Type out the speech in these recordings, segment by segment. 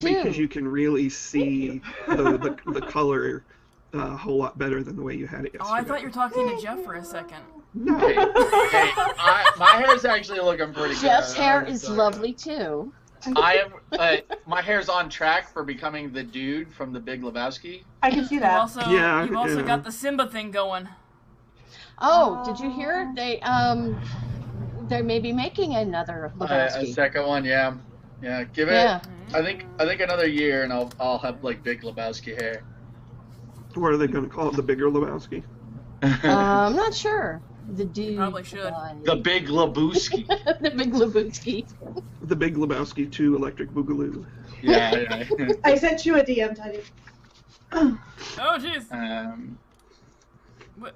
because too. you can really see the color a whole lot better than the way you had it yesterday. Oh, I thought you were talking to Jeff for a second. No. Hey, my hair's actually looking pretty good. Jeff's hair is lovely too. I am. My hair's on track for becoming the dude from The Big Lebowski. I can see that. You've also got the Simba thing going. Oh, did you hear? They may be making another Lebowski. A second one, yeah. Give it. Yeah. I think another year, and I'll have like Big Lebowski hair. What are they going to call it? The Bigger Lebowski? I'm not sure. The dude. Probably should. The Big Lebowski. The Big Lebowski. The Big Lebowski 2 Electric Boogaloo. Yeah. I sent you a DM, Teddy. Oh, jeez. What?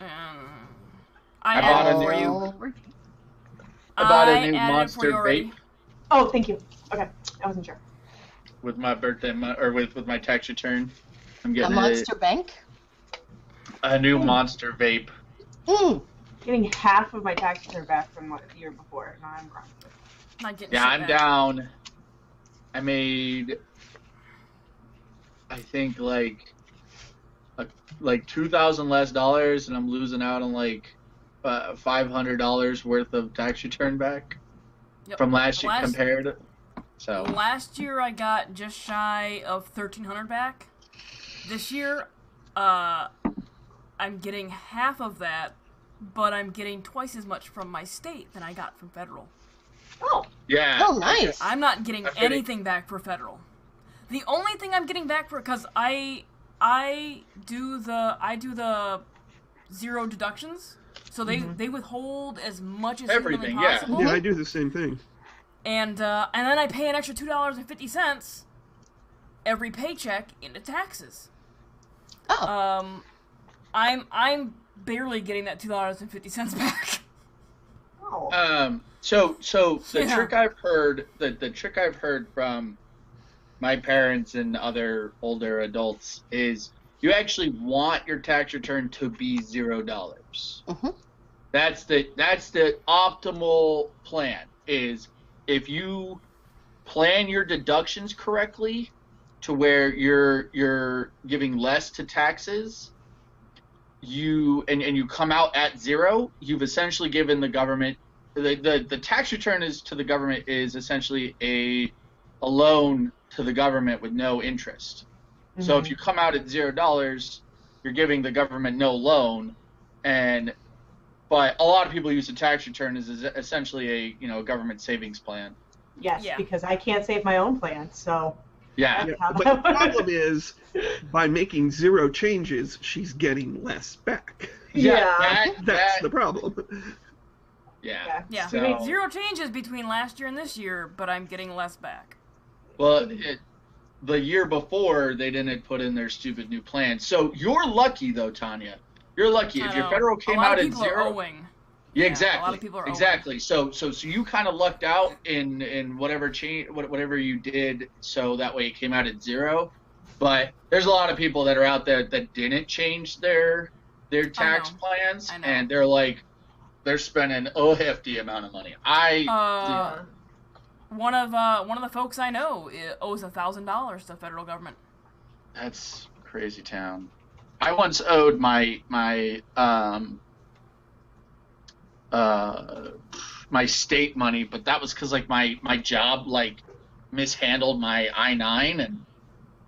I bought added a for new- you. I bought a new added Monster for you already. vape Oh, thank you. Okay, I wasn't sure. with my birthday, or with my tax return. I'm A getting Monster Bank. a new Monster vape. Mm. Getting half of my tax return back from the year before. Now I'm crying. Not getting Yeah, shit I'm back. down. I made, I think like $2,000 less, and I'm losing out on like $500 worth of tax return back Yep. from last year compared. So Last year I got just shy of $1,300 back. This year, I'm getting half of that, but I'm getting twice as much from my state than I got from federal. Oh. yeah. Oh, nice. I'm not getting I'm getting- anything back for federal. The only thing I'm getting back for, because I do the zero deductions, so they withhold as much as humanly Everything, yeah. possible. Yeah, I do the same thing. And then I pay an extra $2.50 every paycheck into taxes. Oh. I'm barely getting that $2.50 back. Oh. So the Yeah. trick I've heard, the trick I've heard from my parents and other older adults is you actually want your tax return to be $0. Mhm. That's the optimal plan. Is if you plan your deductions correctly to where you're giving less to taxes, you come out at zero, you've essentially given the government the tax return is to the government is essentially a loan to the government with no interest. Mm-hmm. So if you come out at $0, you're giving the government no loan, but a lot of people use the tax return as essentially a government savings plan. Yes, Yeah. because I can't save my own plan, so Yeah. Yeah, how but that the works. problem is, by making zero changes, she's getting less back. Yeah. That's the problem. Yeah. Yeah, So- we made zero changes between last year and this year, but I'm getting less back. Well, the year before they didn't put in their stupid new plan. So you're lucky though, Tanya. You're lucky I if your know. federal came a lot out of at people zero. Are owing. Yeah, Yeah, exactly. a lot of people are exactly. So you kind of lucked out in whatever change, whatever you did, so that way it came out at zero. But there's a lot of people that are out there that didn't change their tax plans, I know. and they're spending a hefty amount of money. One of the folks I know owes $1,000 to the federal government. That's crazy town. I once owed my state money, but that was because like my job like mishandled my I-9, and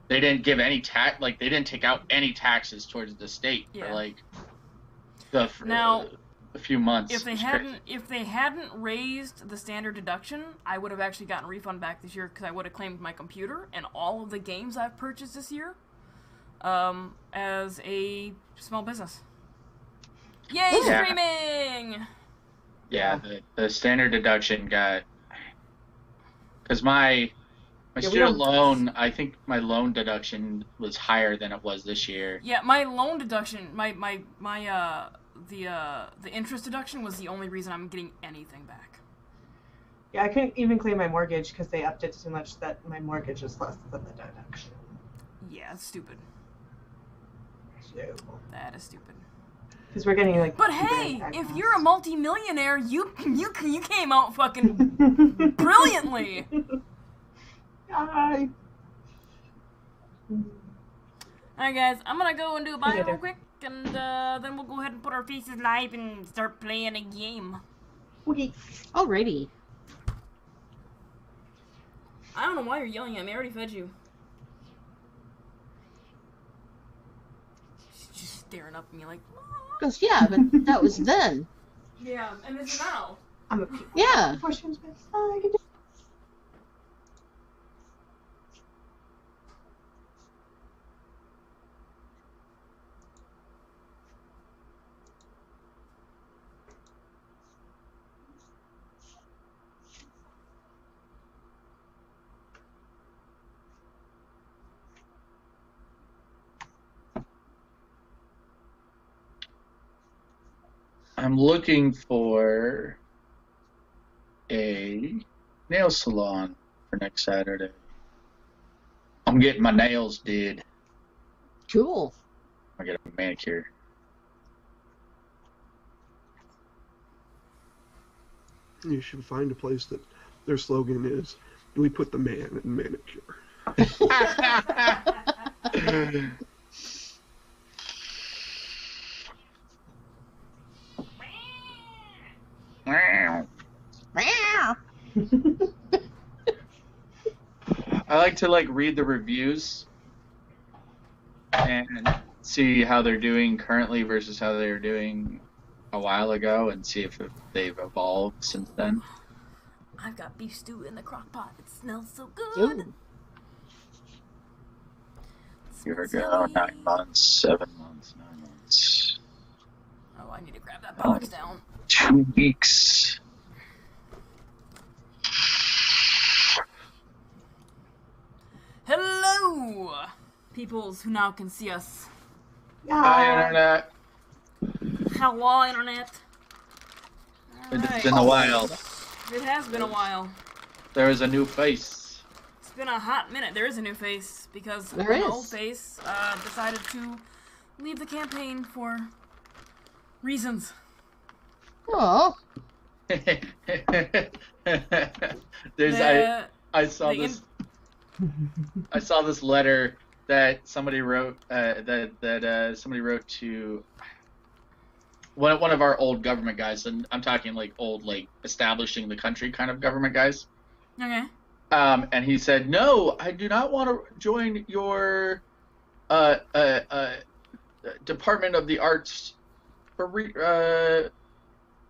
they didn't give any they didn't take out any taxes towards the state for like Now, a few months. If they hadn't raised the standard deduction, I would have actually gotten a refund back this year because I would have claimed my computer and all of the games I've purchased this year as a small business. Yay, Yeah. streaming! Yeah, the standard deduction got, because my student loan, I think my loan deduction was higher than it was this year. Yeah, my loan deduction, the interest deduction was the only reason I'm getting anything back. Yeah, I couldn't even claim my mortgage because they upped it too much that my mortgage is less than the deduction. Yeah, it's stupid. So, That is stupid. because we're getting like. But hey, if you're a multi-millionaire, you came out fucking brilliantly. Alright, guys, I'm gonna go and do a bio Later. real quick, and then we'll go ahead and put our faces live and start playing a game. Okay. Alrighty. I don't know why you're yelling at me. I already fed you. She's just staring up at me like, Because, yeah, but that was then. yeah, and this is now. I'm a Yeah. Before she comes back, I can do- I'm looking for a nail salon for next Saturday. I'm getting my nails did. Cool. I get a manicure. You should find a place that their slogan is, "We put the man in manicure." I like to read the reviews and see how they're doing currently versus how they were doing a while ago, and see if they've evolved since then. I've got beef stew in the crock pot. It smells so good. Ooh. Here we go. 9 months, 7 months, 9 months, Oh, I need to grab that box down. 2 weeks. Hello, peoples who now can see us. Hi, Internet. Hello, internet. It's been a while. It has been a while. There is a new face. It's been a hot minute. There is a new face because There an is. old face decided to leave the campaign for reasons. Oh. There's The- I saw the this. I saw this letter that somebody wrote. Somebody wrote to one of our old government guys, and I'm talking old, establishing the country kind of government guys. Okay. And he said, "No, I do not want to join your Department of the Arts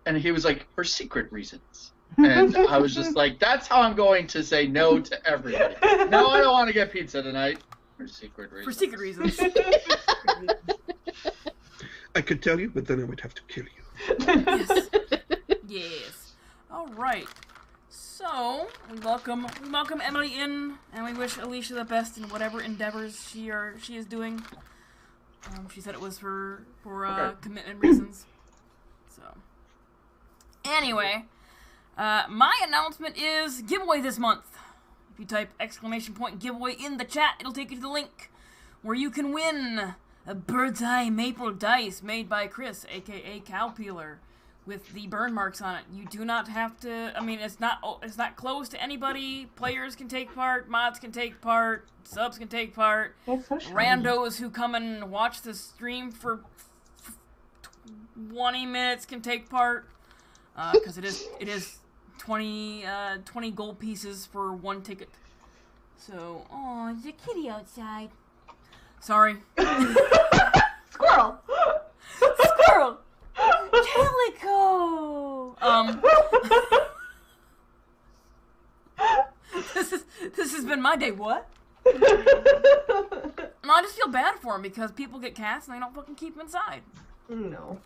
and he was like, for secret reasons." And I was just like, that's how I'm going to say no to everybody. No, I don't want to get pizza tonight. For secret reasons. For secret reasons. I could tell you, but then I would have to kill you. Yes. Yes. All right. So we welcome Emily in, and we wish Alicia the best in whatever endeavors she is doing. She said it was for commitment reasons. So anyway, my announcement is giveaway this month. If you type !giveaway in the chat, it'll take you to the link where you can win a bird's eye maple dice made by Chris, aka Cow Peeler, with the burn marks on it. You do not have to. I mean, it's not closed to anybody. Players can take part, mods can take part, subs can take part. That's so shiny. Randos who come and watch the stream for 20 minutes can take part, because it is 20 gold pieces for one ticket. So, oh, there's a kitty outside. Sorry. Squirrel. Squirrel. Calico. This has been my day. What? No, I just feel bad for them because people get cats and they don't fucking keep them inside. No.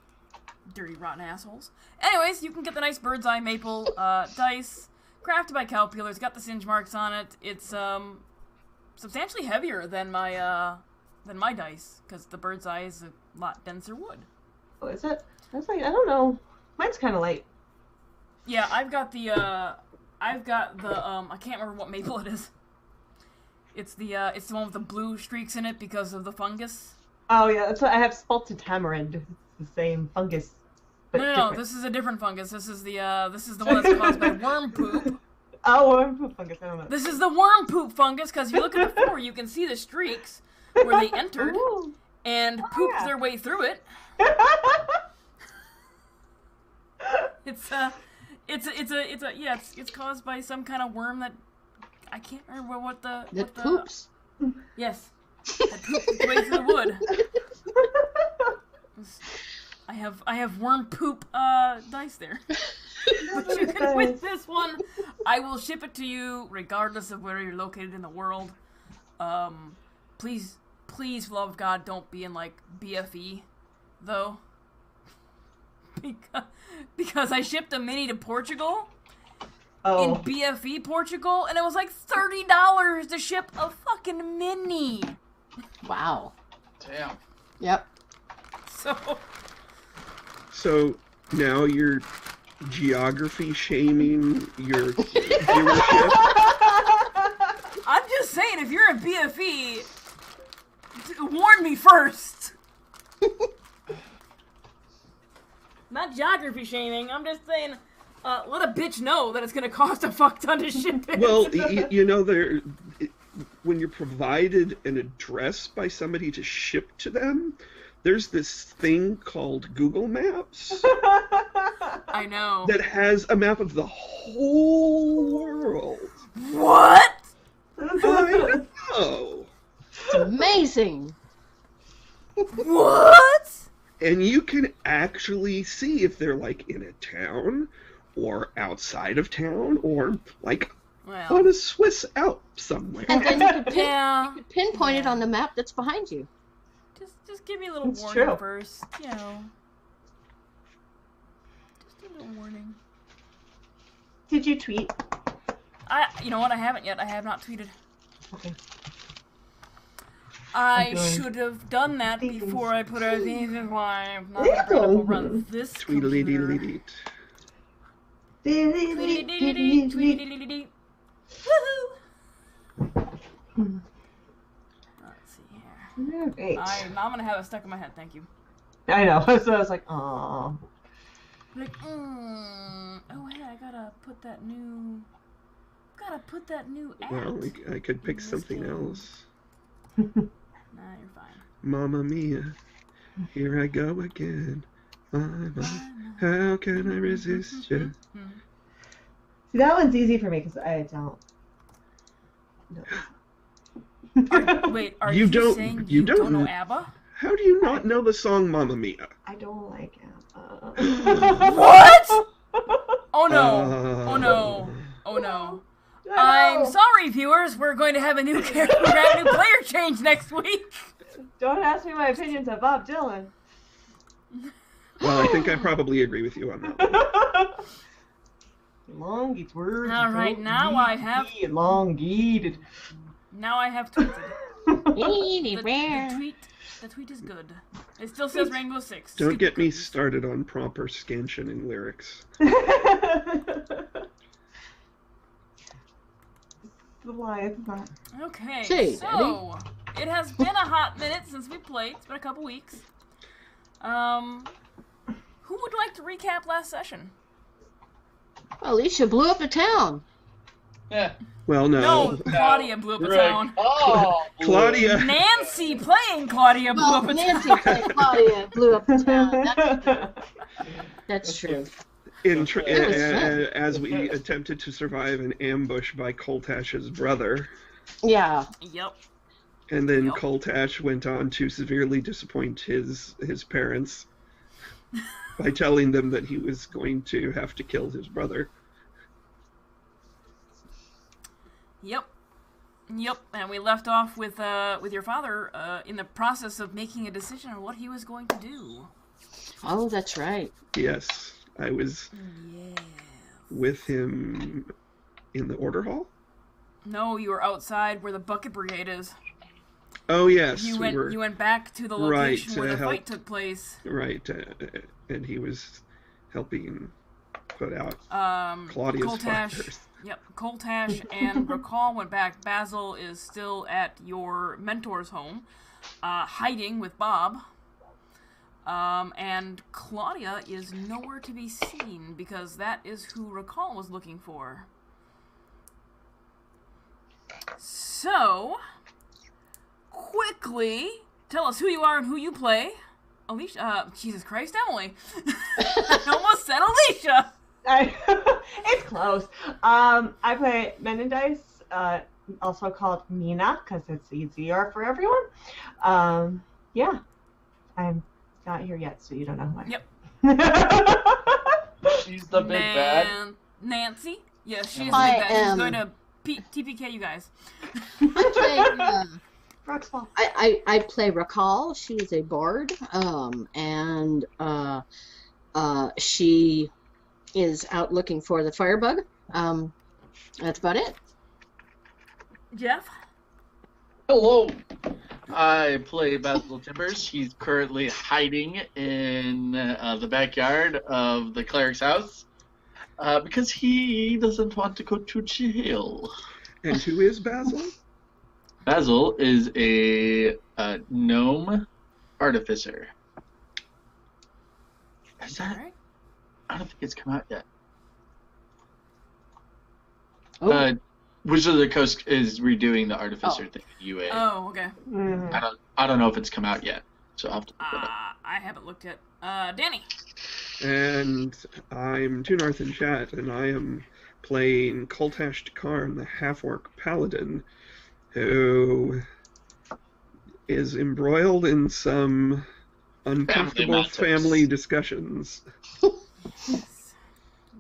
Dirty, rotten assholes. Anyways, you can get the nice bird's eye maple dice, crafted by Cow Peeler. It's got the singe marks on it. It's substantially heavier than my dice because the bird's eye is a lot denser wood. Oh, is it? I was like, I don't know. Mine's kind of light. Yeah, I've got the I can't remember what maple it is. It's the one with the blue streaks in it because of the fungus. Oh yeah, that's what I have. Spalted tamarind. It's the same fungus, but No, different. this is a different fungus. This is the one that's caused by worm poop. Oh, worm poop fungus. I don't know. This is the worm poop fungus, because if you look at the floor, you can see the streaks where they entered Ooh. and pooped yeah. their way through it. It's caused by some kind of worm that I can't remember what the poops. Yes, that pooped its way through the wood. I have worm poop dice there. But you can win this one. I will ship it to you regardless of where you're located in the world. Please, for the love of God, don't be in like BFE though. Because I shipped a mini to Portugal. Oh. In BFE Portugal, and it was like $30 to ship a fucking mini. Wow. Damn. Yep. So now you're geography shaming your viewership. I'm just saying, if you're a BFE, warn me first. Not geography shaming. I'm just saying, let a bitch know that it's gonna cost a fuck ton to ship it. Well, you know, when you're provided an address by somebody to ship to them, there's this thing called Google Maps I know. that has a map of the whole world. What? I know. It's amazing. What? And you can actually see if they're like in a town or outside of town or like Well, on a Swiss Alps somewhere. And then you could, yeah. you could pinpoint it on the map that's behind you. Just give me a little It's warning true. first, you know. Just a little warning. Did you tweet? You know what? I haven't yet. I have not tweeted. Okay. I I'm doing should have done that things. before I put our things in live. Not gonna bring up a run this computer. Tweedledee-dee-dee-dee. Tweedledee-dee-dee-dee. Woohoo! Let's see here. Great. I'm gonna have it stuck in my head. Thank you. I know. So I was like, oh. Like, oh hey, I gotta put that new app. Well, I could pick in this something game. else. Nah, you're fine. Mamma mia, here I go again. Mama, how can I resist you? See, that one's easy for me because I don't. No. Wait, are You you, don't- saying you you don't don't- know ABBA? How do you not know the song Mamma Mia? I don't like it. What? Oh no! Oh Uh, no! Oh no! I know. I'm sorry, viewers. We're going to have a new character, a new player change next week. Don't ask me my opinions of Bob Dylan. Well, I think I probably agree with you on that one. Elongate words. All right, now I have- elongated. Now I have tweeted. The tweet is good. It still says Rainbow Six. Don't Stupid get me cookies. started on proper scansioning lyrics. It's not. Okay, Say, so it has been a hot minute since we played. It's been a couple weeks. Who would like to recap last session? Well, Alicia blew up the town. Yeah. Well, No, no. Claudia blew up the Right. town. Oh, Claudia. Nancy playing Claudia blew Well, up a Nancy town. played Claudia blew up the town. That's true. In was fun. as we attempted to survive an ambush by Coltash's brother, Yeah. Yep. and then Yep. Coltash went on to severely disappoint his parents by telling them that he was going to have to kill his brother. Yep. Yep. And we left off with your father in the process of making a decision on what he was going to do. Oh, that's right. Yes, I was Yeah. with him in the order hall. No, you were outside where the bucket brigade is. Oh yes, You we were went back to the Right, location where to the help. fight took place. right, and he was helping put out Um, Claudia's Coltash. fires. Yep, Coltash and Recall went back. Basil is still at your mentor's home, hiding with Bob. And Claudia is nowhere to be seen because that is who Recall was looking for. So, quickly, tell us who you are and who you play. Alicia, Jesus Christ, Emily. I almost said Alicia. It's close. I play Menendez, also called Mina, because it's easier for everyone. Yeah, I'm not here yet, so you don't know who I am. Yep. She's the big bad. Nancy? Yes, she is the big bad. She's going to TPK you guys. I play Rakal. She is a bard, and she is out looking for the firebug. That's about it. Jeff? Hello. I play Basil Timbers. He's currently hiding in the backyard of the cleric's house because he doesn't want to go to jail. And who is Basil? Basil is a gnome artificer. Is that? Alright. I don't think it's come out yet. Oh. Wizard of the Coast is redoing the artificer thing at UA. Oh, okay. I don't know if it's come out yet, so I'll have to look it up. I haven't looked yet. Danny? And I'm Tunarth in chat, and I am playing Kultash Karn, the half-orc paladin, who is embroiled in some uncomfortable family discussions,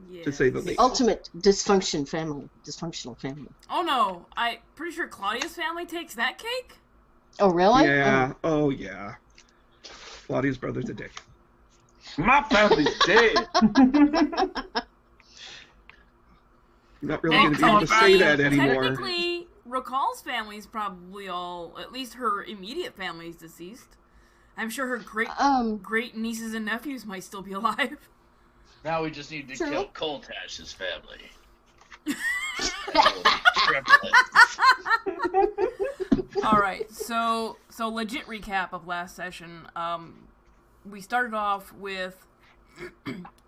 Yes. to say the least. Ultimate dysfunctional family. Oh no, I'm pretty sure Claudia's family takes that cake? Oh, really? Yeah, oh yeah. Claudia's brother's a dick. My family's dead. I'm not really going to be able to say that anymore. Technically, Rakal's family's probably all, at least her immediate family's deceased. I'm sure her great nieces and nephews might still be alive. Now we just need to True. kill Kultash's family. Alright, so legit recap of last session. We started off with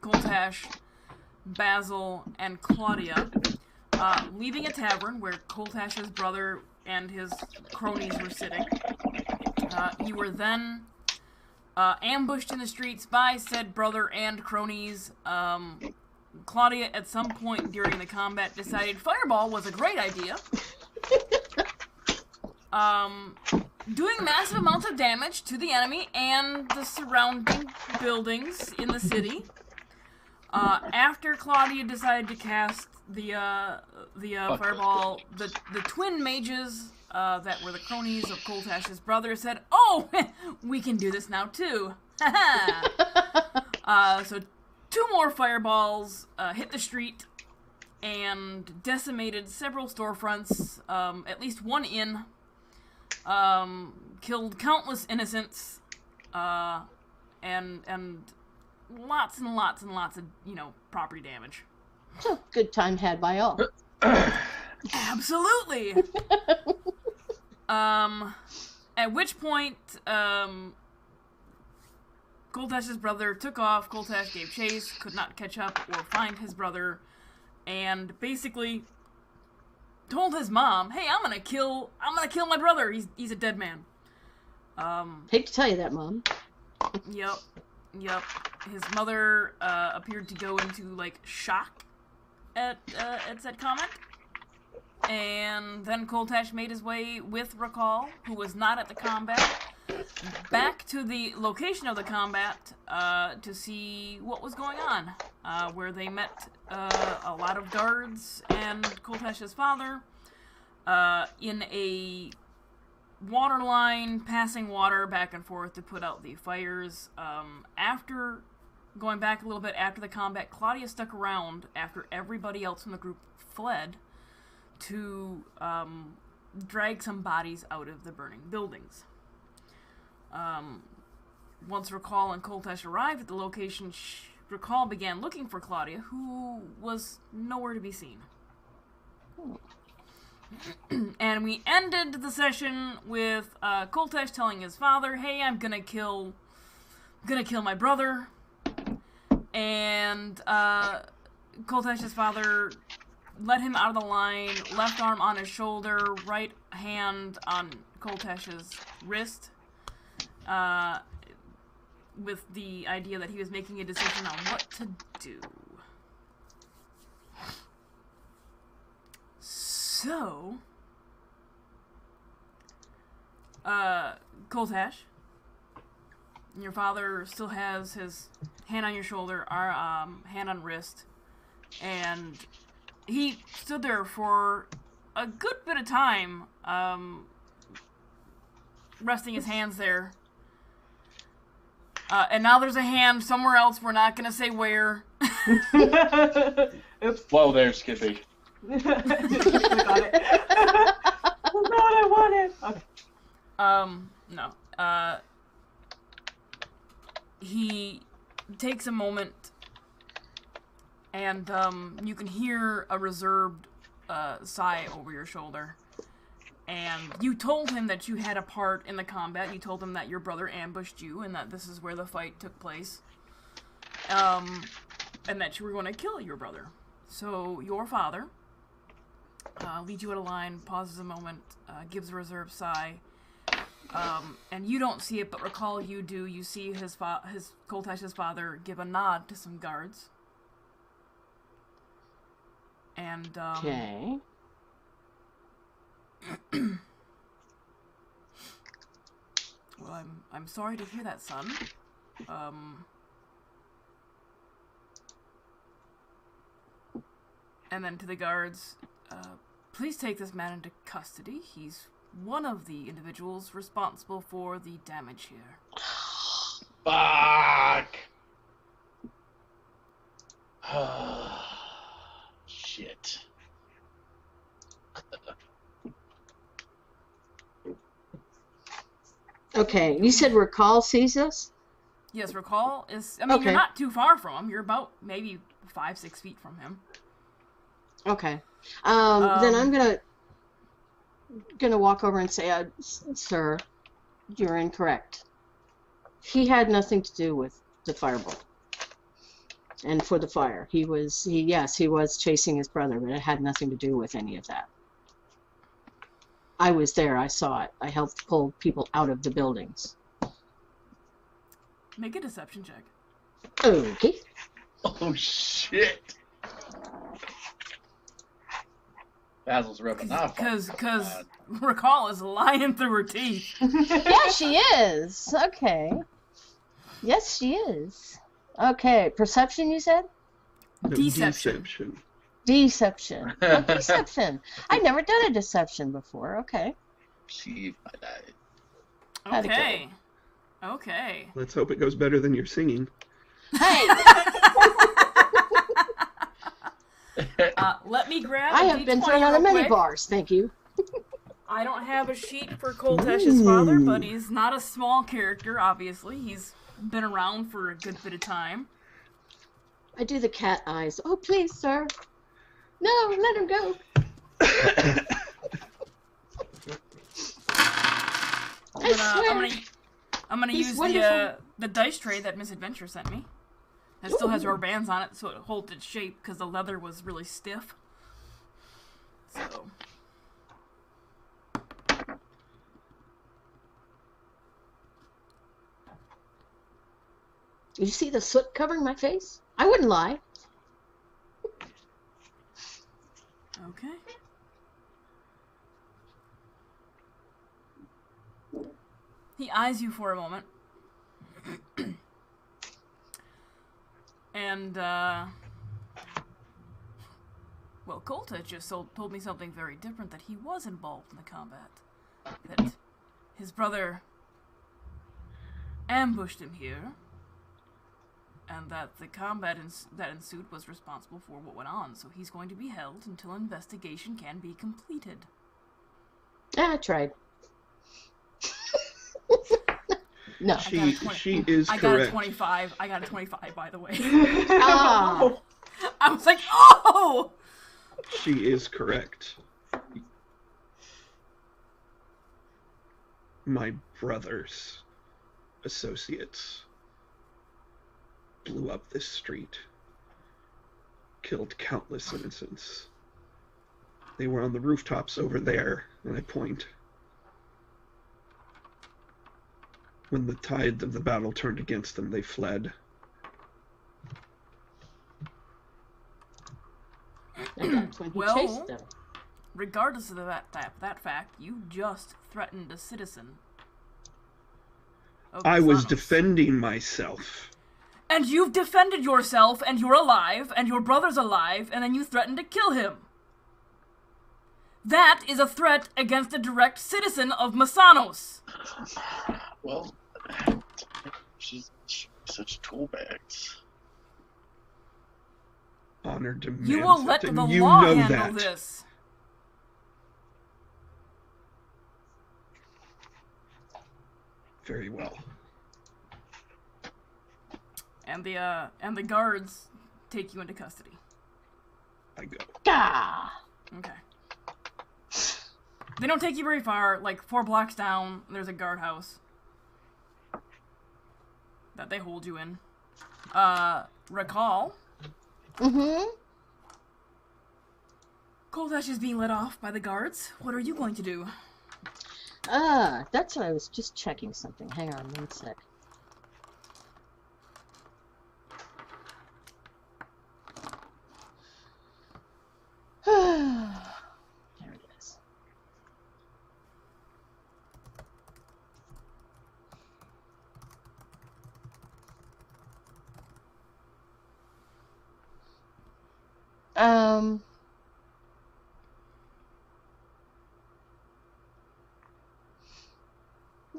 Kultash, Basil, and Claudia leaving a tavern where Kultash's brother and his cronies were sitting. You were then ambushed in the streets by said brother and cronies. Claudia, at some point during the combat, decided Fireball was a great idea. Doing massive amounts of damage to the enemy and the surrounding buildings in the city. After Claudia decided to cast the Fireball, the twin mages that were the cronies of Kultash's brother said, "Oh, we can do this now too." So 2 more fireballs hit the street and decimated several storefronts, at least 1 inn, killed countless innocents, and lots and lots and lots of, property damage. So, good time had by all. Absolutely! At which point, Kultash's brother took off, Kultash gave chase, could not catch up or find his brother, and basically told his mom, "Hey, I'm gonna kill my brother, he's a dead man." Hate to tell you that, Mom. Yep. His mother appeared to go into, shock at said comment. And then Kultash made his way with Rakal, who was not at the combat, back to the location of the combat to see what was going on, where they met a lot of guards and Kultash's father in a water line, passing water back and forth to put out the fires. After going back a little bit after the combat, Claudia stuck around after everybody else in the group fled to drag some bodies out of the burning buildings. Once Rakal and Kultash arrived at the location, Rakal began looking for Claudia, who was nowhere to be seen. And we ended the session with Kultash telling his father, "Hey, I'm gonna kill my brother." And Kultash's father let him out of the line, left arm on his shoulder, right hand on Koltesh's wrist, with the idea that he was making a decision on what to do. So, Koltesh, your father still has his hand on your shoulder, hand on wrist, and he stood there for a good bit of time, resting his hands there. And now there's a hand somewhere else, we're not gonna say where. Oops. Whoa there, Skippy. Just click on it. That's not what I wanted. Okay. No. He takes a moment, and you can hear a reserved sigh over your shoulder. And you told him that you had a part in the combat. You told him that your brother ambushed you, and that this is where the fight took place. And that you were going to kill your brother. So your father leads you out of line, pauses a moment, gives a reserved sigh. And you don't see it, but recall you do. You see his Koltesh's father give a nod to some guards. And Okay. Well, I'm sorry to hear that, son. And then to the guards, please take this man into custody. He's one of the individuals responsible for the damage here. Fuck! Shit. Okay, you said Recall sees us? Yes, Recall is... I mean, Okay. you're not too far from him. You're about maybe 5-6 feet from him. Okay. Then I'm gonna walk over and say, sir, you're incorrect. He had nothing to do with the firebolt. And for the fire. He was chasing his brother, but it had nothing to do with any of that. I was there, I saw it. I helped pull people out of the buildings. Make a deception check. Okay. Oh shit! Basil's rubbing off. Because Recall is lying through her teeth. Yeah, she is. Okay. Yes, she is. Okay, perception you said? No, Deception. Deception. Oh, deception. I've never done a deception before. Okay. She died. How'd it go? Okay. Okay. Let's hope it goes better than your singing. Hey! Let me grab I a have been D20 thrown out of real many quick. bars, thank you. I don't have a sheet for Koltesh's father, but he's not a small character, obviously. He's been around for a good bit of time. I do the cat eyes. Oh, please, sir. No, let him go. But, swear. I'm gonna He's use wonderful. the dice tray that Misadventure sent me. It still has rubber bands on it, so it holds its shape because the leather was really stiff. So. You see the soot covering my face? I wouldn't lie. Okay. He eyes you for a moment. And, well, Kolta just told me something very different, that he was involved in the combat. That his brother ambushed him here, and that the combat that ensued was responsible for what went on, so he's going to be held until investigation can be completed. I tried. No. She is I got a correct. 25. I got a 25, by the way. Ah, I was like, oh! She is correct. My brother's associates blew up this street, killed countless innocents. They were on the rooftops over there, and I point. When the tide of the battle turned against them, they fled. And that's when he chased them. Regardless of that fact, you just threatened a citizen. I was defending myself. And you've defended yourself, and you're alive, and your brother's alive, and then you threatened to kill him. That is a threat against a direct citizen of Masanos. Well, she's such tool bags. Honor demands You will let it, the and you law know handle that. this. Very well. And the guards take you into custody. I go. Gah! Okay. They don't take you very far. Like 4 blocks down, there's a guardhouse that they hold you in. Recall. Mm-hmm. Koldash is being let off by the guards. What are you going to do? That's what I was just checking something. Hang on one sec. There it is.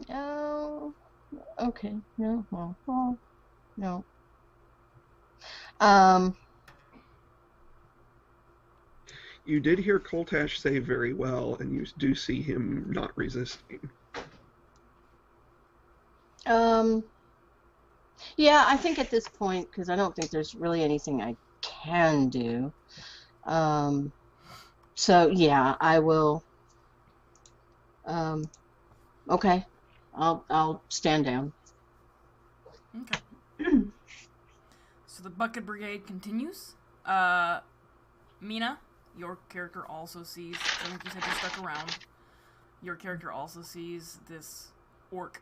Oh, okay. No, well, no. You did hear Koltash say very well, and you do see him not resisting. Yeah, I think at this point, because I don't think there's really anything I can do. So yeah, I will. Okay, I'll stand down. Okay. So the Bucket Brigade continues. Mina, your character also sees, I think you said you're stuck around. Your character also sees this orc,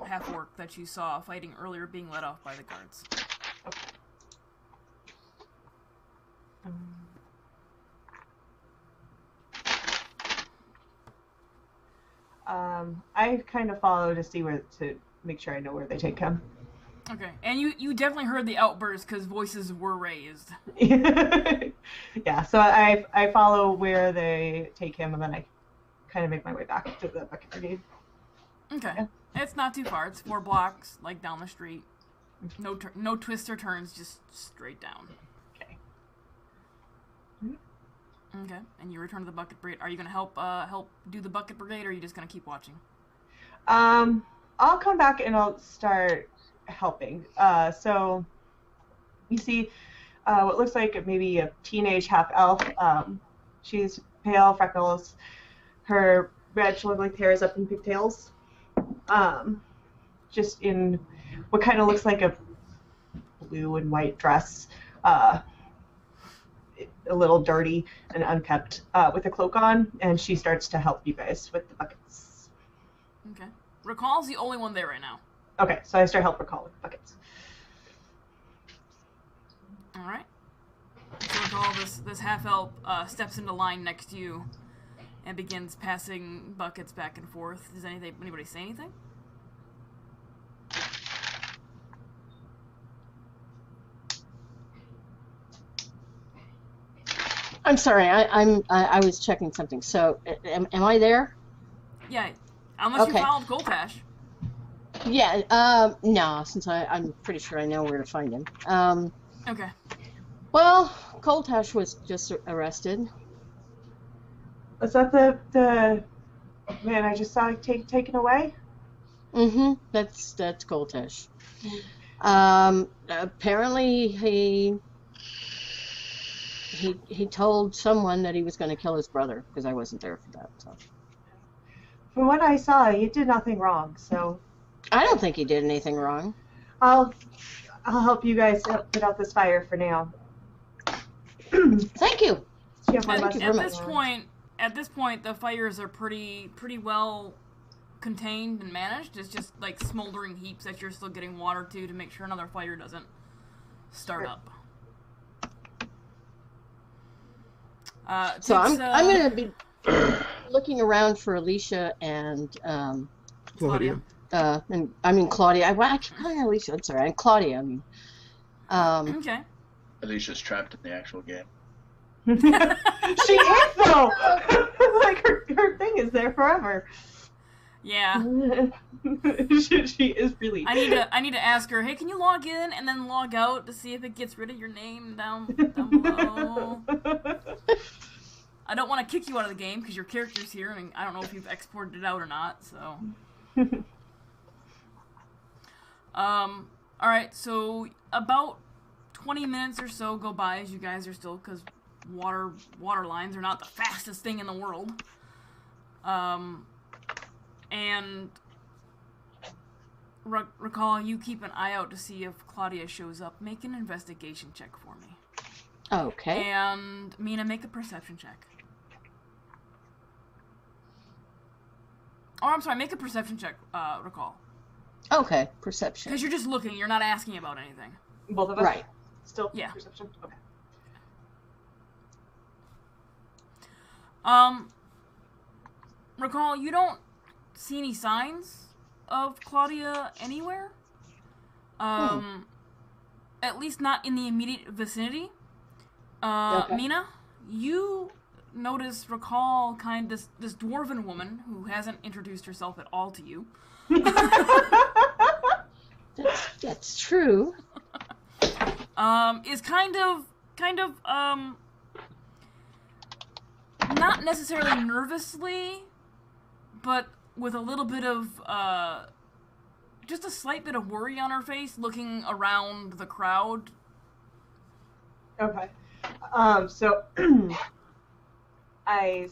half-orc that you saw fighting earlier being let off by the guards. I kind of follow to see to make sure I know where they take him. Okay, and you definitely heard the outburst because voices were raised. Yeah, so I follow where they take him, and then I kind of make my way back to the Bucket Brigade. Okay, Yeah. It's not too far. It's 4 blocks, like down the street. No twists or turns, just straight down. Okay. Okay, and you return to the Bucket Brigade. Are you gonna help do the Bucket Brigade, or are you just gonna keep watching? I'll come back and I'll start helping. So you see what looks like maybe a teenage half-elf. She's pale, freckles. Her red shoulder-length hair is up in pigtails. Just in what kind of looks like a blue and white dress. A little dirty and unkept, with a cloak on, and she starts to help you guys with the buckets. Okay. Recall's the only one there right now. Okay, so I start help Recall with the buckets. Alright. So Recall, this half-elf steps into line next to you and begins passing buckets back and forth. Does anybody say anything? I'm sorry, I was checking something. So, am I there? Yeah, unless Okay. you followed Goltash. Yeah. No, since I'm pretty sure I know where to find him. Okay. Well, Koltash was just arrested. Was that the man I just saw taken away? Mm-hmm. That's Koltash. Apparently he told someone that he was going to kill his brother, because I wasn't there for that. So From what I saw, he did nothing wrong. So I don't think he did anything wrong. I'll help you guys put out this fire for now. Thank you. You have one At, less you at very this much. point, at this point, the fires are pretty well contained and managed. It's just like smoldering heaps that you're still getting water to make sure another fire doesn't start up. So takes, I'm going to be looking around for Alicia and Claudia. Claudia. I keep calling her Alicia. I'm sorry. And Claudia. Okay. Alicia's trapped in the actual game. She is though. Like her thing is there forever. Yeah. she is really. I need to ask her. Hey, can you log in and then log out to see if it gets rid of your name down below? I don't want to kick you out of the game because your character's here, and I don't know if you've exported it out or not. So. All right. So about 20 minutes or so go by as you guys are still, because water lines are not the fastest thing in the world. And recall, you keep an eye out to see if Claudia shows up. Make an investigation check for me. Okay. And Mina, make a perception check. Oh, I'm sorry, make a perception check, recall. Okay. Perception. Because you're just looking, you're not asking about anything. Both of us. Right. Still. Yeah. Perception. Okay. Recall, you don't see any signs of Claudia anywhere. At least not in the immediate vicinity. Okay. Mina, you recall this dwarven woman who hasn't introduced herself at all to you. That's true. Is kind of not necessarily nervously, but with a little bit of just a slight bit of worry on her face, looking around the crowd. Okay. So I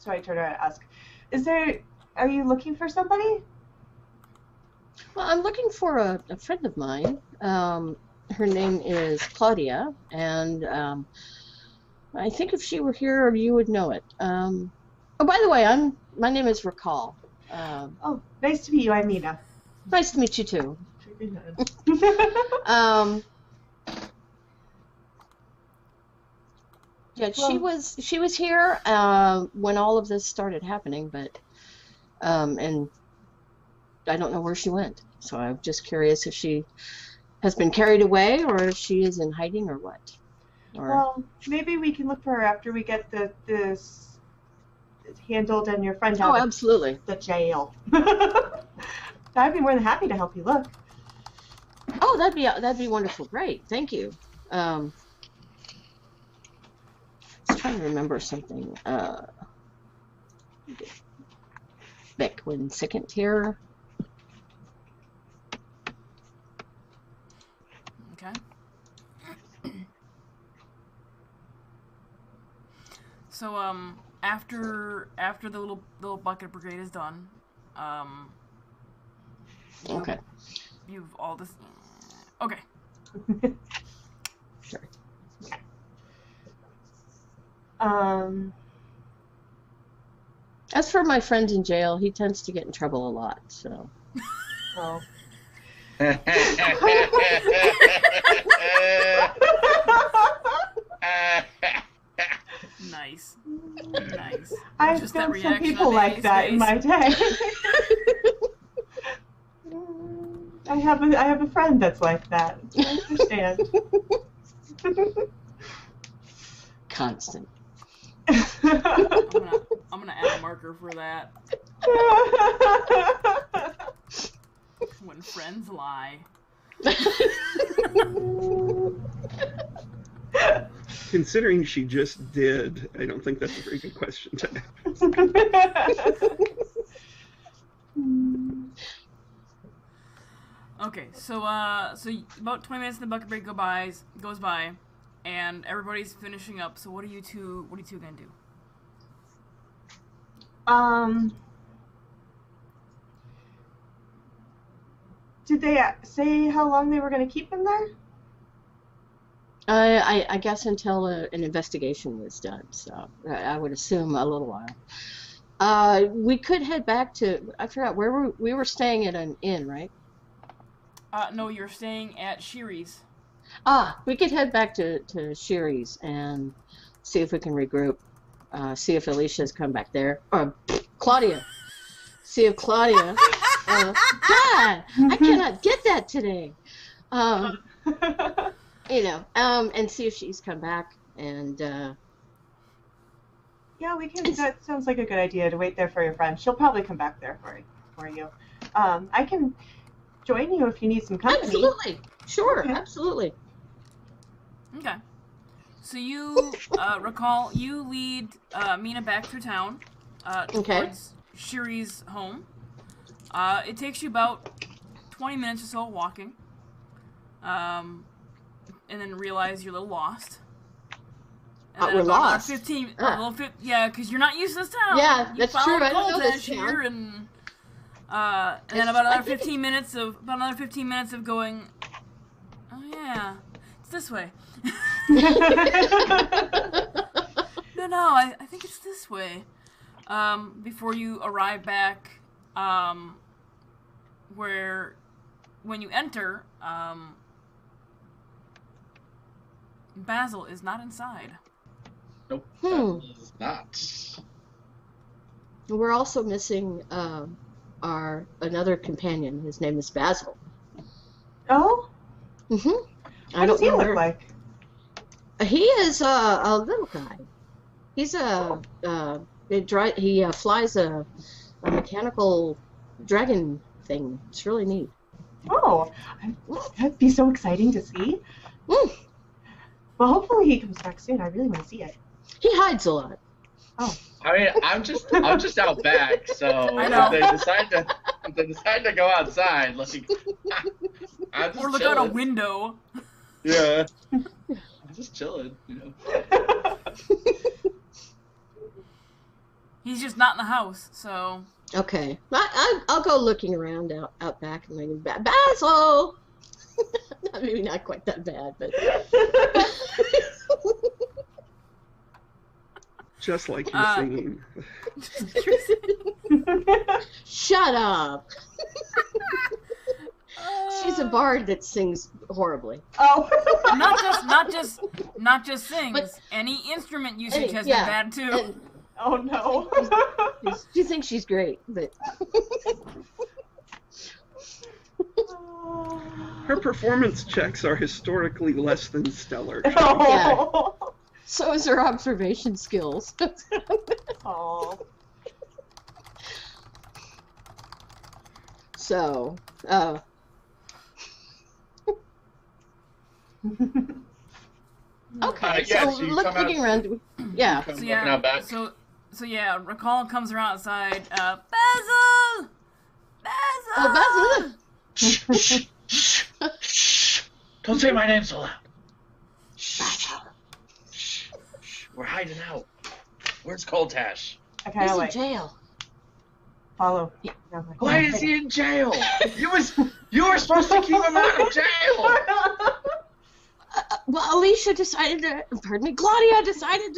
turn around and ask, are you looking for somebody? Well, I'm looking for a friend of mine. Her name is Claudia, and I think if she were here, you would know it. Oh, by the way, my name is Recall. Oh, nice to meet you. I'm Mina. Nice to meet you too. Yeah, she was here when all of this started happening, but and I don't know where she went. So I'm just curious if she has been carried away, or if she is in hiding, or what. Well, maybe we can look for her after we get this handled and your friend out of absolutely. the jail. I'd be more than happy to help you look. Oh, that'd be wonderful. Great, thank you. I was trying to remember something. Back 1 second here. Okay. So after the little bucket brigade is done, Okay. you've all this. Okay. Sure. As for my friend in jail, he tends to get in trouble a lot. So. Oh. Nice. Nice. I've Just that known some reaction people on like that in Amy's my face. day. I have a friend that's like that. I understand. Constant. I'm gonna add a marker for that. When friends lie. Considering she just did, I don't think that's a very good question to ask. Okay, so about 20 minutes in the bucket break goes by, and everybody's finishing up. So what are you two gonna do? Did they say how long they were going to keep him there? I guess until an investigation was done, so I would assume a little while. We could head back to, I forgot, we were staying at an inn, right? No, you're staying at Shiri's. We could head back to Sherry's and see if we can regroup. See if Alicia's come back there. Or Claudia. See if Claudia. God, I cannot get that today. And see if she's come back. And Yeah, we can. That sounds like a good idea to wait there for your friend. She'll probably come back there for you. I can join you if you need some company. Absolutely. Sure, Okay. absolutely. Okay. So you recall you lead Mina back through town towards Shiri's home. It takes you about 20 minutes or so walking, and then realize you're a little lost. And then We're about lost. Another 15, yeah, because you're not used to this town. Yeah, You that's followed true. I don't know Coltash this town. here, and then about another 15 minutes of going. Oh yeah, it's this way. No, I think it's this way. Before you arrive back, where, when you enter, Basil is not inside. Nope. Hmm. That is not. We're also missing our another companion. His name is Basil. Oh, Mm-hmm. what does he look like? He is a little guy. He's he flies a mechanical dragon thing. It's really neat. Oh, that'd be so exciting to see. Mm. Well, hopefully he comes back soon. I really want to see it. He hides a lot. Oh, I mean, I'm just out back, so I know. if they decide to go outside, like, I'm just Or look chilling. out a window. Yeah. I'm just chilling, He's just not in the house, so. Okay, I'll go looking around out back and like Basil. Maybe not quite that bad, but Just like you're singing. shut up. She's a bard that sings horribly. oh. not just sings. But- any instrument usage has yeah, been bad too. And Oh no. she thinks she's great, but Her performance checks are historically less than stellar. Oh. so is her observation skills. Oh. So, okay. yeah, So so you come out- looking around, yeah. So Looking yeah, out back. so yeah, Recall comes around outside. Basil, Oh, Basil. Shh. Don't say my name so loud. Shh. We're hiding out. Where's Coltash? I He's kind of in like jail. follow. Yeah. I'm like, Why is he in jail? You were supposed to keep him out of jail. Well, Alicia decided to. Pardon me, Claudia decided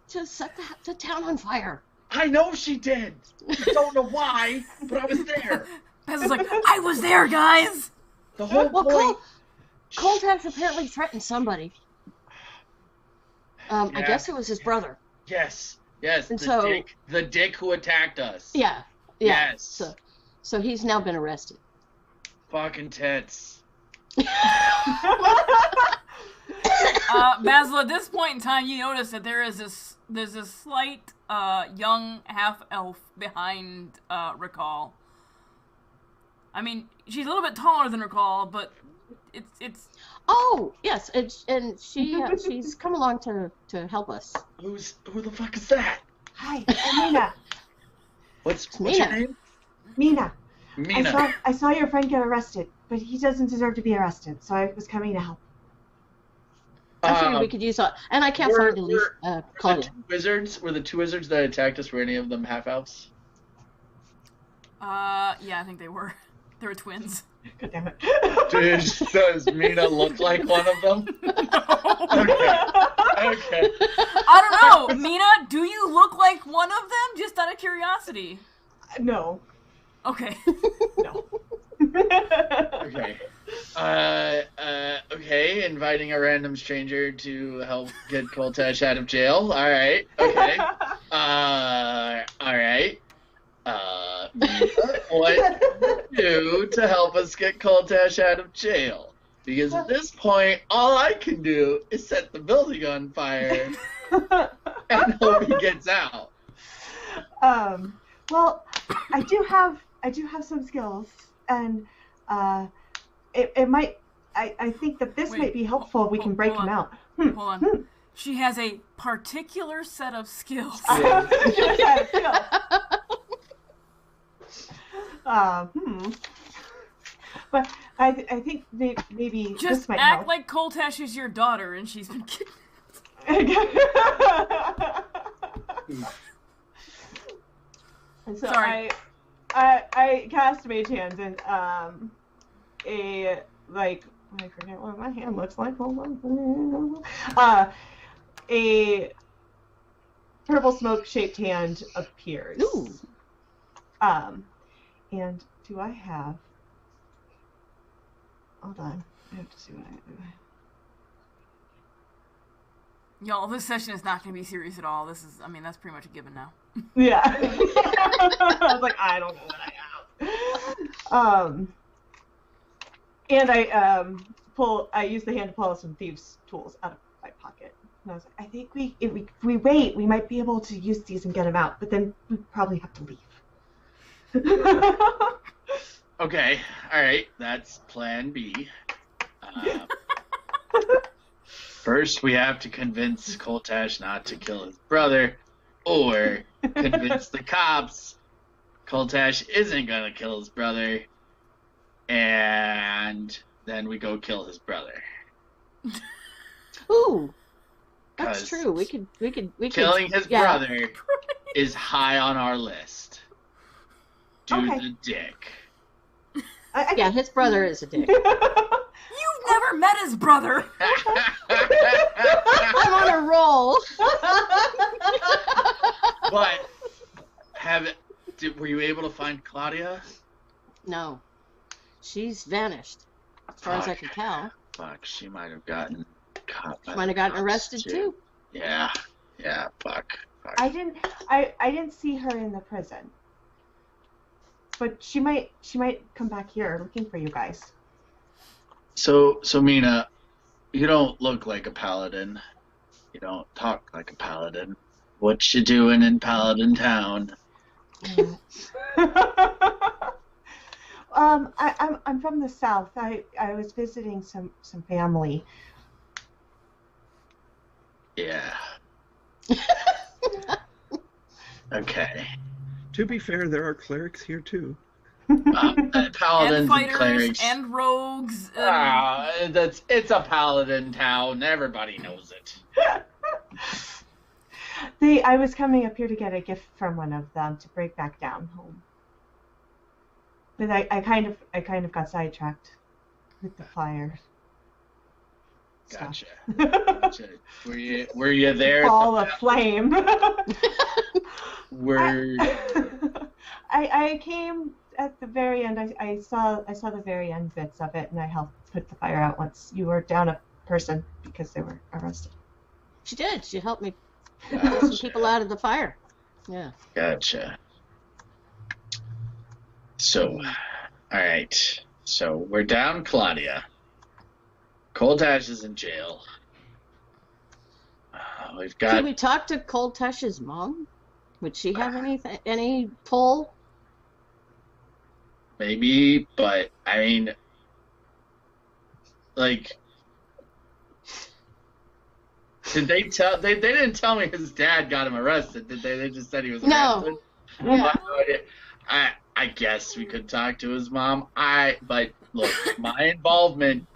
to set the town on fire. I know she did. I don't know why, but I was there. Basil's like, I was there, guys. The whole Well, point. Coltrax apparently threatened somebody. I Yeah. guess it was his brother. Yes, And the so- dick who attacked us. Yeah. Yes. So he's now been arrested. Fucking tits. Basil, at this point in time, you notice that there's a slight young half elf behind Recall. I mean, she's a little bit taller than Recall, but it's Oh yes, and she's come along to help us. Who the fuck is that? Hi, I'm Mina. What's Mina. your name? Mina. Mina. I saw your friend get arrested, but he doesn't deserve to be arrested, so I was coming to help. I figured we could use and I can't find Claudia. Were the two wizards that attacked us, were any of them half elves? yeah, I think they were. They're twins. God damn it. Does Mina look like one of them? Okay. I don't know, Mina. Do you look like one of them? Just out of curiosity. No. Okay. No. Okay. Okay, inviting a random stranger to help get Koltesh out of jail. All right. Okay. All right. What can you do to help us get Koltesh out of jail? Because at this point, all I can do is set the building on fire and hope he gets out. Well, I do have some skills, and it might. I think that this might be helpful. We can break him out. Hold on. She has a particular set of skills. But I think maybe Just this might act help. like Koltesh is your daughter and she's been kidnapped. And so Sorry. I cast Mage Hand and I forget what my hand looks like. Hold on. A purple smoke shaped hand appears. Ooh. And do I have? Hold on. I have to see what I do. Y'all, this session is not going to be serious at all. That's pretty much a given now. Yeah. I was like, I don't know what I have. And I use the hand to pull some thieves' tools out of my pocket. And I was like, I think if we wait, we might be able to use these and get them out, but then we probably have to leave. Okay, alright, that's plan B. First, we have to convince Koltesh not to kill his brother, or convince the cops Koltesh isn't gonna kill his brother, and then we go kill his brother. Ooh, that's 'Cause true. We could. Killing his yeah. brother is high on our list. Do the dick. Yeah, his brother is a dick. You've never met his brother! I'm on a roll. But were you able to find Claudia? No, she's vanished. As far as I can tell. Fuck, she might have gotten caught. She might have gotten arrested too. Yeah, fuck. I didn't see her in the prison. But she might come back here looking for you guys. So Mina, you don't look like a paladin. You don't talk like a paladin. What you doing in Paladin Town? I'm from the south. I was visiting some family. Yeah. Okay. To be fair, there are clerics here too. Paladins And fighters clerics. and rogues. It's a paladin town. Everybody knows it. I was coming up here to get a gift from one of them to break back down home. But I kind of got sidetracked with the fire. Gotcha. Were you there? Ball of flame. I came at the very end. I saw the very end bits of it, and I helped put the fire out once you were down a person because they were arrested. She did. She helped me get some people out of the fire. Yeah. Gotcha. So, all right. So we're down Claudia. Koltesh is in jail. We've got. Can we talk to Koltesh's mom? Would she have any pull? Maybe, but I mean, like, did they tell? They didn't tell me his dad got him arrested, did they? They just said he was arrested. No. Yeah. I guess we could talk to his mom. But look, my involvement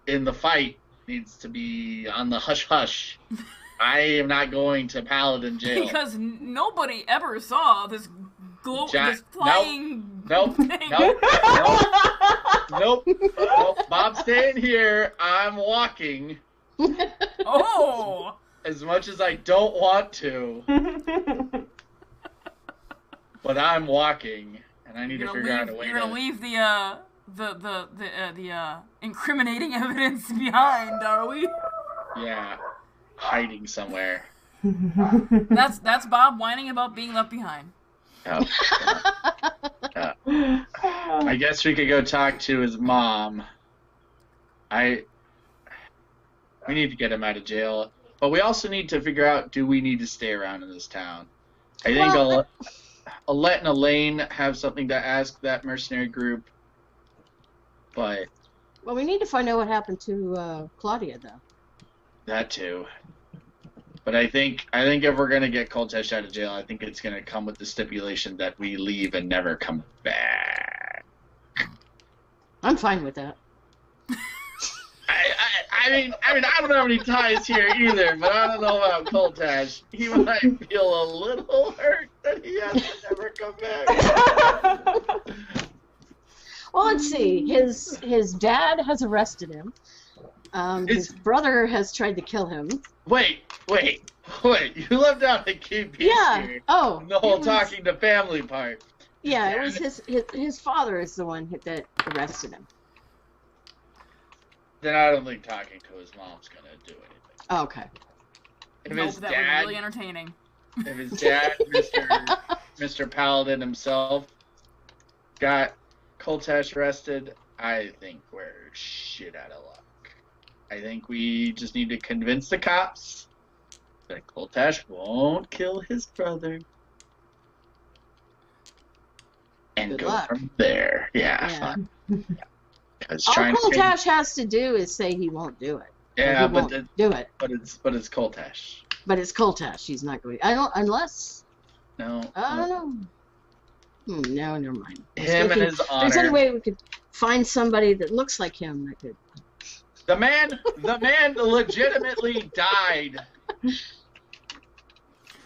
in the fight needs to be on the hush hush. I am not going to Paladin jail Because nobody ever saw this flying Nope. Nope. Bob's staying here. I'm walking. Oh! As much as I don't want to, but I'm walking, and I need to figure out a way You're gonna leave the incriminating evidence behind, are we? Yeah, hiding somewhere. That's Bob whining about being left behind. Oh, yeah. I guess we could go talk to his mom. We need to get him out of jail, but we also need to figure out, do we need to stay around in this town? I think Alette and Elaine have something to ask that mercenary group, but... Well, we need to find out what happened to Claudia, though. That too. But I think if we're gonna get Coltesh out of jail, I think it's gonna come with the stipulation that we leave and never come back. I'm fine with that. I mean, I don't have any ties here either, but I don't know about Coltesh. He might feel a little hurt that he has to never come back. Well, let's see. His dad has arrested him. His brother has tried to kill him. Wait. You left out a key piece here. Oh. The whole talking to family part. Yeah, it was his father is the one that arrested him. Then I don't think talking to his mom's gonna do anything. Oh, okay. If Nope, his that dad, was really entertaining. If his dad, Mr. Paladin himself, got Coltesh arrested, I think we're shit out of luck. I think we just need to convince the cops that Coltesh won't kill his brother. And Good go luck. from there. Yeah. Yeah. Because All trying to Coltash has to do is say he won't do it. yeah, He but won't do it. it's Coltesh. But it's Coltash. He's not going. Unless No. I don't know. No, never mind. I was Him and thinking, his if there's any honor. way we could find somebody that looks like him that could. The man legitimately died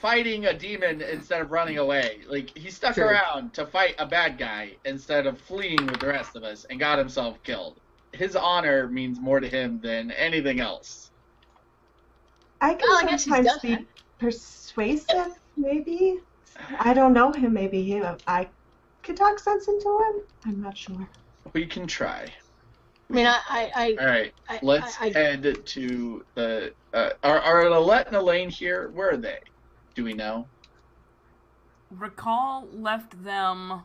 fighting a demon instead of running away. Like, he stuck True. around to fight a bad guy instead of fleeing with the rest of us and got himself killed. His honor means more to him than anything else. I can Well, I guess he's sometimes done be that. persuasive, maybe. I don't know him, maybe. I could talk sense into him. I'm not sure. We can try. I mean, I All right, let's head to the... are Alette and Elaine here? Where are they? Do we know? Recall left them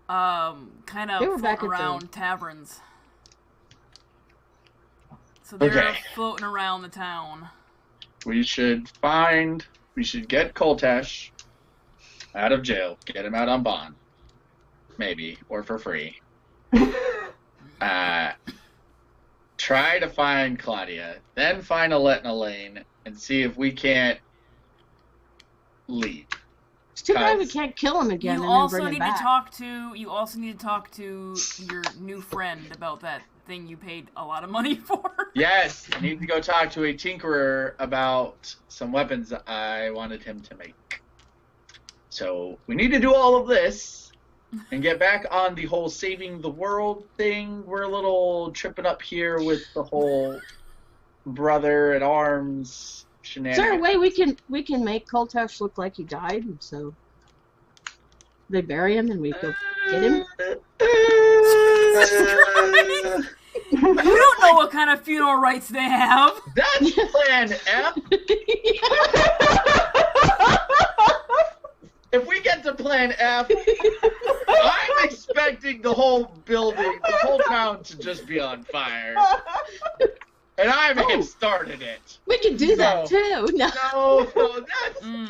kind They of were back floating at the- around taverns. So they're Okay. floating around the town. We should get Coltesh out of jail, get him out on bond. Maybe, or for free. Try to find Claudia, then find Alette and Elaine, and see if we can't leave. it's too bad we Guys. can't kill him again You and then also bring him need back. you also need to talk to your new friend about that thing you paid a lot of money for. Yes, I need to go talk to a tinkerer about some weapons I wanted him to make. So we need to do all of this and get back on the whole saving the world thing. We're a little tripping up here with the whole brother at arms Is shenanigans. there a way we can make Coltash look like he died, and so they bury him and we go get him? You don't know what kind of funeral rites they have. That's plan F. If we get to plan F, I'm expecting the whole building, the whole town to just be on fire. And I may have started it. We can do that too. No. No,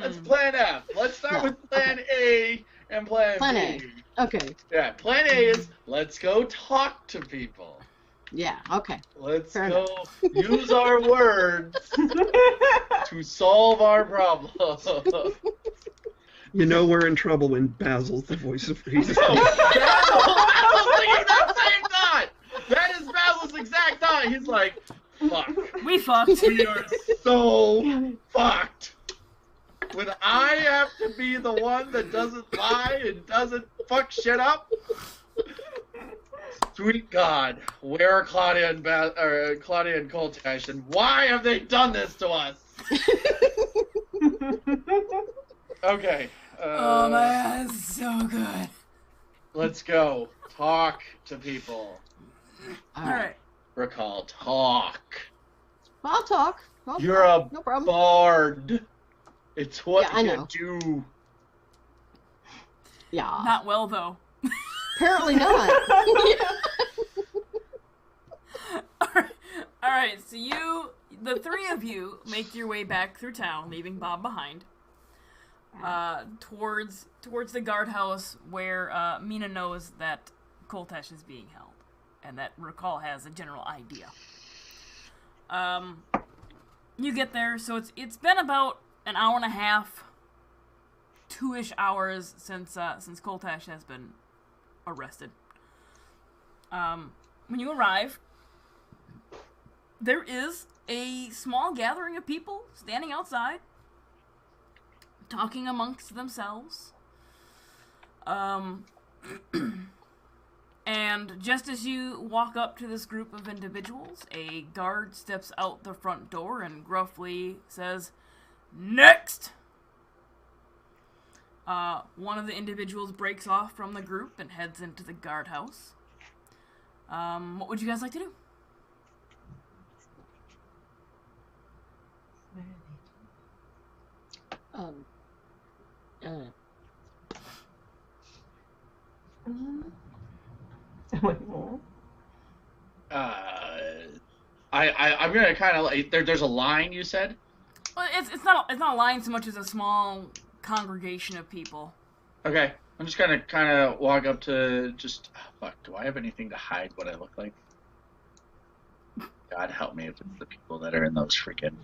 that's plan F. Let's start No. with plan A and plan Plan B. Okay. Yeah, plan A is let's go talk to people. Yeah. Okay. Let's Fair go use our words to solve our problem. You know we're in trouble when Basil's the voice of reason. I was thinking that same thought. That is Basil's exact thought. He's like, fuck. We fucked. We are so fucked. When I have to be the one that doesn't lie and doesn't fuck shit up? Sweet God, where are Claudia and Coltash, and why have they done this to us? Okay. Oh man, that's so good. Let's go. Talk to people. All All right. Recall, talk. I'll talk. You're a no problem. bard. It's what Yeah, I you know. do. Yeah. Not well though. Apparently not. All right. So the three of you, make your way back through town, leaving Bob behind. Towards the guardhouse where Mina knows that Coltash is being held, and that Recall has a general idea. You get there, so it's been about an hour and a half, 2-ish hours since Coltash has been arrested. When you arrive, there is a small gathering of people standing outside, talking amongst themselves. And just as you walk up to this group of individuals, a guard steps out the front door and gruffly says, "Next!" One of the individuals breaks off from the group and heads into the guardhouse. What would you guys like to do? I'm gonna kind of like there's a line you said. Well, it's not a line so much as a small congregation of people. Okay, I'm just gonna kind of walk up to just fuck. Do I have anything to hide what I look like? God help me if it's the people that are in those freaking.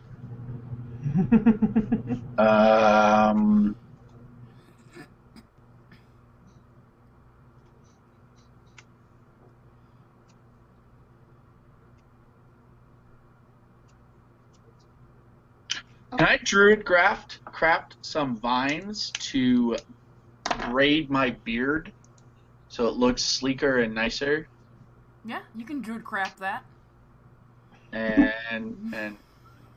Can I craft some vines to braid my beard so it looks sleeker and nicer? Yeah, you can druid craft that. And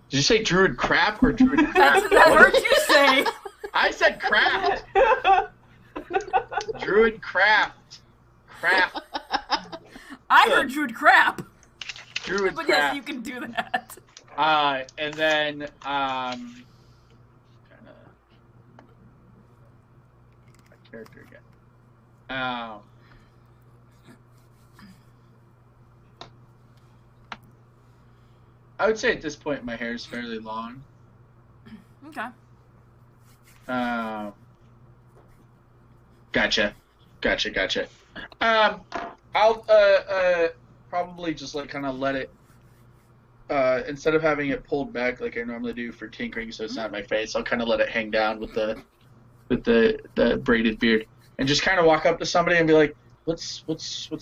did you say druid crap or druid craft? That's what I heard you say. I said craft. Druid craft. Craft. I heard druid crap. Druid But craft. yes, you can do that. And then my character again. I would say at this point my hair is fairly long. Okay. Gotcha. I'll probably just like kind of let it. Instead of having it pulled back like I normally do for tinkering, so it's not in my face, I'll kind of let it hang down with the braided beard, and just kind of walk up to somebody and be like, "What's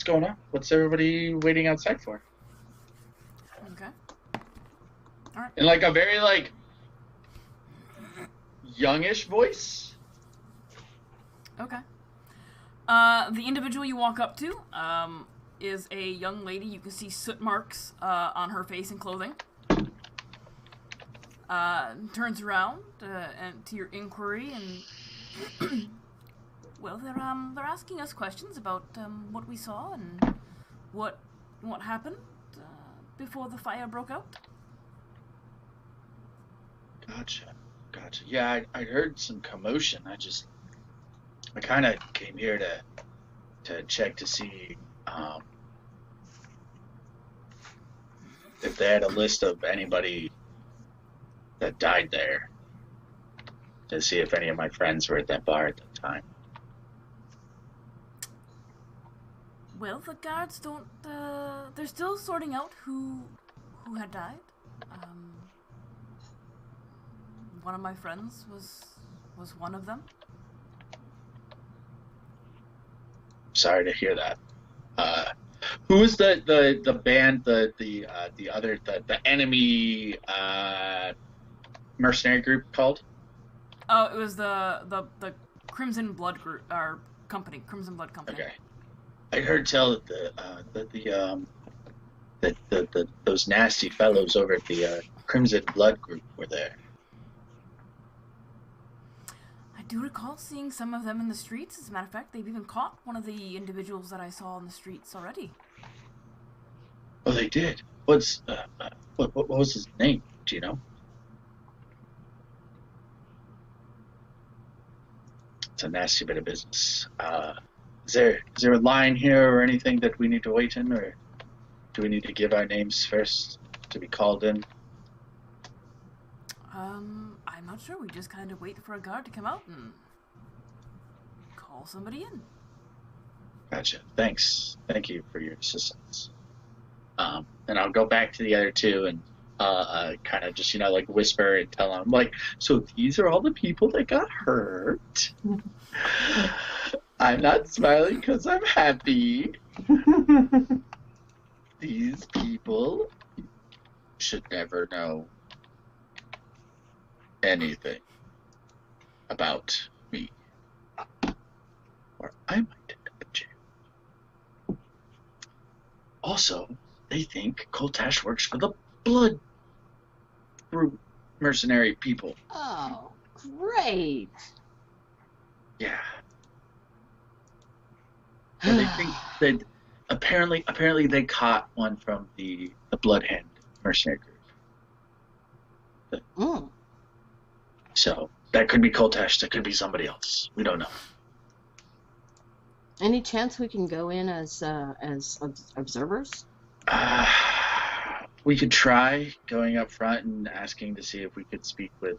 going on? What's everybody waiting outside for?" Okay. All right. In like a very like youngish voice. Okay. The individual you walk up to, is a young lady. You can see soot marks on her face and clothing. Turns around and to your inquiry, and well, they're asking us questions about what we saw and what happened before the fire broke out. Gotcha. Yeah, I heard some commotion. I kind of came here to check to see. If they had a list of anybody that died there, to see if any of my friends were at that bar at the time. Well, the guards don't. They're still sorting out who had died. One of my friends was one of them. Sorry to hear that. Who was the band, the enemy mercenary group called? Oh, it was the Crimson Blood group, or company, Crimson Blood Company. Okay. I heard tell that those nasty fellows over at the Crimson Blood Group were there. I do recall seeing some of them in the streets. As a matter of fact, they've even caught one of the individuals that I saw in the streets already. Oh, they did. What was his name? Do you know? It's a nasty bit of business. Is there a line here or anything that we need to wait in, or do we need to give our names first to be called in? I'm not sure. We just kind of wait for a guard to come out and call somebody in. Gotcha. Thanks. Thank you for your assistance. And I'll go back to the other two and kind of just, like whisper and tell them, like, so these are all the people that got hurt. I'm not smiling because I'm happy. These people should never know anything about me, or I might end up in jail. Also, they think Koltash works for the Blood Group mercenary people. Oh, great. Yeah. And they think that apparently they caught one from the Blood Hand mercenary group. Mm. So that could be Koltash, that could be somebody else. We don't know. Any chance we can go in as observers? We could try going up front and asking to see if we could speak with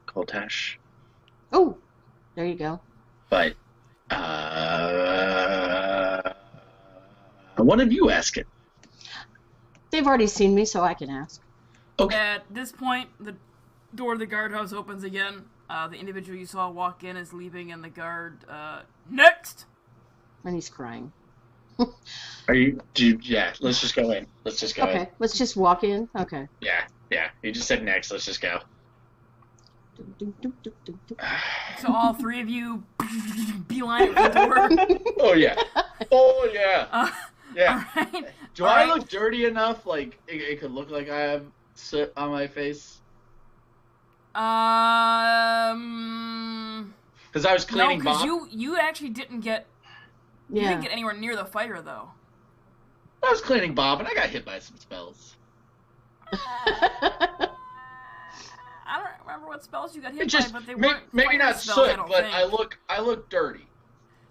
Koltash. Oh, there you go. But one of you ask it. They've already seen me, so I can ask. Okay. At this point, the door of the guardhouse opens again. The individual you saw walk in is leaving, and the guard, next! And he's crying. Yeah, let's just go in. Let's just go in. Okay, let's just walk in. Okay. Yeah. You just said next. Let's just go. So all three of you beeline at the door. Oh, yeah. Yeah. Alright. Do I look dirty enough? Like, it could look like I have soot on my face? Because I was cleaning No, Bob. because you actually didn't get... You Yeah. didn't get anywhere near the fire, though. I was cleaning Bob, and I got hit by some spells. I don't remember what spells you got hit by, but they weren't maybe fire not spells, soot, I don't but think. I look dirty.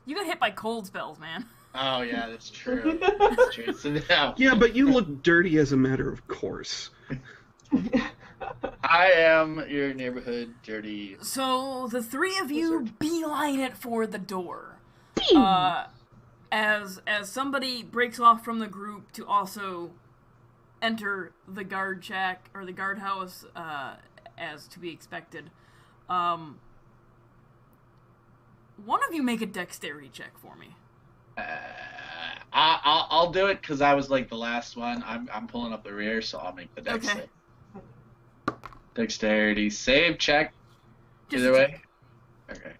You got hit by cold spells, man. Oh yeah, that's true. That's true. So now Yeah, but you look dirty as a matter of course. I am your neighborhood dirty. So the three of you beeline it for the door. As somebody breaks off from the group to also enter the guard shack or the guardhouse, as to be expected. One of you make a dexterity check for me. I'll do it because I was like the last one. I'm pulling up the rear, so I'll make the dex Okay. save. Dexterity save check. Just Either a way. check. Okay.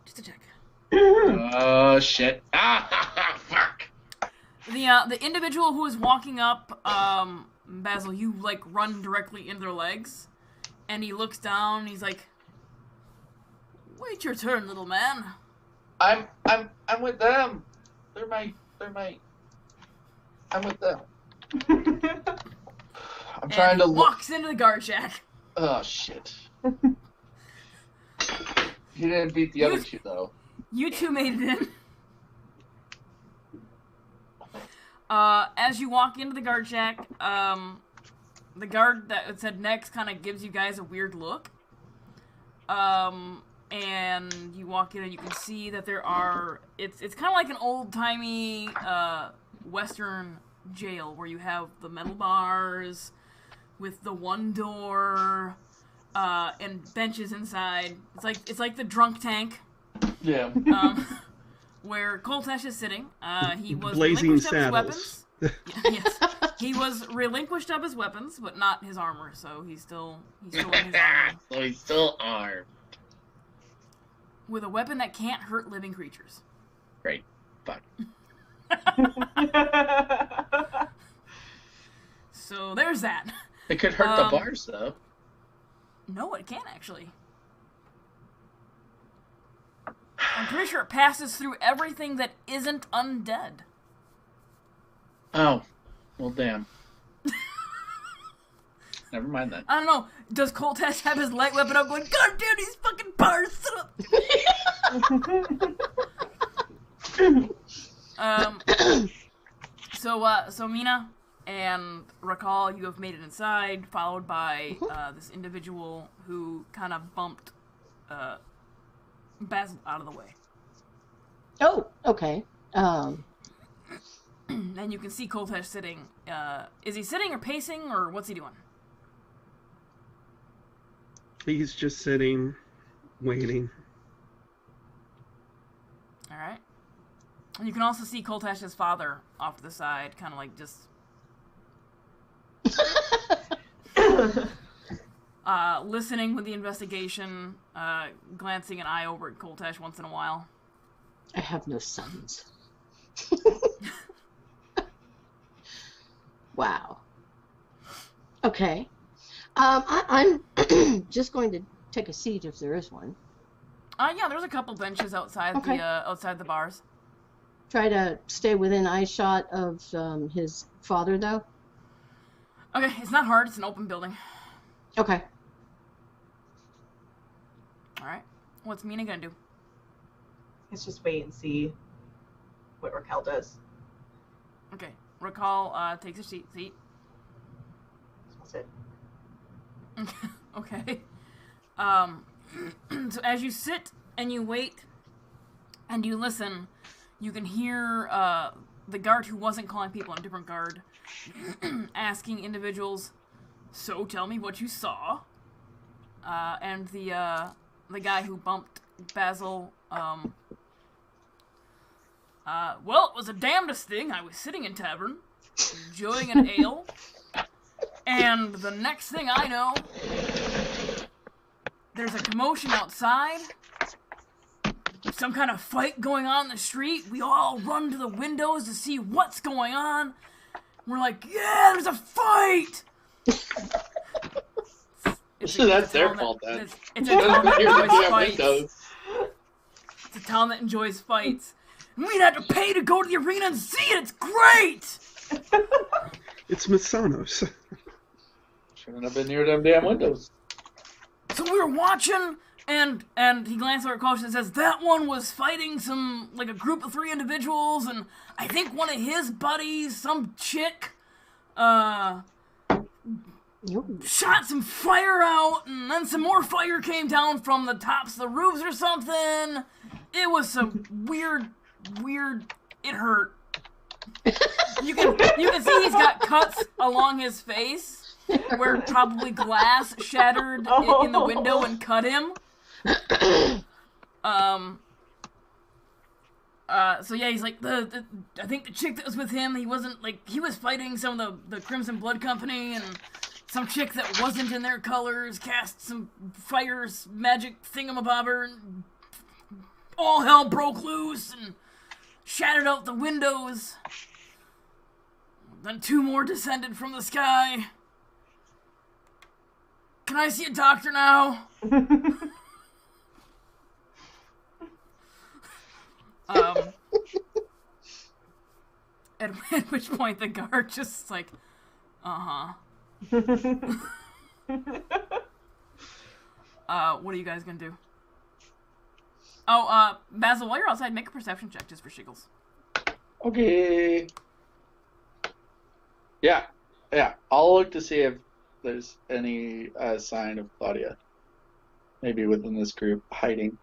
Just a check. Oh shit! Fuck! The individual who is walking up, Basil, you like run directly into their legs, and he looks down. And he's like, "Wait your turn, little man." I'm with them. They're my. I'm with them. I'm trying to look. Walks into the guard shack. Oh shit! He didn't beat the other two though. You two made it in. As you walk into the guard shack, the guard that said next kind of gives you guys a weird look. And you walk in and you can see that there are... It's kind of like an old-timey Western jail where you have the metal bars with the one door and benches inside. It's like the drunk tank. Yeah. Where Koltash is sitting. He was Blazing relinquished of his saddles. weapons. Yes. He was relinquished of his weapons, but not his armor, so he's still in his armor. So he's still armed. With a weapon that can't hurt living creatures. Great. Fine. So there's that. It could hurt the bars, though. No, it can't actually. I'm pretty sure it passes through everything that isn't undead. Oh. Well, damn. Never mind that. I don't know. Does Coltesh have his light weapon out going, God damn these fucking bars, shut up! So Mina and Rakal, you have made it inside, followed by this individual who kind of bumped Basil out of the way. Oh, okay. And you can see Coltesh sitting. Is he sitting or pacing, or what's he doing? He's just sitting, waiting. Alright. And you can also see Coltesh's father off to the side, kind of like just... listening with the investigation, glancing an eye over at Coltesh once in a while. I have no sons. Wow. Okay. I'm just going to take a seat if there is one. Yeah, there's a couple benches outside outside the bars. Try to stay within eyeshot of his father, though. Okay, it's not hard. It's an open building. Okay. All right. What's Mina gonna do? Let's just wait and see what Raquel does. Okay. Rakal takes a seat. That's it. Okay. So as you sit and you wait and you listen, you can hear the guard who wasn't calling people, a different guard, asking individuals, "So tell me what you saw." And the guy who bumped Basil, well, it was a damnedest thing. I was sitting in tavern, enjoying an ale, and the next thing I know, there's a commotion outside, some kind of fight going on in the street. We all run to the windows to see what's going on. We're like, yeah, there's a fight! That's their fault, then. It's a town that enjoys fights. Windows. It's a town that enjoys fights. And we'd have to pay to go to the arena and see it. It's great! It's Misanos. Shouldn't have been near them damn windows. So we were watching, and he glanced over at Coach and says, that one was fighting a group of 3 individuals, and I think one of his buddies, some chick, shot some fire out, and then some more fire came down from the tops of the roofs or something. It was some weird, it hurt. You can see he's got cuts along his face, where probably glass shattered in the window and cut him. So yeah, he's like, I think the chick that was with him, he was fighting some of the Crimson Blood Company, and some chick that wasn't in their colors cast some fires, magic thingamabobber, and all hell broke loose and shattered out the windows. Then 2 more descended from the sky. Can I see a doctor now? At which point the guard just like, what are you guys gonna do? Oh, Basil, while you're outside, make a perception check just for shiggles. Okay. Yeah. I'll look to see if there's any sign of Claudia. Maybe within this group, hiding.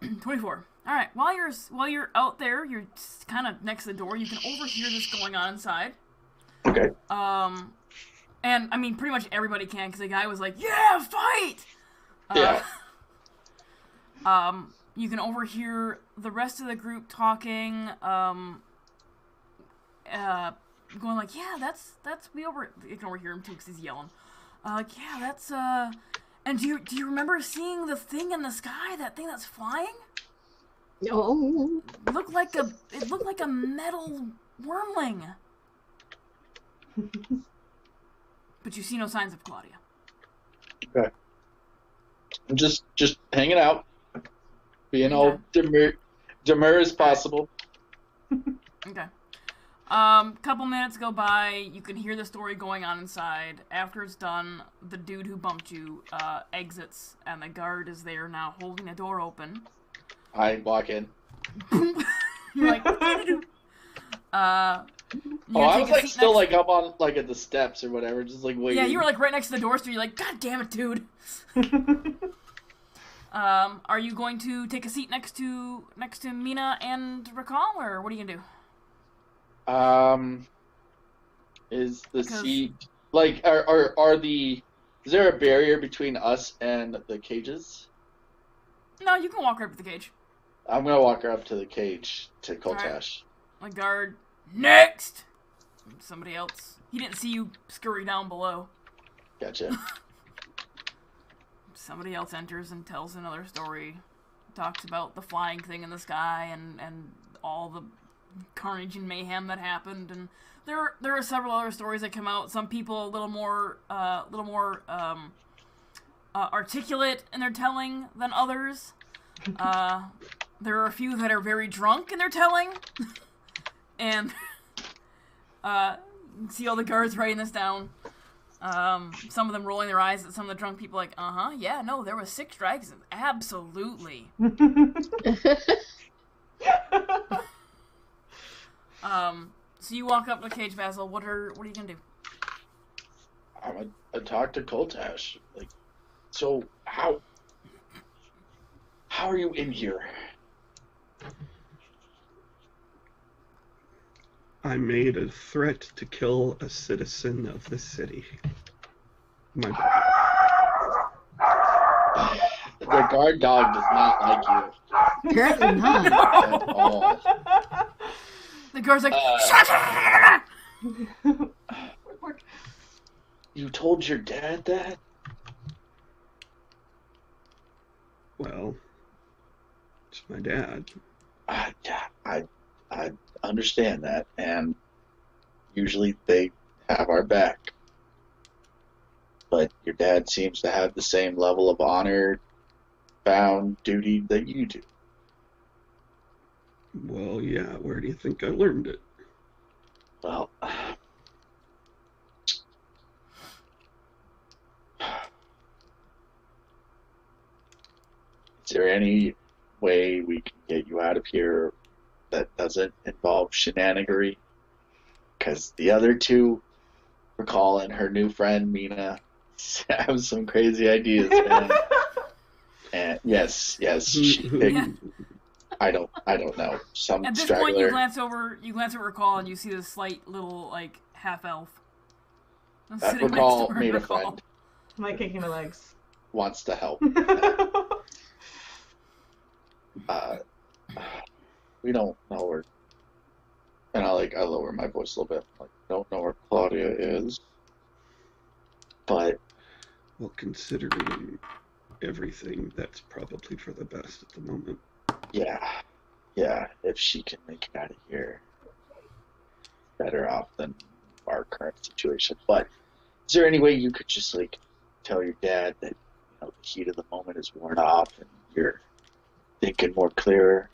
$24. All right. While you're out there, you're kind of next to the door. You can overhear this going on inside. Okay. And I mean, pretty much everybody can, because the guy was like, "Yeah, fight!" Yeah. You can overhear the rest of the group talking. Going like, "Yeah, that's we over." You can overhear him too, because he's yelling. Yeah, that's And do you remember seeing the thing in the sky? That thing that's flying? Oh. It looked like a metal wormling. But you see no signs of Claudia. Okay. I'm just hanging out, being all demure as possible. Okay. Couple minutes go by. You can hear the story going on inside. After it's done, the dude who bumped you exits, and the guard is there now, holding a door open. I walk in. You're like, I was like still like up on like at the steps or whatever, just like waiting. Yeah, you were like right next to the door, so you're like, God damn it, dude. Are you going to take a seat next to Mina and Recall, or what are you gonna do? Is the seat like are the is there a barrier between us and the cages? No, you can walk right up to the cage. I'm gonna walk her up to the cage to Koltash. My guard, next! Somebody else. He didn't see you scurry down below. Gotcha. Somebody else enters and tells another story. Talks about the flying thing in the sky and all the carnage and mayhem that happened. And there are several other stories that come out. Some people a little more articulate in their telling than others. There are a few that are very drunk in their telling. And you can see all the guards writing this down. Some of them rolling their eyes at some of the drunk people like, yeah, no, there was 6 dragons. Absolutely. So you walk up to the cage, Basil. What are you gonna do? I'm gonna talk to Koltash. Like, so how are you in here? I made a threat to kill a citizen of the city. My bad. The guard dog does not like you. Apparently not. At all. The guard's like, shut up! You told your dad that? Well, it's my dad. I understand that, and usually they have our back. But your dad seems to have the same level of honor-bound duty that you do. Well, yeah, where do you think I learned it? Well, is there any way we can get you out of here that doesn't involve shenanigery? Because the other two, Recall and her new friend Mina, have some crazy ideas, man. And yes, she picked. Yeah. I don't know. Some At this straggler. point, you glance over Recall, and you see this slight little, like, half-elf. That Recall made a friend. I'm like kicking my legs. Wants to help. We don't know where. And I lower my voice a little bit. Like, don't know where Claudia is. But Well, considering everything, that's probably for the best at the moment. yeah, if she can make it out of here, better off than our current situation. But is there any way you could just like tell your dad that the heat of the moment is worn off and you're thinking more clearer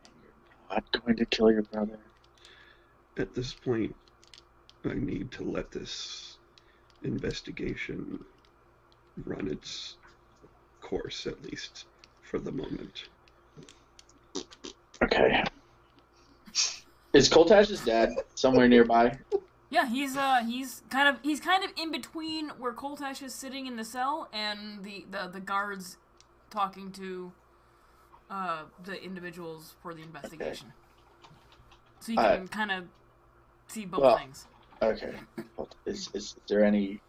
and you're not going to kill your brother? At this point, I need to let this investigation run its course, at least for the moment. Okay. Is Koltash's dad somewhere nearby? Yeah, he's kind of in between where Koltash is sitting in the cell and the guards talking to the individuals for the investigation. So you can kind of see both things. Okay. Is there any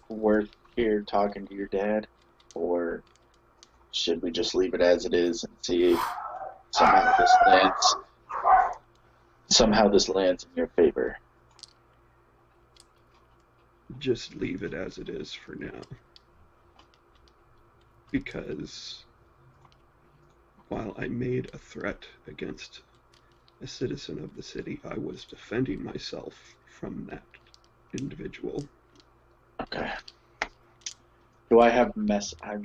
worth here talking to your dad, or should we just leave it as it is and see if somehow this lands in your favor? Just leave it as it is for now. because while I made a threat against a citizen of the city, I was defending myself from that individual. Okay. Do I have I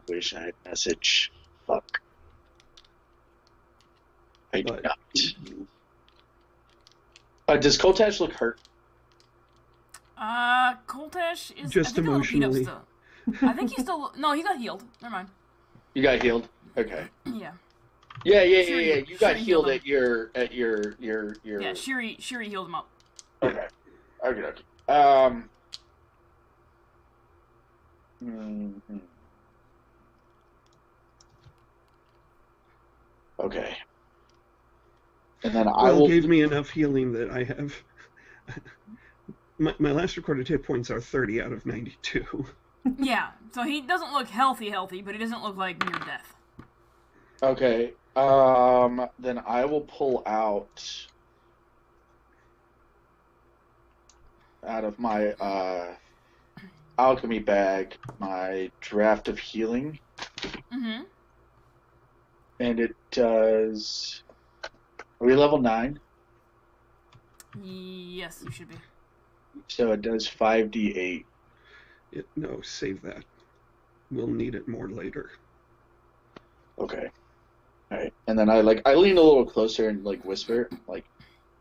wish I had message. Fuck. I do But not. Does Kotash look hurt? Koltesh is Just I think emotionally. A little beat up still. I think he's still. No, he got healed. Never mind. You got healed? Okay. Yeah. Yeah. Shiri- You got Shiri healed healed at your Yeah, Shiri healed him up. Okay. Okay. Okay. And then I will gave me enough healing that I have. My last recorded hit points are 30 out of 92. Yeah, so he doesn't look healthy, but he doesn't look like near death. Okay. Then I will pull out of my alchemy bag my draft of healing. Mm-hmm. And it does. Are we level 9? Yes, you should be. So it does 5d8. No, save that. We'll need it more later. Okay. Alright. And then I lean a little closer and whisper,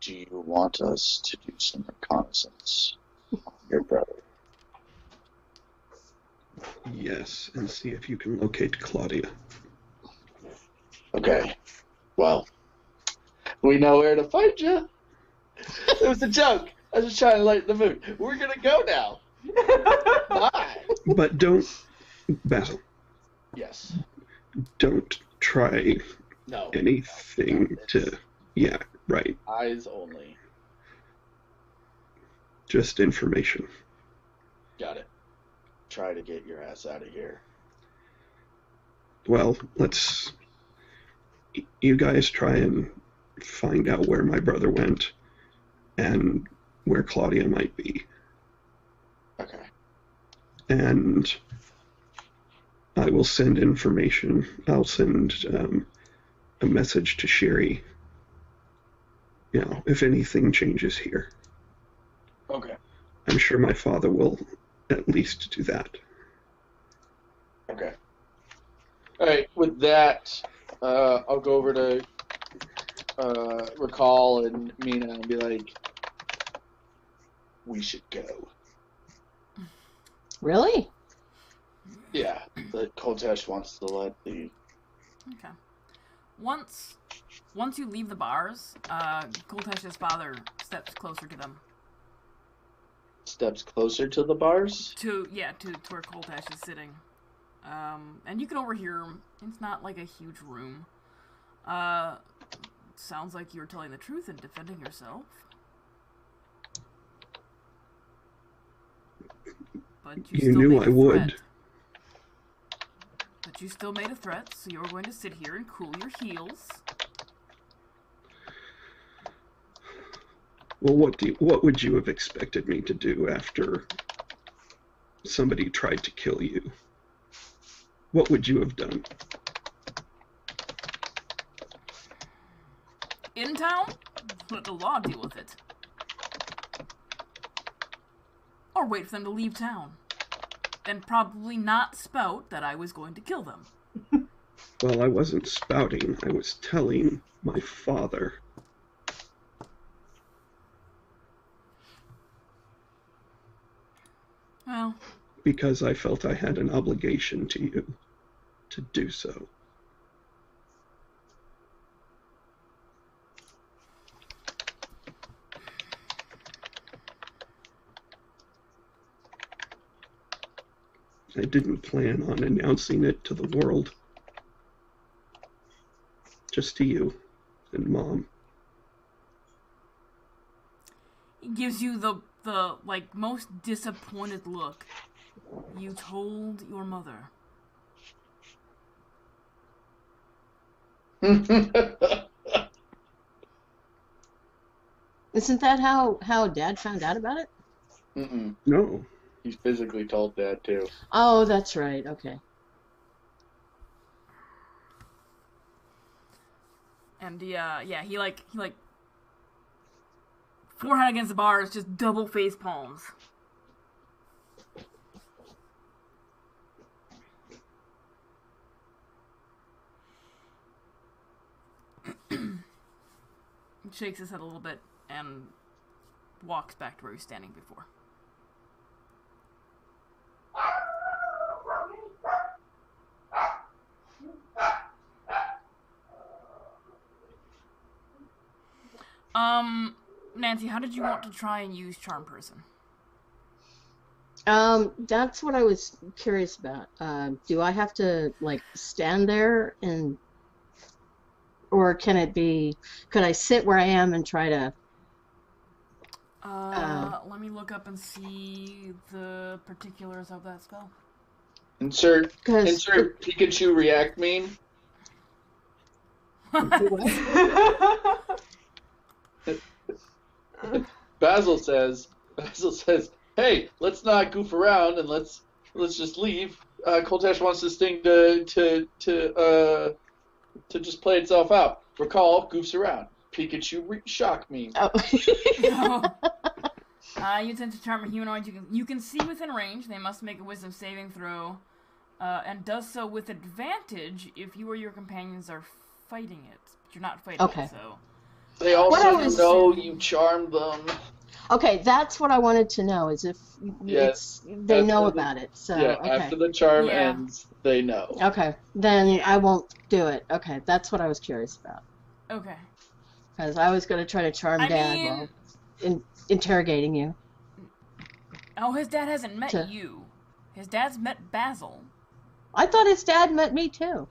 do you want us to do some reconnaissance on your brother? Yes, and see if you can locate Claudia. Okay. Well, we know where to find you. It was a joke. I was just trying to lighten the mood. We're gonna go now. Bye. But don't, Basil, Yes. don't try No. anything to... Yeah, right. Eyes only. Just information. Got it. Try to get your ass out of here. Well, let's... You guys try and find out where my brother went and where Claudia might be. Okay. And I will send information. I'll send a message to Sherry. If anything changes here. Okay. I'm sure my father will at least do that. Okay. All right. With that, I'll go over to Recall and Mina and be like, "We should go." Really? Yeah. The Koltesh wants to let the. Okay. Once you leave the bars, Koltesh's father steps closer to them. Steps closer to the bars? To where Koltesh is sitting. And you can overhear him. It's not like a huge room. Sounds like you're telling the truth and defending yourself. But you still knew made I a would. threat. But you still made a threat, so you're going to sit here and cool your heels. Well, what would you have expected me to do after somebody tried to kill you? What would you have done? In town? Let the law deal with it. Or wait for them to leave town. And probably not spout that I was going to kill them. Well, I wasn't spouting. I was telling my father. Well, Because I felt I had an obligation to you to do so. I didn't plan on announcing it to the world. Just to you and Mom. it gives you the most disappointed look. You told your mother. Isn't that how Dad found out about it? Mm-mm. No. He's physically told Dad too. Oh, that's right. Okay. And he forehead against the bars, just double face palms. Shakes his head a little bit and walks back to where he was standing before. Nancy, how did you want to try and use Charm Person? That's what I was curious about. Do I have to, like, stand there or could I sit where I am and try to... Let me look up and see the particulars of that spell. Insert Pikachu react meme. Basil says, "Hey, let's not goof around and let's just leave. Koltash wants this thing to just play itself out. Recall, goofs around. Pikachu shock meme." Oh. You tend to charm a humanoid. You can see within range. They must make a wisdom saving throw, and does so with advantage if you or your companions are fighting it. But you're not fighting it, so. They also know you charmed them. Okay, that's what I wanted to know, is if they know about it. So after the charm ends, they know. Okay, then I won't do it. Okay, that's what I was curious about. Okay. Because I was going to try to charm Dad while interrogating you. Oh, his dad hasn't met you. His dad's met Basil. I thought his dad met me too.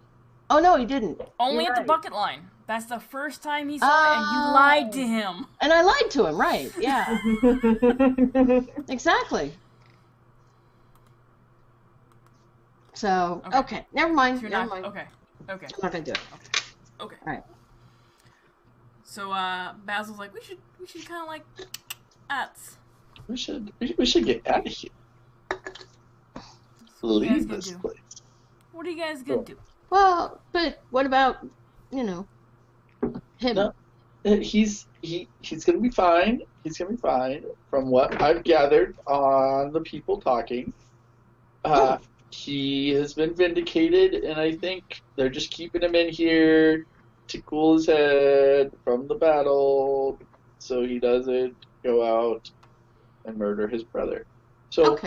Oh no, he didn't. Only at the bucket line. That's the first time he saw it, and you lied to him. And I lied to him, right? Yeah. Exactly. So, okay. Never mind. Never mind. Okay. I'm not gonna do it. Okay. All right. So, Basil's like, we should kind of like, We should get out of here. Leave this place. What are you guys gonna do? Well, but what about, him? No, he's gonna be fine. He's gonna be fine. From what I've gathered on the people talking, he has been vindicated, and I think they're just keeping him in here to cool his head from the battle, so he doesn't go out and murder his brother. So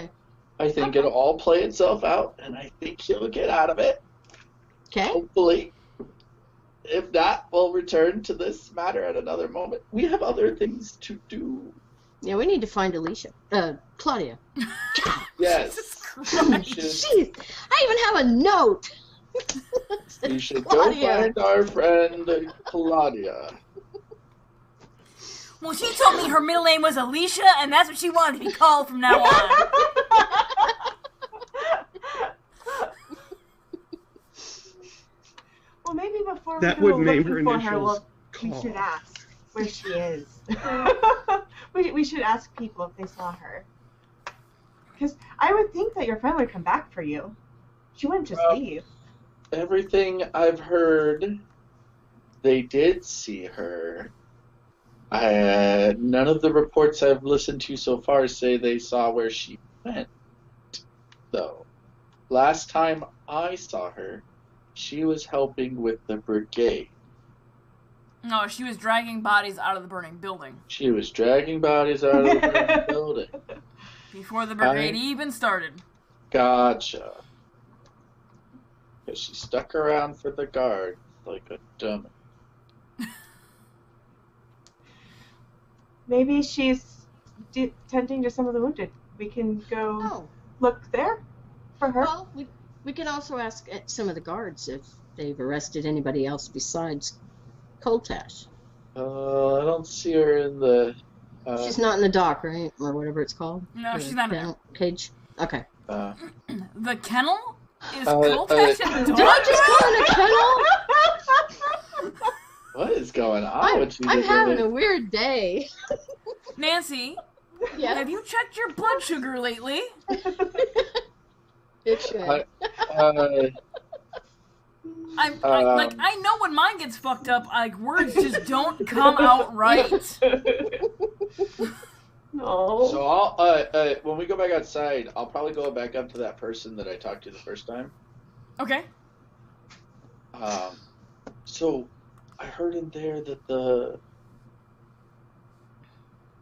I think it'll all play itself out, and I think he'll get out of it. Okay. Hopefully. If not, we'll return to this matter at another moment. We have other things to do. Yeah, we need to find Alicia. Claudia. Yes. Jeez, I even have a note. You should go find our friend Claudia. Well, she told me her middle name was Alicia, and that's what she wanted to be called from now on. Well, maybe before that we go would name her looking for her, initials. we should ask where she is. we should ask people if they saw her. Because I would think that your friend would come back for you. She wouldn't just leave. Everything I've heard, they did see her. None of the reports I've listened to so far say they saw where she went, though. Last time I saw her, she was helping with the brigade. No, she was dragging bodies out of the burning building. She was dragging bodies out of the burning building. Before the brigade even started. Gotcha. Because she stuck around for the guard like a dummy. Maybe she's tending to some of the wounded. We can go look there for her. Well, we can also ask some of the guards if they've arrested anybody else besides Koltash. I don't see her in the... she's not in the dock, right? Or whatever it's called? No, she's not in the cage? Okay. The kennel? Is Koltash in the dock? Did I just call it a kennel? What is going on with you? I'm having a weird day. Nancy, have you checked your blood sugar lately? It should. I know when mine gets fucked up, like words just don't come out right. No. So I'll when we go back outside, I'll probably go back up to that person that I talked to the first time. Okay. So I heard in there that the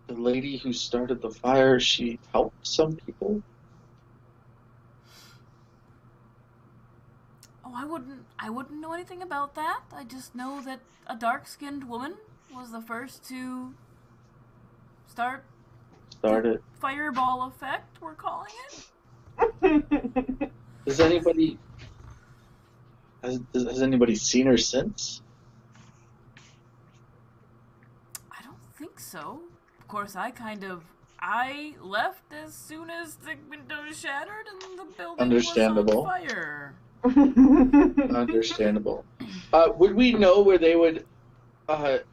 lady who started the fire, she helped some people. Oh, I wouldn't know anything about that. I just know that a dark-skinned woman was the first to start Started. fireball effect, we're calling it. Has anybody seen her since? I don't think so. Of course, I left as soon as the windows shattered and the building Understandable. was on fire. Understandable. Would we know where they would? Well,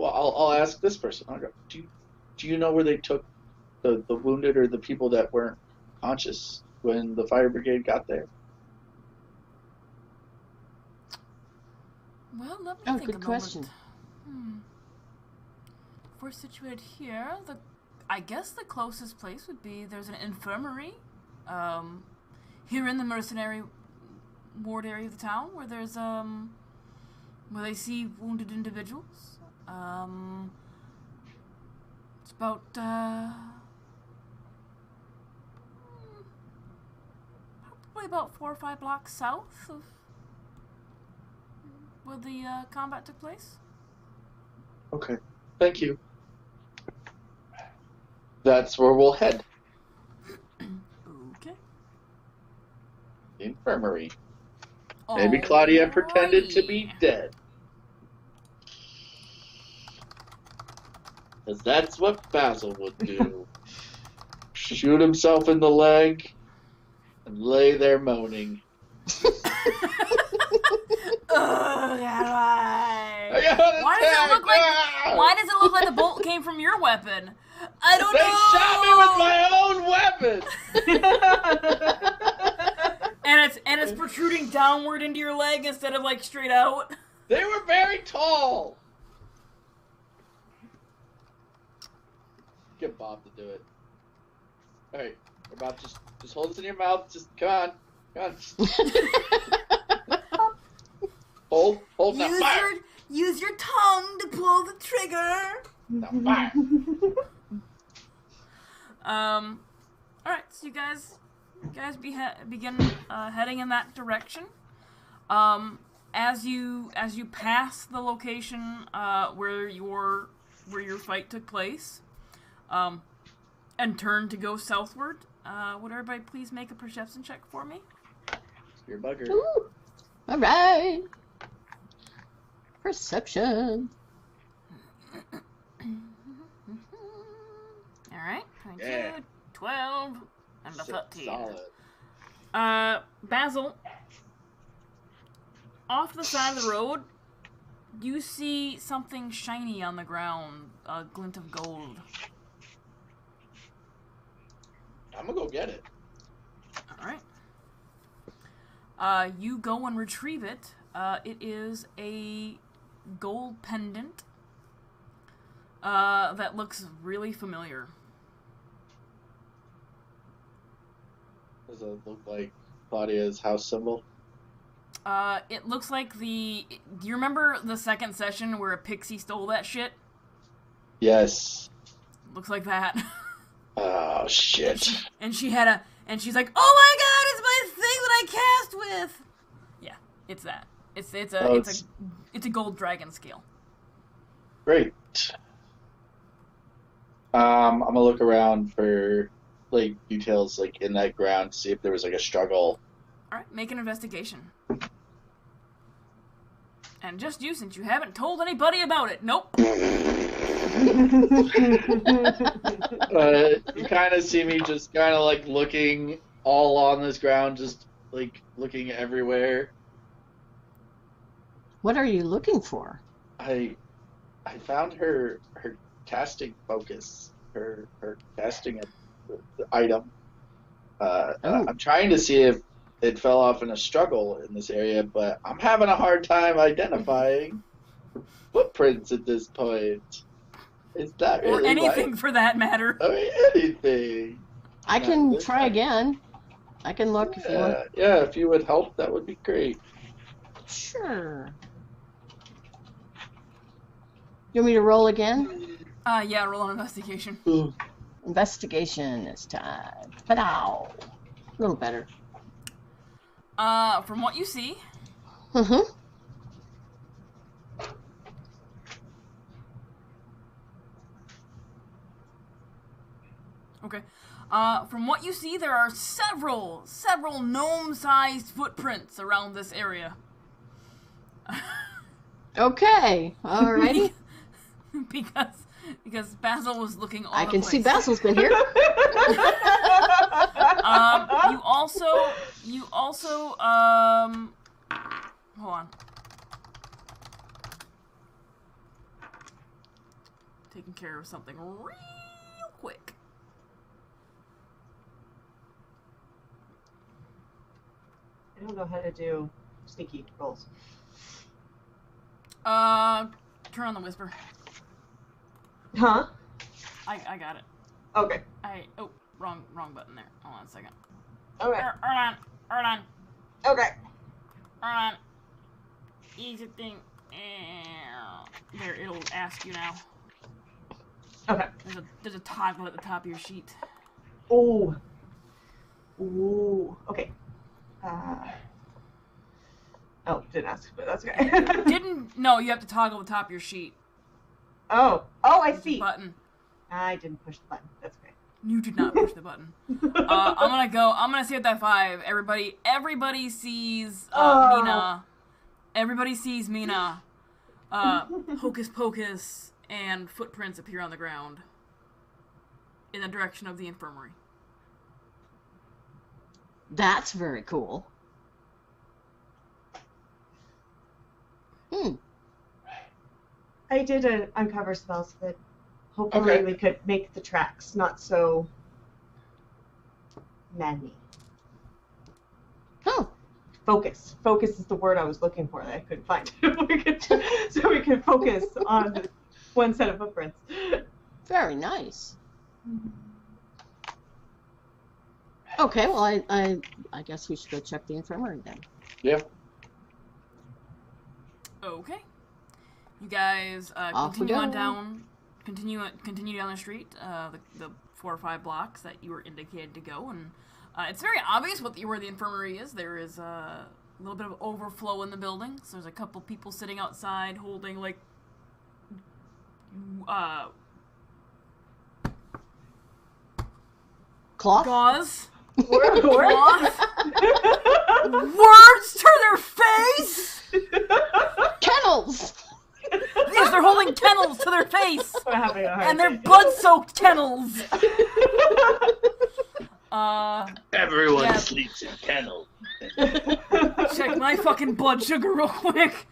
I'll ask this person. I'll go, do you know where they took the wounded or the people that weren't conscious when the fire brigade got there? Well, let me Oh, think good a question. moment. If we're situated here, I guess the closest place would be there's an infirmary, here in the mercenary ward area of the town where there's where they see wounded individuals. It's about probably about 4 or 5 blocks south of where the combat took place. Okay. Thank you. That's where we'll head. Okay. The infirmary. Maybe Claudia pretended to be dead. Because that's what Basil would do. Shoot himself in the leg and lay there moaning. Why does it look like the bolt came from your weapon? I don't know. They shot me with my own weapon. and it's protruding downward into your leg instead of like straight out. They were very tall. Get Bob to do it. All right, Bob, just hold this in your mouth. Just come on. Hold now. Fire. Use your tongue to pull the trigger. Now fire. All right, so you guys begin heading in that direction. As you pass the location where your fight took place, and turn to go southward, would everybody please make a perception check for me? Your bugger. Ooh. All right. Perception. All right, 22, Yeah. 12, and a 13. Solid. Basil, off the side of the road, you see something shiny on the ground, a glint of gold. I'm gonna go get it. All right. You go and retrieve it. It is a gold pendant that looks really familiar. Does it look like Claudia's house symbol? It looks like do you remember the second session where a pixie stole that shit? Yes. Looks like that. Oh shit. And she's like, oh my god, it's my thing that I cast with. Yeah, it's that. It's a gold dragon scale. Great. I'm gonna look around for like details like in that ground to see if there was like a struggle. All right, make an investigation. And just you, since you haven't told anybody about it. Nope. You kind of see me just kind of like looking all on this ground, just like looking everywhere. What are you looking for? I found her casting focus, her casting the item. I'm trying to see if it fell off in a struggle in this area, but I'm having a hard time identifying footprints at this point. It's not Or really anything for that matter. I mean, anything. I Not can this try time. again. I can look if you want. Yeah, if you would help, that would be great. Sure. You want me to roll again? Yeah, roll an investigation. Investigation this time. Pow! A little better. From what you see, Mm-hmm. okay. From what you see, there are several gnome-sized footprints around this area. Okay. Alrighty. because Basil was looking all I the can see place. Basil's been here. You also, hold on. Taking care of something real quick. I don't know how to do sneaky rolls. Turn on the whisper. Huh? I got it. Okay. Oh, wrong button there. Hold on a second. Okay. Hold on. Okay. Easy thing. There, it'll ask you now. Okay. There's a toggle at the top of your sheet. Oh. Ooh. Okay. Oh, didn't ask, but that's okay. No, you have to toggle the top of your sheet. Oh, I There's a see. button. I didn't push the button. That's okay. You did not push the button. I'm gonna say at that 5. Everybody sees Mina. Everybody sees Mina. Hocus pocus and footprints appear on the ground in the direction of the infirmary. That's very cool. I did an uncover spell so that hopefully we could make the tracks not so many. Oh. Focus. Focus is the word I was looking for that I couldn't find. So we could focus on one set of footprints. Very nice. Okay, well, I guess we should go check the infirmary then. Yeah. Okay. You guys Off we continue on go. down. Continue down the street. The 4 or 5 blocks that you were indicated to go, and it's very obvious where the infirmary is. There is a little bit of overflow in the building, so there's a couple people sitting outside holding like Cloth? gauze. Word. Cloth. Words to their face. Kennels! Yes, they're holding kennels to their face, I'm having a hard and they're day. blood-soaked kennels. Everyone Yeah. sleeps in kennels. Check my fucking blood sugar real quick.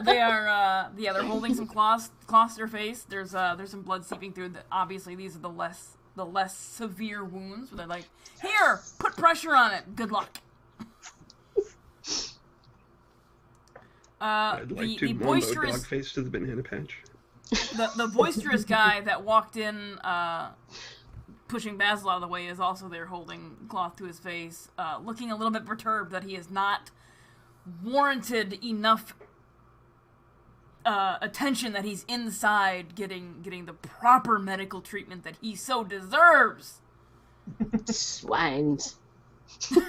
They're holding some cloths to their face. There's some blood seeping through. Obviously, these are the less severe wounds. Where they're like, here, put pressure on it. Good luck. I'd like The to Wombo boisterous Dogface to the banana patch. the boisterous guy that walked in, pushing Basil out of the way, is also there holding cloth to his face, looking a little bit perturbed that he has not warranted enough attention, that he's inside getting the proper medical treatment that he so deserves. Swines. So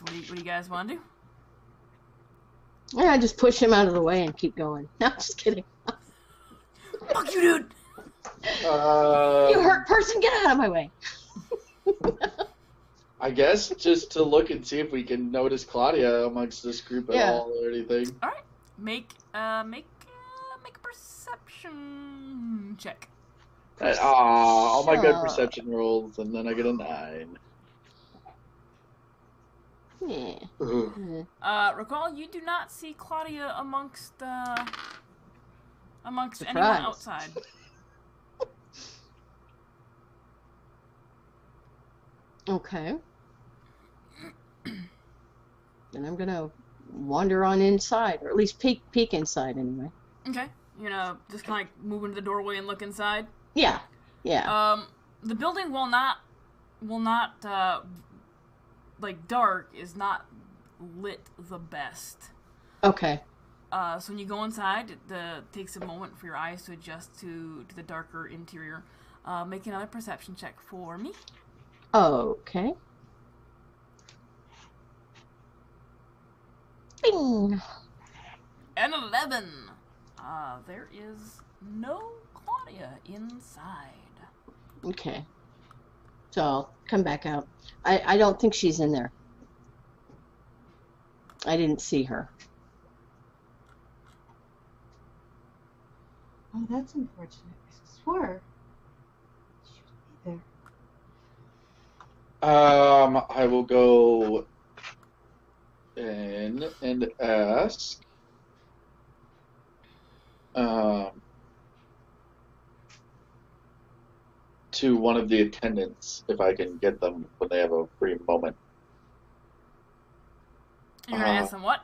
what do you guys want to do? Yeah, I just push him out of the way and keep going. No, I'm just kidding. Fuck you, dude! You hurt person, get out of my way. I guess just to look and see if we can notice Claudia amongst this group at Yeah. all or anything. All right, make a perception check. All my good Perception. perception rolls, and then I get a 9. Yeah. Ugh. Recall, you do not see Claudia amongst anyone Surprise. outside. Okay. Then I'm gonna wander on inside, or at least peek inside anyway. Okay. Just kind of move into the doorway and look inside. Yeah. Yeah. The building, while not like dark, is not lit the best. Okay. So when you go inside, it takes a moment for your eyes to adjust to the darker interior. Make another perception check for me. Okay. Bing. An 11. There is no Claudia inside. Okay. So I'll come back out. I don't think she's in there. I didn't see her. Oh, that's unfortunate. I swore she would be there. I will go in and ask. To one of the attendants if I can get them when they have a free moment. You're gonna ask them what?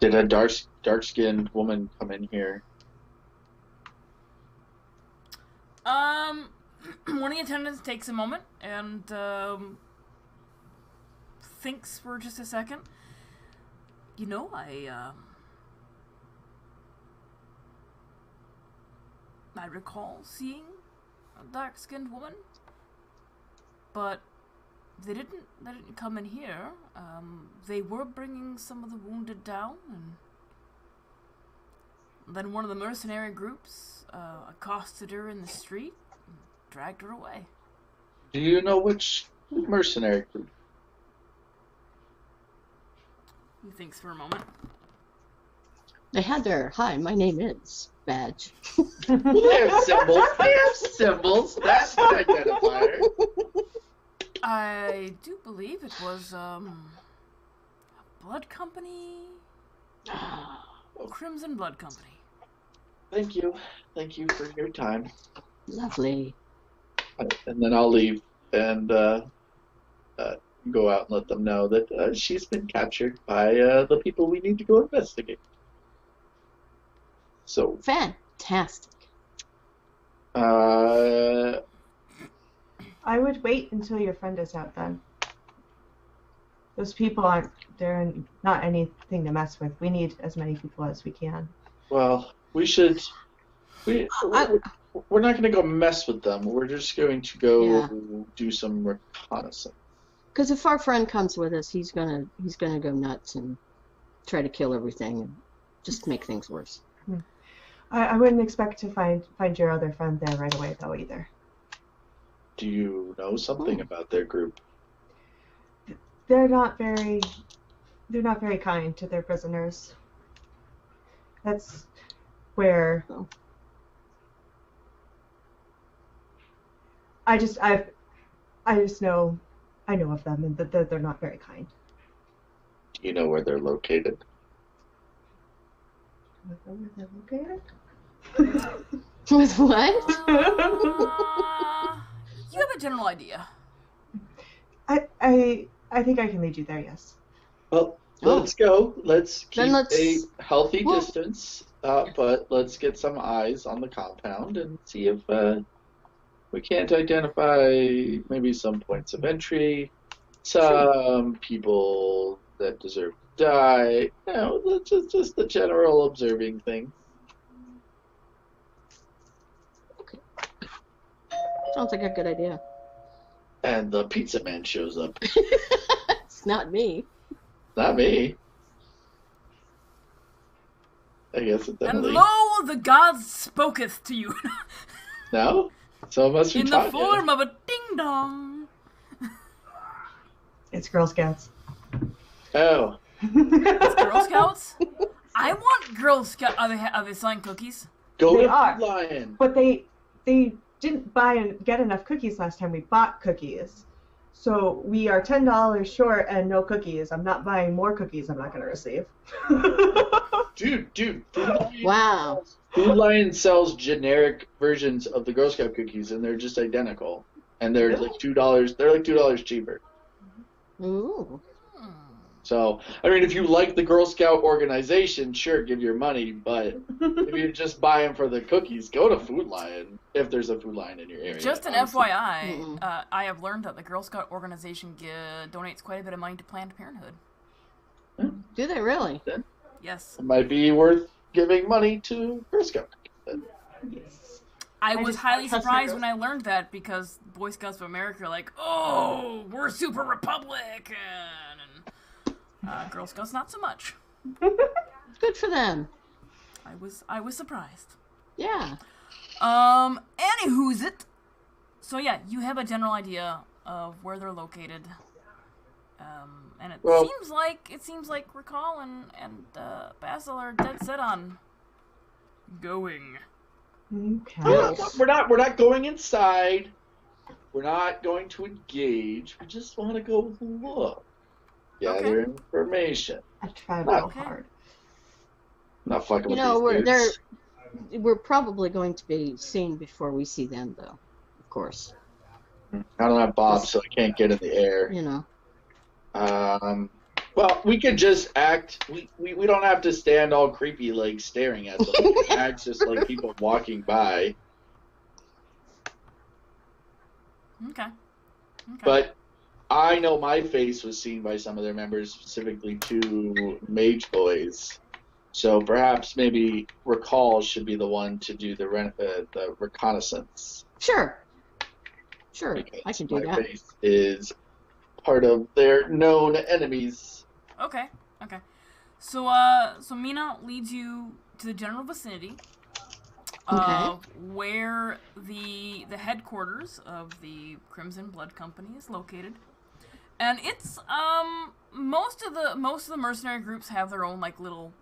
Did a dark-skinned woman come in here? One of the attendants takes a moment and thinks for just a second. I recall seeing a dark-skinned woman, but they didn't come in here. They were bringing some of the wounded down, and then one of the mercenary groups accosted her in the street and dragged her away. Do you know which mercenary group? He thinks for a moment. They had their "Hi, my name is" badge. They have symbols. They have symbols. That's an identifier. I do believe it was a blood company. Crimson Blood Company. Thank you. Thank you for your time. Lovely. And then I'll leave and go out and let them know that she's been captured by the people we need to go investigate. So. Fantastic. I would wait until your friend is out then. Those people they're not anything to mess with. We need as many people as we can. Well, we're not going to go mess with them. We're just going to go do some reconnaissance. Because if our friend comes with us, he's gonna go nuts and try to kill everything and just make things worse. I wouldn't expect to find your other friend there right away though either. Do you know something about their group? They're not very kind to their prisoners. That's where I know of them and that they're not very kind. Do you know where they're located? Where they're located? With what? You have a general idea. I think I can lead you there, yes. Well, let's go. Let's keep Let's- a healthy distance, but let's get some eyes on the compound and see if we can't identify maybe some points of entry, some people that deserve to die. Just the general observing thing. Sounds like a good idea. And the pizza man shows up. It's not me. Not me. I guess it's And Emily. lo, the god spoketh to you No? So it must be in the Tanya. form of a ding dong. It's Girl Scouts. Oh. It's Girl Scouts. I want Girl Scout. Are they selling cookies? Go They to are. Lion. But they didn't buy and get enough cookies last time we bought cookies. So we are $10 short and no cookies. I'm not buying more cookies I'm not going to receive. Dude. Food Lion Wow. Food Lion sells generic versions of the Girl Scout cookies, and they're just identical. and they're like $2. They're like $2 cheaper. Ooh. So, I mean, if you like the Girl Scout organization, sure, give your money. But if you just buy them for the cookies, go to Food Lion if there's a Food Lion in your area. Just an honestly. FYI, I have learned that the Girl Scout organization donates quite a bit of money to Planned Parenthood. Do they really? Yes. It might be worth giving money to Girl Scout. Yes. I I was just highly trust surprised my when I learned that because Boy Scouts of America are like, oh, we're super Republican, and Girl Scouts not so much. Good for them. I was surprised. Yeah. Anywho's it? So yeah, you have a general idea of where they're located. And it seems like Recall and Basil are dead set on going. Okay. We're not going inside. We're not going to engage. We just want to go look, gather information. I try real Okay. hard. Not fucking You with know, these dudes. we're probably going to be seen before we see them, though. Of course. I don't have Bob, so I can't get in the air. You know. Well, we could just act. We don't have to stand all creepy, like staring at them. We can act just like people walking by. Okay. But I know my face was seen by some of their members, specifically two mage boys. So perhaps maybe Recall should be the one to do the reconnaissance. Sure, Because I can do my that. face is part of their known enemies. Okay. So Mina leads you to the general vicinity of where the headquarters of the Crimson Blood Company is located. And it's most of the mercenary groups have their own like little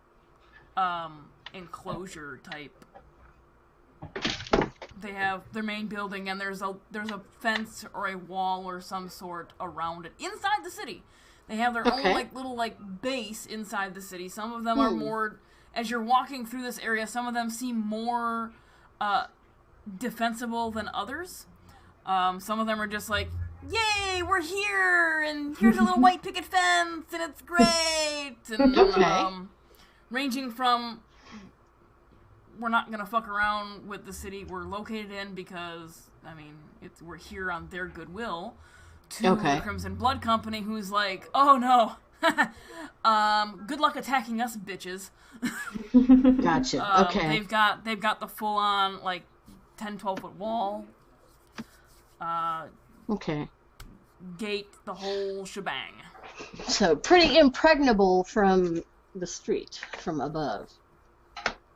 enclosure type. They have their main building, and there's a fence or a wall or some sort around it inside the city. They have their own like little like base inside the city. Some of them are more, as you're walking through this area, some of them seem more defensible than others. Some of them are just like, yay, we're here, and here's a little white picket fence, and it's great. And ranging from, we're not gonna fuck around with the city we're located in because, I mean, we're here on their goodwill, to the Crimson Blood Company, who's like, oh no, good luck attacking us, bitches. Gotcha. They've got the full on like 10-12 foot wall. Gate, the whole shebang. So pretty impregnable from the street, from above.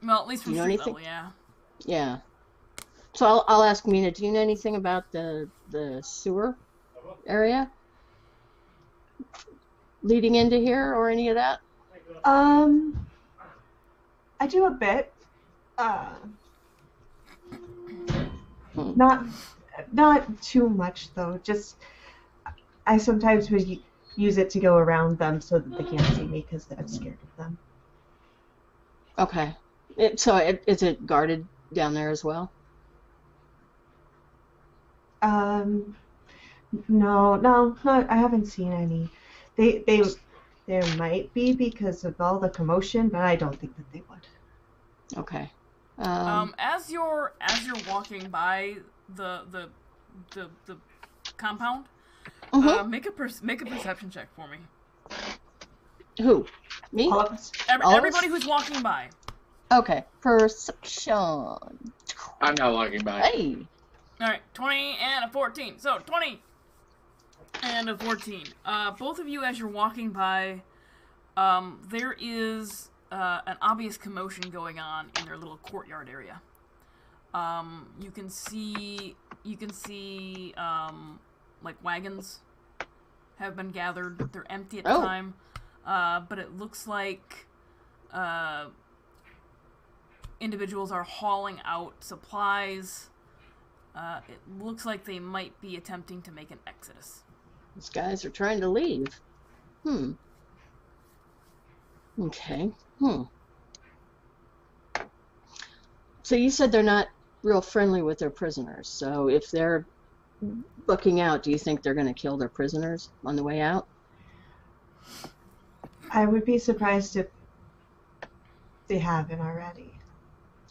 Well, at least from You know street anything? level, yeah. Yeah. So I'll ask Mina, do you know anything about the sewer area leading into here or any of that? I do a bit. Not too much though. Just I sometimes would use it to go around them so that they can't see me because I'm scared of them. Okay. Is it guarded down there as well? No, I haven't seen any. There might be because of all the commotion, but I don't think that they would. Okay. As you're walking by the compound, make a perception check for me. Who? Me? All of us. Everybody who's walking by. Okay. Perception. I'm not walking by. Hey. All right, 20 and a 14. So 20 and a 14. Both of you, as you're walking by, there is an obvious commotion going on in their little courtyard area. You can see like wagons have been gathered. They're empty at the time, but it looks like individuals are hauling out supplies. It looks like they might be attempting to make an exodus. These guys are trying to leave. Okay. So you said they're not real friendly with their prisoners. So if they're looking out, do you think they're going to kill their prisoners on the way out? I would be surprised if they haven't already.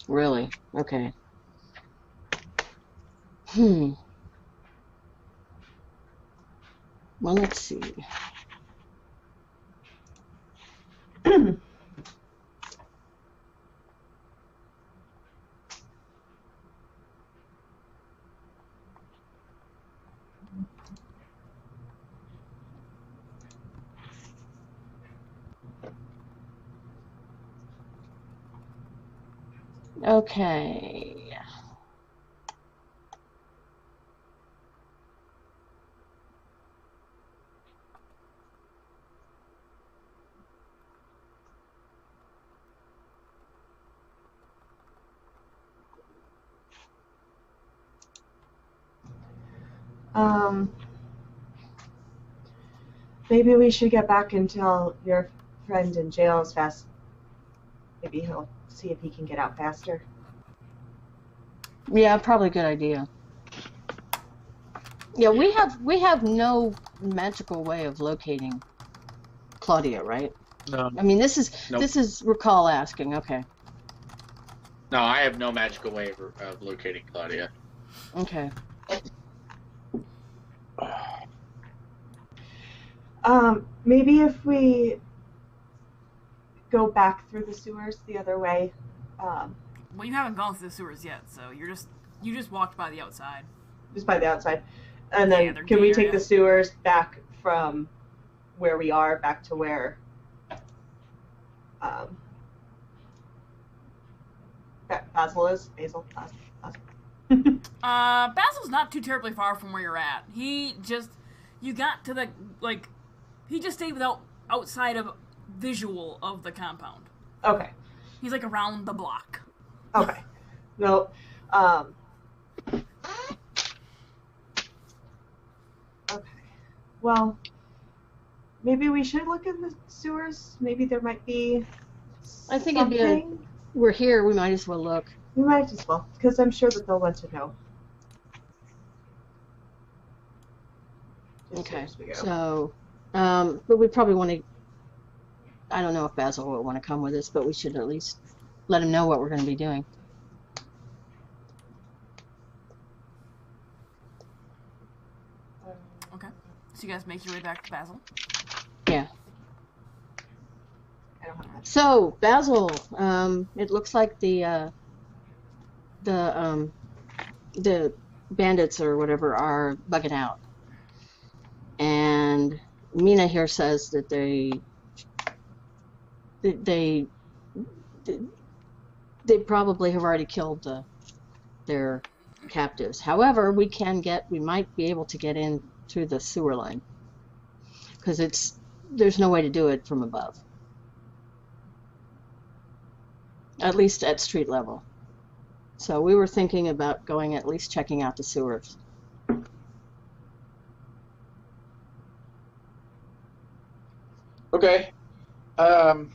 Really? Okay. Well, let's see. Okay. Maybe we should get back and tell your friend in jail as fast. Maybe he'll see if he can get out faster. Yeah, probably a good idea. Yeah, we have no magical way of locating Claudia, right? No. I mean, this is Nope. this is recall asking. Okay. No, I have no magical way of locating Claudia. Okay. Maybe if we go back through the sewers the other way. Well, you haven't gone through the sewers yet, so you just walked by the outside. Just by the outside. And Yeah, then they're can we gay take area. the sewers back from where we are back to where Basil is? Basil? Basil's not too terribly far from where you're at. You got to he just stayed outside of visual of the compound. Okay. He's like around the block. Okay. No. Okay. Well, maybe we should look in the sewers. Maybe there might be I think it'd be something. We're here. We might as well look. We might as well, because I'm sure that they'll want to know. As soon Okay. as we go. So, but we probably want to. I don't know if Basil will want to come with us, but we should at least let him know what we're going to be doing. Okay. So you guys make your way back to Basil. Yeah. I don't have much. So, Basil, it looks like the bandits or whatever are bugging out. And Mina here says that they probably have already killed their captives. However, we might be able to get in through the sewer line because there's no way to do it from above. At least at street level. So we were thinking about going at least checking out the sewers. Okay. Do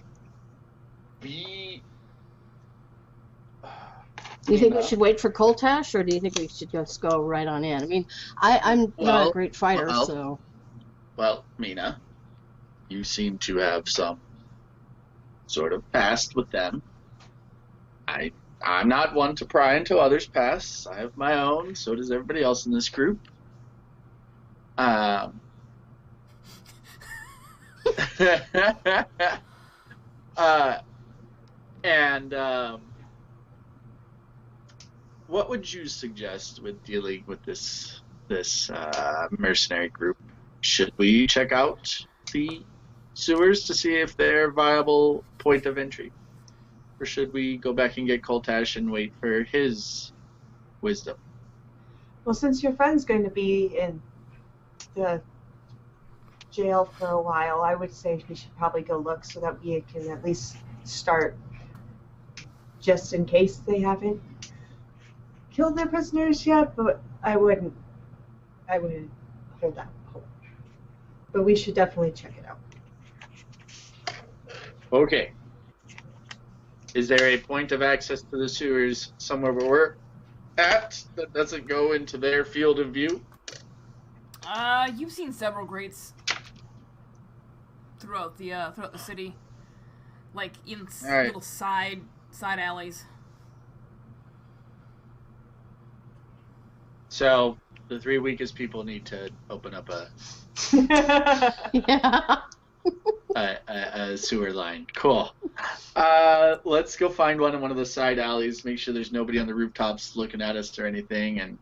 you think we should wait for Coltash, or do you think we should just go right on in? I mean, I'm not a Well, great fighter, well. so Well, Mina, you seem to have some sort of past with them. I'm not one to pry into others' pasts. I have my own. So does everybody else in this group. What would you suggest with dealing with this mercenary group? Should we check out the sewers to see if they're a viable point of entry? Or should we go back and get Coltash and wait for his wisdom? Well, since your friend's going to be in the jail for a while, I would say we should probably go look so that we can at least start just in case they haven't killed their prisoners yet, but I wouldn't hold that hope. But we should definitely check it out. Okay. Is there a point of access to the sewers somewhere where we're at that doesn't go into their field of view? You've seen several grates throughout the city, like in Alright. little side alleys. So the 3 weakest people need to open up Yeah. a sewer line. Cool. Let's go find one in one of the side alleys. Make sure there's nobody on the rooftops looking at us or anything. And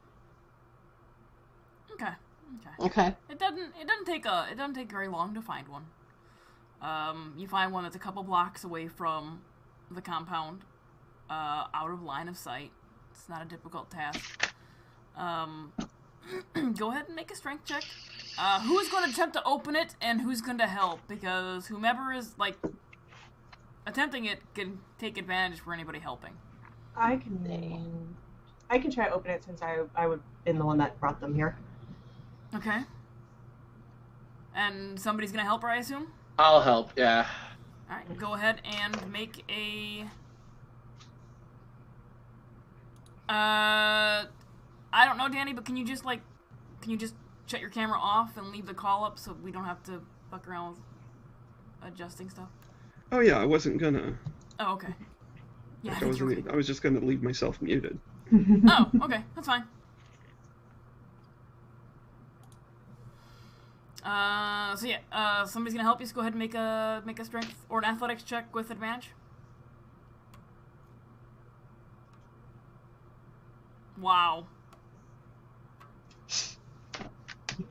Okay. It doesn't take very long to find one. You find one that's a couple blocks away from the compound, out of line of sight. It's not a difficult task. Go ahead and make a strength check. Who's going to attempt to open it, and who's going to help? Because whomever is attempting it can take advantage for anybody helping. I can try to open it since I would been the one that brought them here. Okay. And somebody's going to help her, I assume. I'll help. Yeah. All right. Go ahead and make a. I don't know, Danny, but can you just shut your camera off and leave the call up so we don't have to fuck around with adjusting stuff? Oh yeah, I wasn't gonna. Oh, okay. Yeah, I I think you're wasn't. okay. I was just gonna leave myself muted. Oh, okay, that's fine. So yeah, somebody's gonna help you. So go ahead and make a strength or an athletics check with advantage. Wow.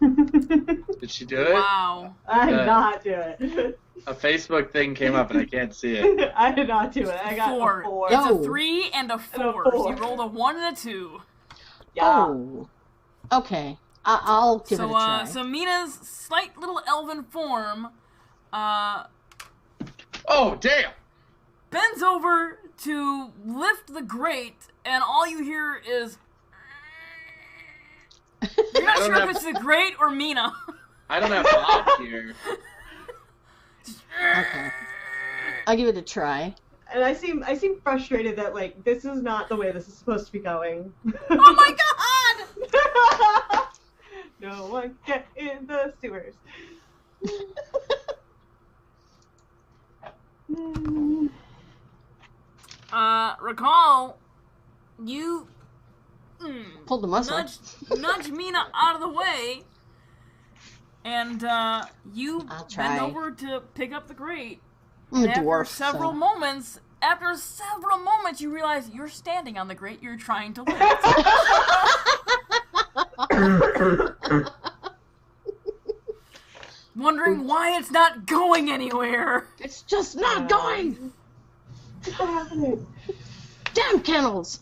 Did she do it? Wow. I did Uh, not do it. A Facebook thing came up and I can't see it. I did not do it. I got Four. a 4. It's Oh. a 3 and a 4. And a So 4. you rolled a 1 and a 2. Yeah. Oh. Okay. I'll give it a So try. so Mina's slight little elven form Oh, damn! bends over to lift the grate, and all you hear is. You're not I don't sure have- if it's the grate or Mina. I don't have Bob here. Okay. I'll give it a try. And I seem frustrated that this is not the way this is supposed to be going. Oh my god! No one get in the sewers. Recall, you Pulled the muscle. nudge Mina out of the way, and you I'll bend try. over to pick up the grate. I'm a And dwarf. after several moments, you realize you're standing on the grate you're trying to lift. Wondering why it's not going anywhere. It's just not going. What's happening? Damn kennels.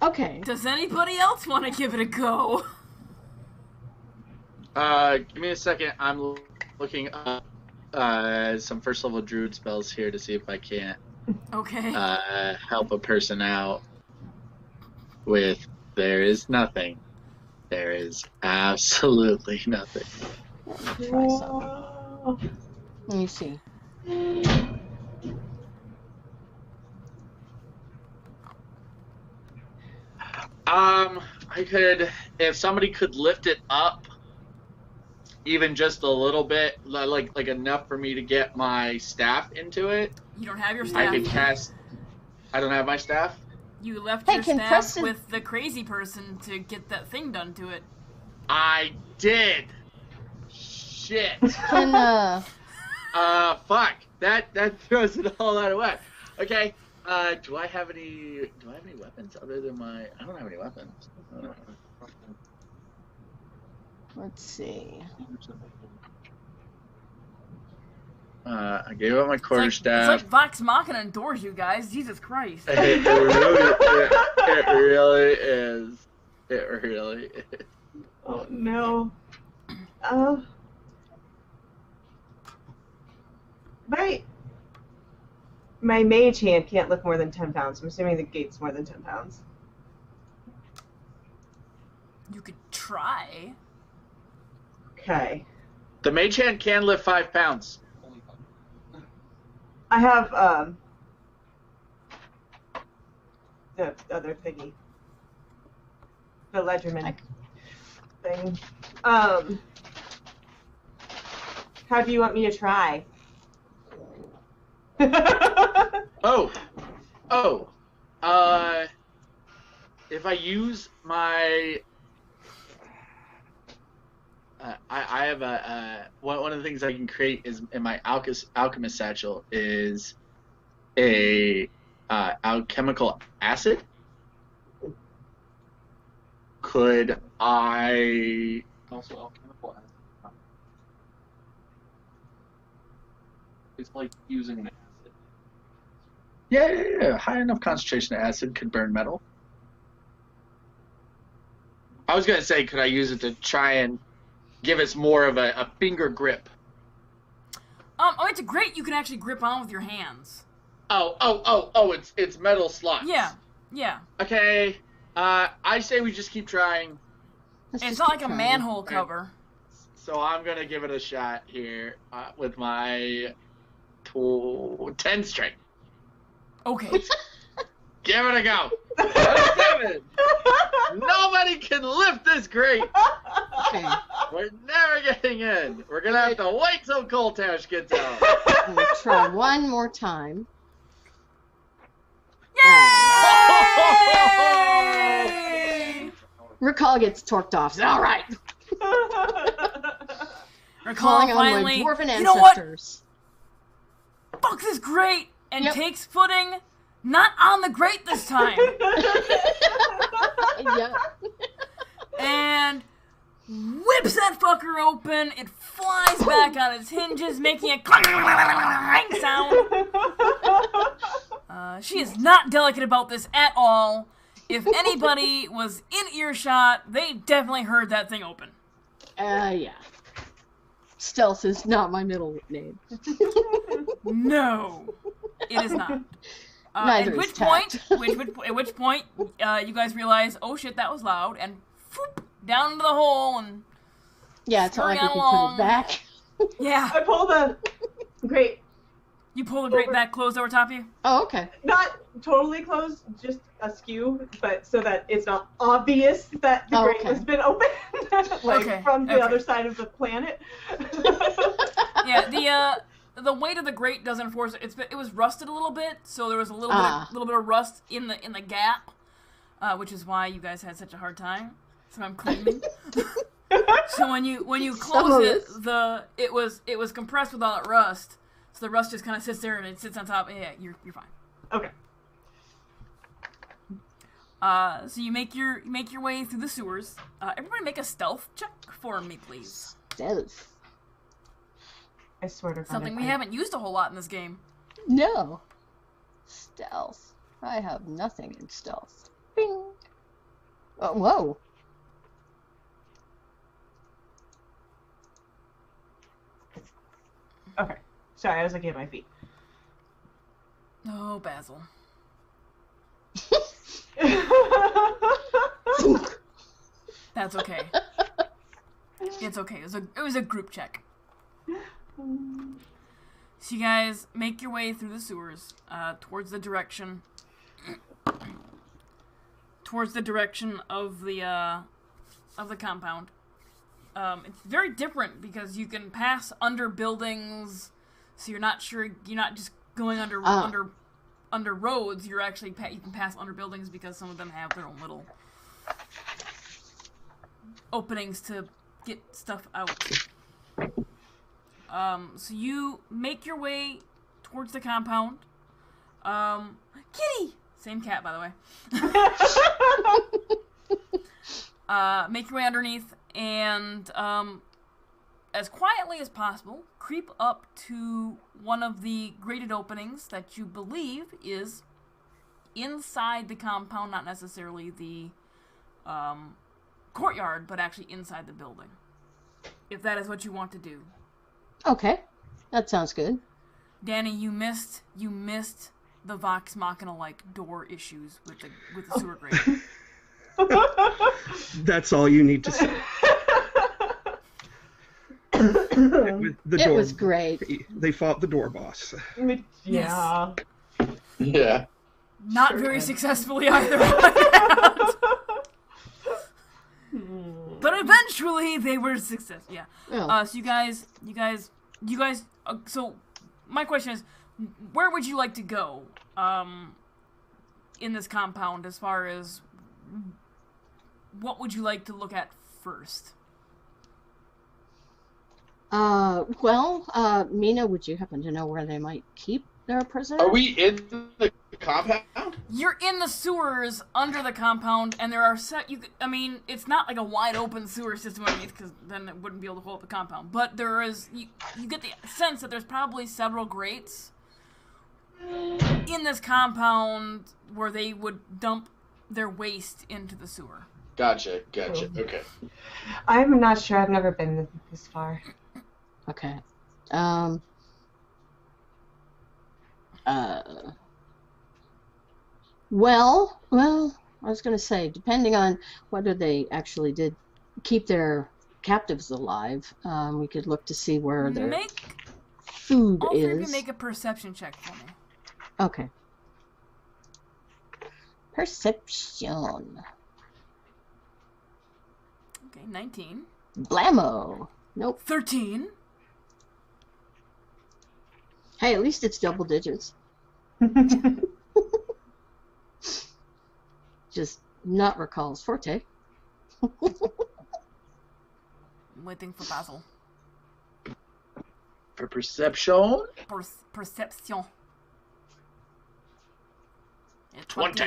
Okay. Does anybody else want to give it a go? Give me a second. I'm looking up some first level druid spells here to see if I can't Okay. help a person out with. There is nothing. There is absolutely nothing. Try something. Let me see. I could, if somebody could lift it up, even just a little bit, like enough for me to get my staff into it. You don't have your I staff. could cast. I don't have my staff. You left Hey, your can staff Preston- with the crazy person to get that thing done to it. I did. Shit. Can Fuck. That throws it all out of whack. Okay. Do I have any weapons other than my? I don't have any weapons. let's see. I gave up my It's quarterstaff. like Vox Machina endures you guys. Jesus Christ. It really is. It really is. Oh no. My mage hand can't lift more than 10 pounds. I'm assuming the gate's more than 10 pounds. You could try. Okay. The mage hand can lift 5 pounds. I have the other thingy. The Ledgerman thing. How do you want me to try? If I use my, I have one of the things I can create is in my alchemist satchel is a alchemical acid. Could I Also, alchemical acid. It's like using an acid. Yeah. High enough concentration of acid could burn metal. I was gonna say, could I use it to try and give us more of a finger grip? It's great. You can actually grip on with your hands. It's metal slots. Yeah. Okay. I say we just keep trying. It's not like a manhole cover. So I'm gonna give it a shot here with my 10 strength. Okay. Give it a go. Let's Nobody can lift this grate. Okay. We're never getting in. We're gonna have to wait till Coltash gets out. I'm gonna try one more time. Yay! Recall gets torqued off. All right. Recall Calling on my finally. dwarven You know what? ancestors. Fuck this grate and Yep. takes footing. Not on the grate this time. Yep. And whips that fucker open. It flies back on its hinges, making a clang sound. She is not delicate about this at all. If anybody was in earshot, they definitely heard that thing open. Yeah. Stealth is not my middle name. No, it is not. Neither At is which tact. point, you guys realize, oh shit, that was loud, and whoop, down into the hole, and Yeah, it's not like we Scurry can put along. it back. yeah, I pull the grate, you pull the grate back closed over top of you. Oh, okay. not totally closed, just askew, but so that it's not obvious that the grate Okay. has been opened, Okay, from the okay. other side of the planet. Yeah, the weight of the grate doesn't force it. It was rusted a little bit, so there was a little bit of rust in the gap, which is why you guys had such a hard time. So I'm cleaning. So when you close it, it was compressed with all that rust. So the rust just kind of sits there and it sits on top. Yeah, you're fine. Okay. So you make your way through the sewers. Everybody make a stealth check for me, please. Stealth. I swear to God. Something we haven't used a whole lot in this game. No. Stealth. I have nothing in stealth. Bing. Oh, whoa. Okay. Sorry, I was looking at my feet. No, Basil. That's okay. It's okay. It was a group check. So you guys make your way through the sewers towards the direction of the compound. It's very different because you can pass under buildings, so you're not just going under roads. You're actually you can pass under buildings because some of them have their own little openings to get stuff out. So you make your way towards the compound. Kitty! Same cat, by the way. Make your way underneath and, as quietly as possible, creep up to one of the grated openings that you believe is inside the compound, not necessarily the, courtyard, but actually inside the building. If that is what you want to do. Okay. That sounds good. Danny, you missed the Vox Machina-like door issues with the sewer grate. That's all you need to say. It was great. They fought the door boss. Yeah. Yeah. Not Sure very did. successfully either. But eventually they were success. Yeah. Oh. So you guys. So my question is, where would you like to go? In this compound, as far as what would you like to look at first? Mina, would you happen to know where they might keep their prisoners? Are we in the compound? You're in the sewers under the compound, and there are it's not like a wide open sewer system underneath, because then it wouldn't be able to hold up the compound. But there is, you get the sense that there's probably several grates in this compound where they would dump their waste into the sewer. Gotcha. Okay. I'm not sure. I've never been this far. Okay. Well, I was going to say, depending on whether they actually did keep their captives alive, we could look to see where their food All three of you is. make a perception check for me. Okay. Perception. Okay, 19. Blammo. Nope. 13. Hey, at least it's double digits. Just not Recall's forte. I'm waiting for Basil. For perception? Perception. 20.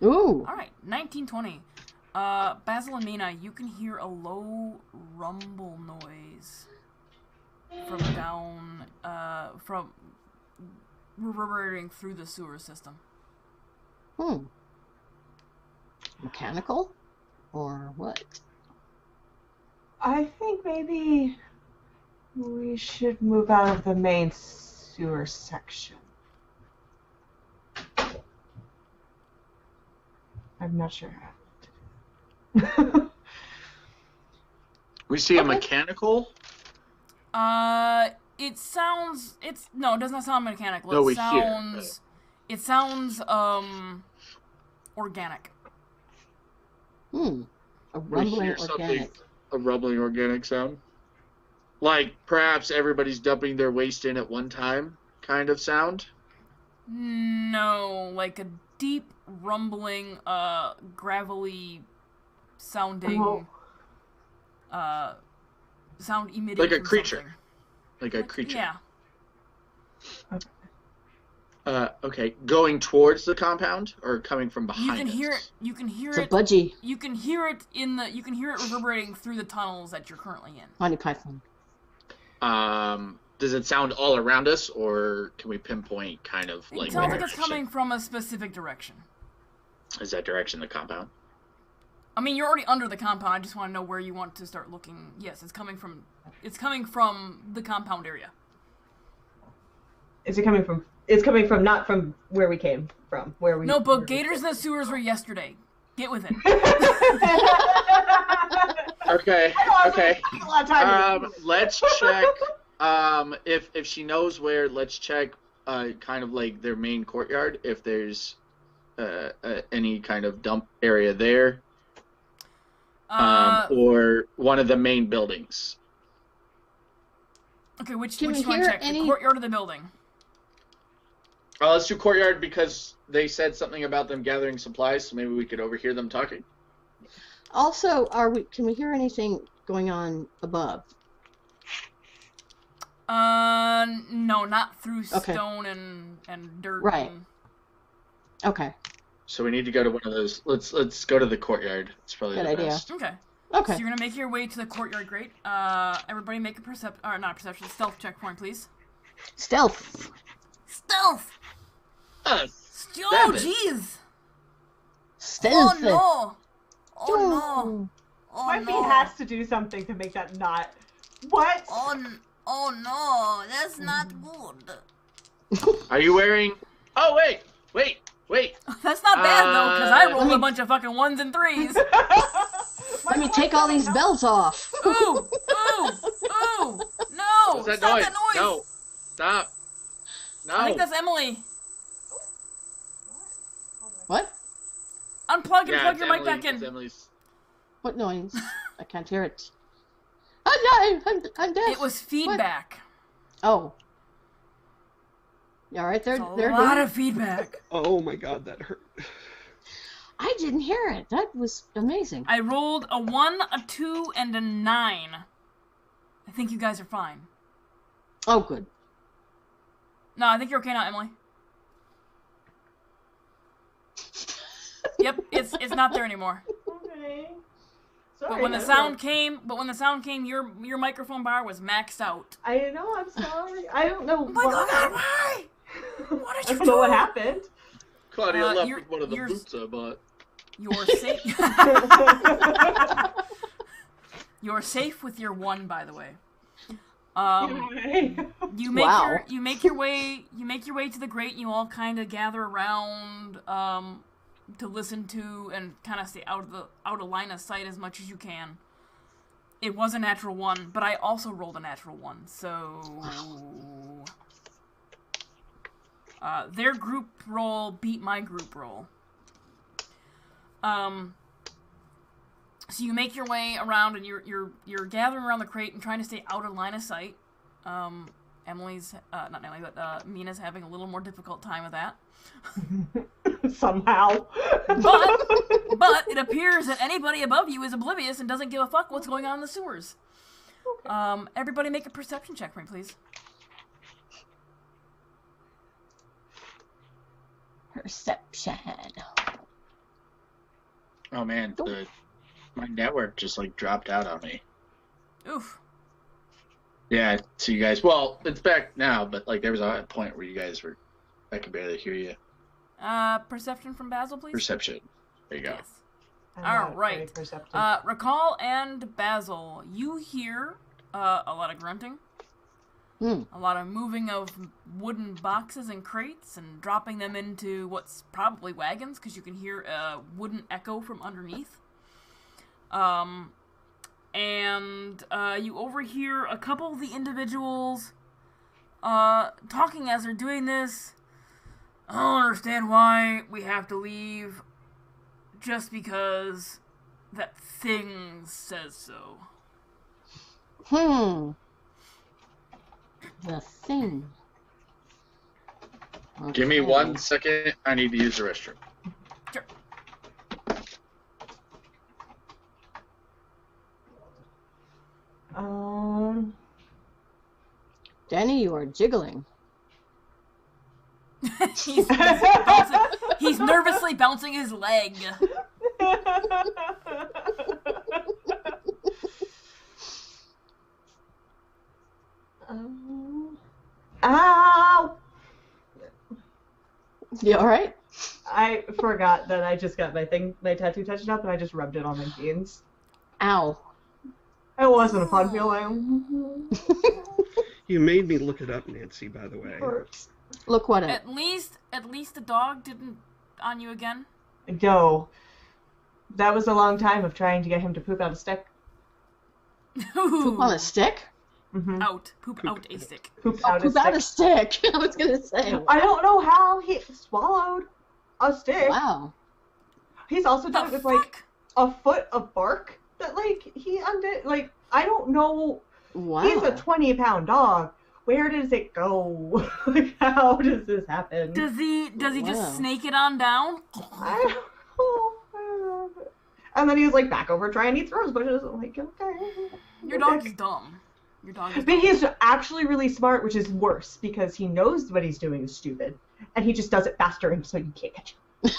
Ooh. Alright, 1920. Basil and Mina, you can hear a low rumble noise from down, from reverberating through the sewer system. Mechanical? Or what? I think maybe we should move out of the main sewer section. I'm not sure how. We see a mechanical? It does not sound mechanical. No, It we hear. sounds, it sounds, organic. A We rumbling hear something, organic. a rumbling organic sound. Like perhaps everybody's dumping their waste in at one time kind of sound? No, like a deep rumbling, gravelly sounding, sound emitting Like a from creature. something. Like a creature. Yeah. Okay. Going towards the compound or coming from behind You can us? hear it. You can hear It's a it. budgie. You can hear it You can hear it reverberating through the tunnels that you're currently in. Monty Python. Does it sound all around us, or can we pinpoint kind of like It sounds where? like it's coming from a specific direction. Is that direction the compound? I mean, you're already under the compound. I just want to know where you want to start looking. Yes, it's coming from the compound area. Is it coming from? It's coming from not from where we came from. Where we? No, but gators in the sewers were yesterday. Get with it. Okay. Okay. A lot of time. Let's check. If she knows where, let's check. Kind of like their main courtyard. If there's any kind of dump area there. Or one of the main buildings. Okay, which Can do we you want hear to check? any- The courtyard or the building? Let's do courtyard because they said something about them gathering supplies, so maybe we could overhear them talking. Also, can we hear anything going on above? No, not through Okay. stone and dirt. Right. and- Okay. So we need to go to one of those. Let's go to the courtyard. It's probably Good the idea. best. Okay. Okay. So you're gonna make your way to the courtyard grate. Everybody make a stealth check for me, please. Stealth. Stealth! Oh, Damn it. jeez! Stealth. Oh, no! Oh, no! Oh, My no! feet has to do something to make that not. What? Oh, no! That's not good. Are you wearing? Oh wait. That's not bad, though, because I rolled let me- a bunch of fucking 1s and 3s. Let me take all these bells off. Ooh! Ooh! Ooh! No! What's that Stop noise? that noise! No. Stop. No. I think that's Emily. What? Unplug and Yeah, plug it's your mic Emily, back in. it's Emily's. What noise? I can't hear it. Oh no, I'm deaf. It was feedback. Oh. All right, they're It's a they're lot doing. of feedback. Oh my god, that hurt. I didn't hear it. That was amazing. I rolled a 1, a 2, and a 9. I think you guys are fine. Oh, good. No, I think you're okay now, Emily. Yep, it's not there anymore. Okay. Sorry, But when the I don't sound came, your microphone bar was maxed out. I know, I'm sorry. I don't know Oh my God, why. why? What did I you don't know do? what happened. Claudia left you're- with one of the you're- boots I bought. You're safe. You're safe with your 1, by the way. You make Wow. you make your way to the grate, and you all kind of gather around to listen to and kind of stay out of line of sight as much as you can. It was a natural 1, but I also rolled a natural 1, so their group roll beat my group roll. So you make your way around, and you're gathering around the crate and trying to stay out of line of sight. Emily's not Emily, but Mina's having a little more difficult time with that. Somehow. But it appears that anybody above you is oblivious and doesn't give a fuck what's going on in the sewers. Everybody make a perception check for me, please. Perception. Oh man, my network just like dropped out on me. Oof. Yeah, so you guys, well, it's back now, but like there was a point where you guys were, I could barely hear you. Perception from Basil, please. Perception. There you go. Yes. I'm All not right. very perceptive. Recall and Basil, you hear a lot of grunting, a lot of moving of wooden boxes and crates and dropping them into what's probably wagons, because you can hear a wooden echo from underneath. And you overhear a couple of the individuals talking as they're doing this. I don't understand why we have to leave just because that thing says so. The thing. Give me Okay. 1 second. I need to use the restroom. Sure. Danny, you are jiggling. He's nervously bouncing his leg. Ow! You alright? I forgot that I just got my tattoo touched up, and I just rubbed it on my jeans. Ow. It wasn't a fun feeling. You made me look it up, Nancy, by the way. Hurts. Look what it. At least the dog didn't on you again. No. That was a long time of trying to get him to poop out a stick. Poop on a stick? Mm-hmm. Poop out a stick. Poop out Poop a out a stick. stick. I was gonna say. I don't know how he swallowed a stick. Wow. He's also done it with like a foot of bark that like he undid. Like I don't know. Wow. He's a 20-pound dog. Where does it go? Like how does this happen? Does he Wow. just snake it on down? I don't know. And then he was like back over trying to eat rose bushes. I'm like, okay. Your dog is dumb. Your dog is But dumb. he's actually really smart, which is worse because he knows what he's doing is stupid, and he just does it faster, and so you can't catch him.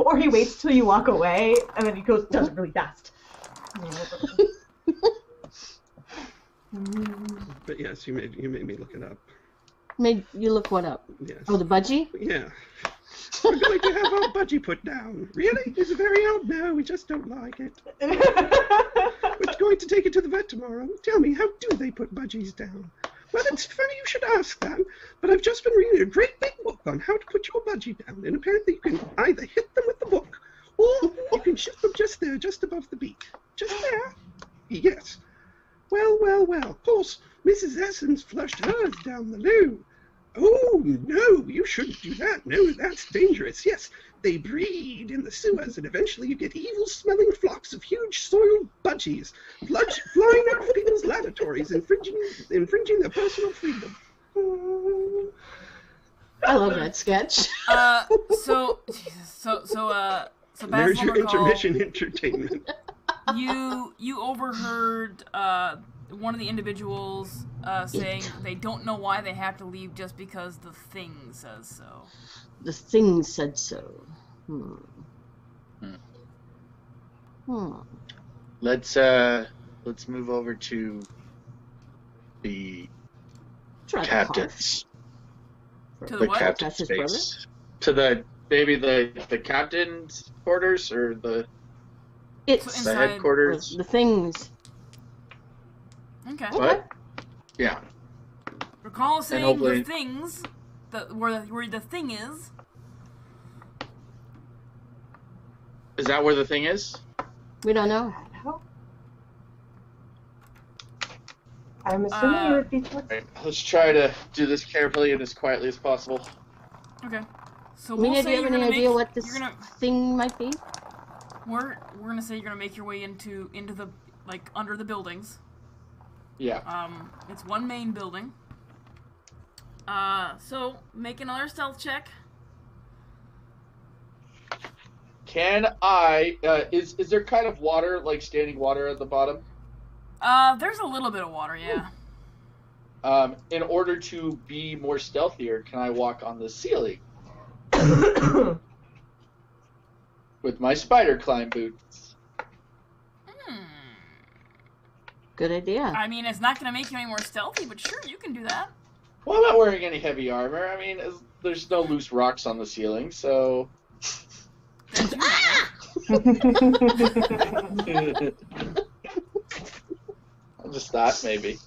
Or he waits till you walk away, and then he does it really fast. But yes, you made me look it up. Made you look what up? Yes. Oh, the budgie? Yeah. We're going to have our budgie put down. Really? Is it very old? No, we just don't like it. We're going to take it to the vet tomorrow. Tell me, how do they put budgies down? Well, it's funny you should ask that, but I've just been reading a great big book on how to put your budgie down, and apparently you can either hit them with the book, or you can shoot them just there, just above the beak. Just there? Yes. Well. Of course, Mrs. Essence flushed hers down the loo. Oh, no, you shouldn't do that. No, that's dangerous. Yes, they breed in the sewers, and eventually you get evil-smelling flocks of huge soiled budgies flying out of people's lavatories, infringing their personal freedom. I love that sketch. So There's Basil your McCall, intermission entertainment. you overheard one of the individuals saying they don't know why they have to leave just because the thing says so. The thing said so. Let's move over to the Try captain's. To The what? captain's That's his brother? space. To the captain's quarters or the It's Inside- headquarters. the things. Okay. What? Yeah. Recall saying hopefully- the things, where the thing is. Is that where the thing is? We don't know. I'm assuming it would be towards. Alright, let's try to do this carefully and as quietly as possible. Okay. So Mina, we'll do say you have you're any gonna idea make, what this you're gonna, thing might be? we're gonna say you're gonna make your way into the under the buildings. Yeah. It's one main building. So make another stealth check. Can I? Is there kind of water, like standing water at the bottom? There's a little bit of water, yeah. In order to be more stealthier, can I walk on the ceiling with my spider climb boots? Good idea. I mean, it's not gonna make you any more stealthy, but sure, you can do that. Well, I'm not wearing any heavy armor. I mean, there's no loose rocks on the ceiling, so. I just thought maybe.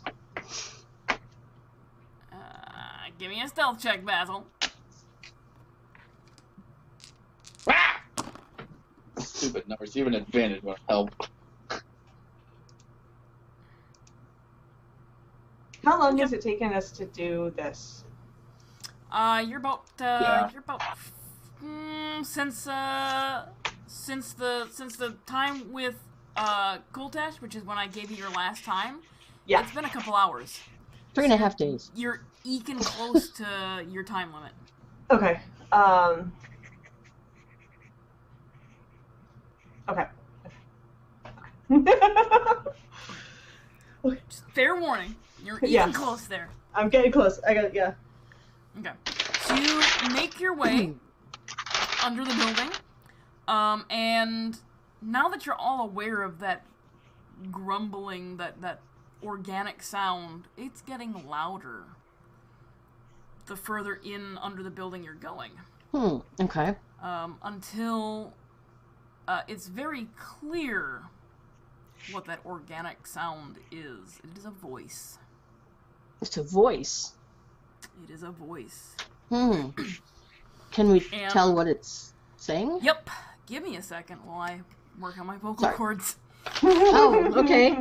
Give me a stealth check, Basil. Ah! Stupid numbers. Even advantage won't help. How long has it taken us to do this? You're about since the time with Kultash, which is when I gave you your last time. Yeah. It's been a couple hours. 3.5 days. You're eking close to your time limit. Okay. Okay. Just fair warning. You're eking Yes. close there. I'm getting close. Yeah. Okay. So you make your way under the building, and now that you're all aware of that grumbling, that organic sound, it's getting louder the further in under the building you're going. Okay. Until it's very clear what that organic sound is. It is a voice. It's a voice. It is a voice. Can we tell what it's saying? Yep. Give me a second while I work on my vocal cords. Oh, okay.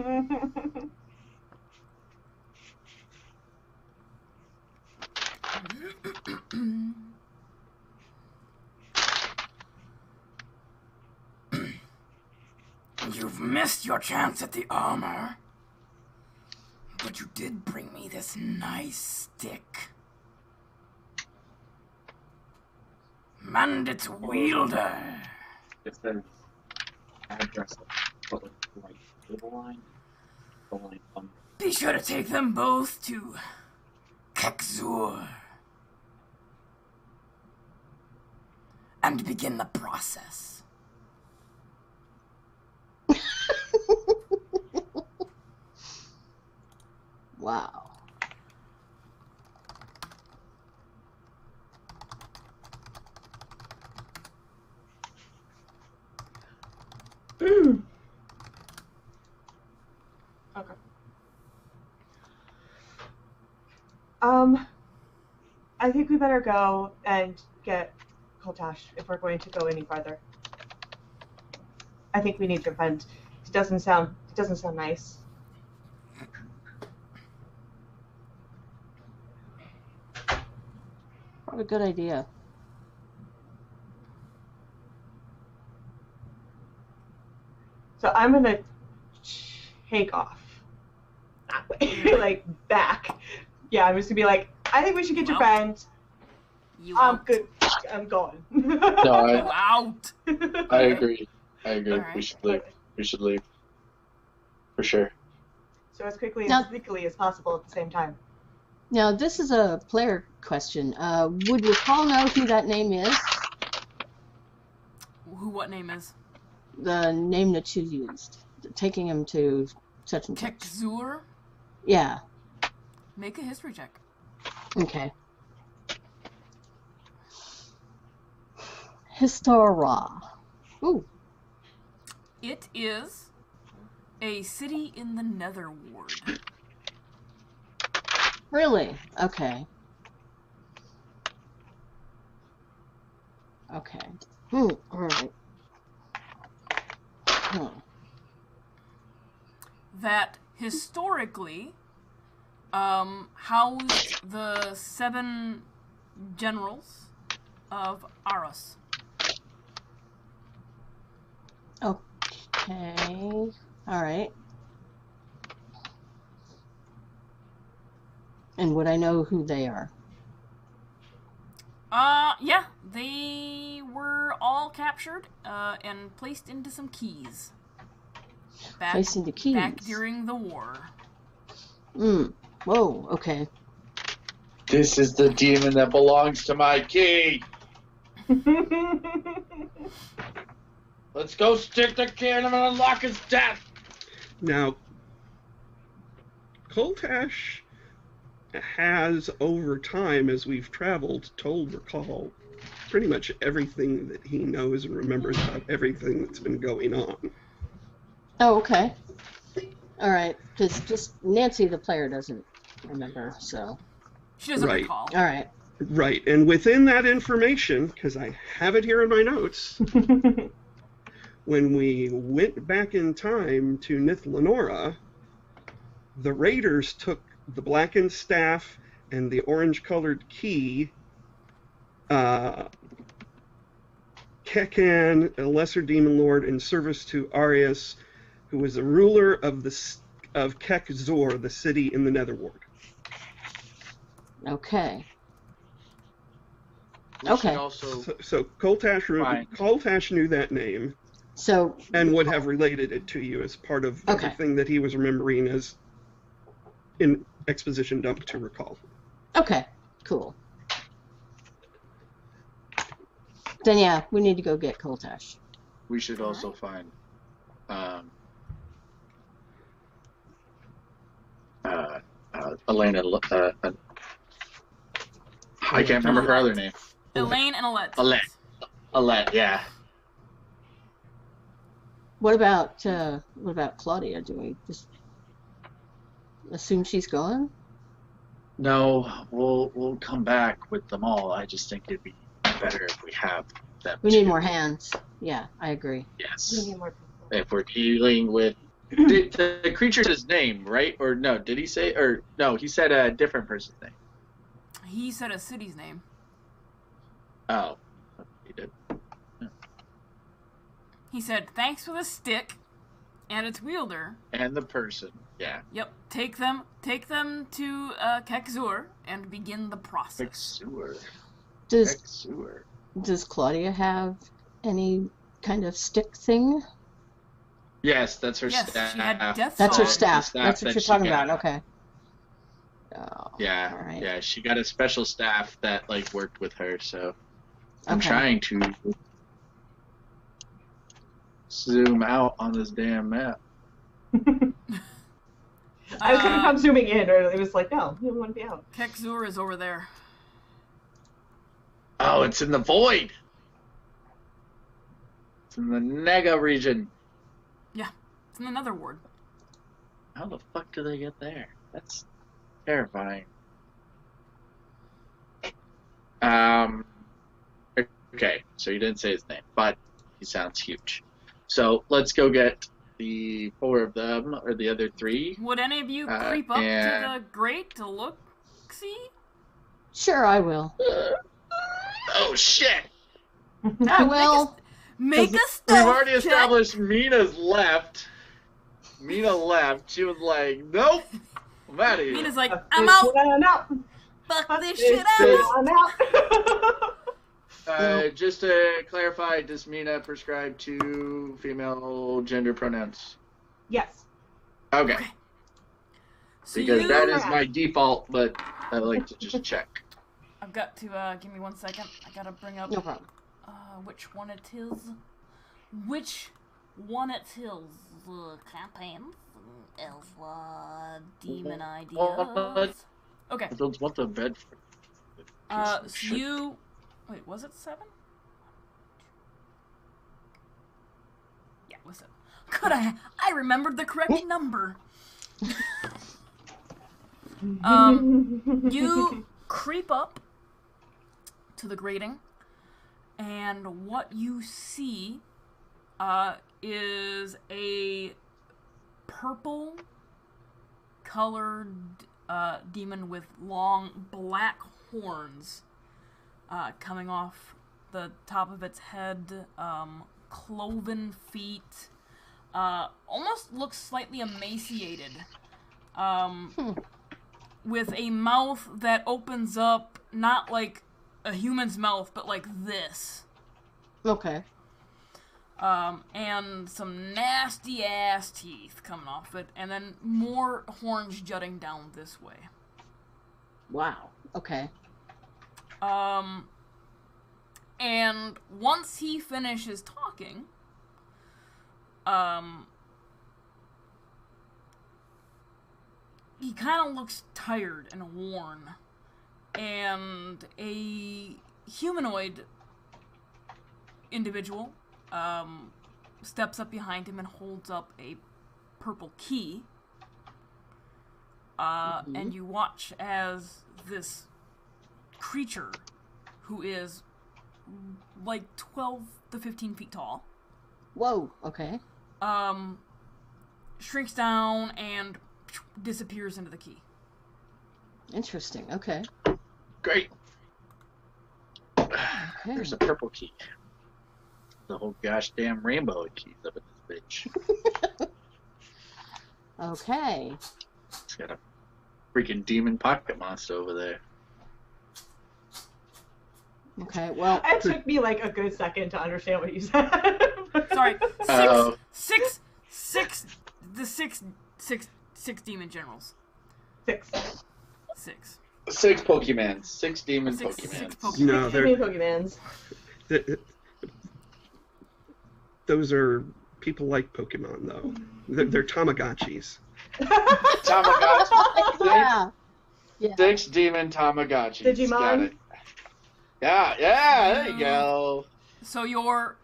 You've missed your chance at the armor. But you did bring me this nice stick. And its wielder. It says address, but like the line, Be sure to take them both to Kekzur. And begin the process. Wow. Okay. I think we better go and get Kultash if we're going to go any farther. I think we need to vent. It doesn't sound nice. What a good idea. So I'm gonna take off that way, like back. Yeah, I'm just gonna be like, I think we should get your Out. friend. You I'm out. good. I'm going. No, You out. I agree. I agree. Alright. We should leave. We should leave. For sure. So as quickly Now- and sneakily as possible at the same time. Now, this is a player question. Would Recall know who that name is? Who? What name is? The name that you used. Taking him to such and such. Kekzur? Yeah. Make a history check. Okay. Histora. Ooh. It is a city in the Netherward. Really? Okay. Okay. Alright. That historically housed the 7 generals of Aros. Okay. Alright. And would I know who they are? Yeah, they were all captured and placed into some keys. Placed into keys. Back during the war. Whoa, okay. This is the demon that belongs to my key. Let's go stick the key in him and unlock his death. Now, Koltash has, over time, as we've traveled, told Recall pretty much everything that he knows and remembers about everything that's been going on. Oh, okay. Alright, because just Nancy, the player, doesn't remember, so. She doesn't Right. recall. Alright. Right, and within that information, because I have it here in my notes, when we went back in time to Nith Lenora, the raiders took the blackened staff and the orange-colored key. Kekan, a lesser demon lord in service to Arius, who was the ruler of Kekzor, the city in the Netherward. Okay. We should Okay. also So Koltash Fine. knew that name So, and would have related it to you as part of Okay. everything that he was remembering as in exposition dump to recall. okay, cool. Then yeah, we need to go get Koltash. we should also find Elena. I can't remember her other name. Elaine and Alette. Alette, yeah. What about Claudia? Do we just assume she's gone? No, we'll come back with them all. I just think it'd be better if we have them. We need too. more hands. Yeah, I agree. Yes. We need more people. If we're dealing with the creature's his name, right? Or no? Did he say? Or no? He said a different person's name. He said a city's name. Oh, he did. He said, "Thanks for the stick and its wielder." And the person, yeah. Yep. Take them to Kekzur and begin the process. Does Claudia have any kind of stick thing? Yes, that's her Yes, staff. she had death That's her Song. staff. The That's what that you're she talking got. about. Okay. Oh, Yeah, all right. yeah. She got a special staff that worked with her. So I'm Okay. trying to zoom out on this damn map. I was gonna come zooming in, or it was like, no, you don't want to be out. Kekzur is over there. Oh, it's in the void. It's in the Nega region. It's in another ward. How the fuck do they get there? That's terrifying. Okay, so you didn't say his name, but he sounds huge. So let's go get the 4 of them, or the other 3. Would any of you creep up to the grate to look? See? Sure, I will. Oh shit! Well, Make a We've stealth already check. established Mina's left. Mina left. She was like, "Nope, I'm out of here." Mina's like, Fuck I'm this out. shit, I'm out. Fuck Fuck this this shit, I'm shit, out. I'm out. Just to clarify, does Mina prescribe to female gender pronouns? Yes. Okay, So because you, that is my default, but I like to just check. I've got to give me 1 second. I gotta bring up no problem. which one it is. Which one it is? Campaigns, Esela, demon ideas. Okay. I don't want the bed. So you, wait, was it 7? Yeah, it was 7. Could I remembered the correct number. You creep up to the grating, and what you see is a purple colored demon with long black horns coming off the top of its head, cloven feet, almost looks slightly emaciated, with a mouth that opens up not like a human's mouth, but like this. Okay. And some nasty ass teeth coming off it, and then more horns jutting down this way. Wow. Okay. And once he finishes talking, he kind of looks tired and worn, and a humanoid individual steps up behind him and holds up a purple key. And you watch as this creature, who is like 12 to 15 feet tall, Whoa. Okay. shrinks down and disappears into the key. Interesting. Okay. Great. Okay. There's a purple key. The whole gosh damn rainbow of keys up in this bitch. Okay. It's got a freaking demon pocket monster over there. Okay. Well. It took me like a good second to understand what you said. Sorry, Uh-oh. six demon generals. 6. 6. 6 Pokemans. 6 demon Six Pokemans. Pokemans. No, Give me they're, Pokemans. those are people like Pokemon, though. They're Tamagotchis. Tamagotchi. Yeah. Yeah. 6 demon Tamagotchis. Digimon. Got it. Yeah, there you go. So your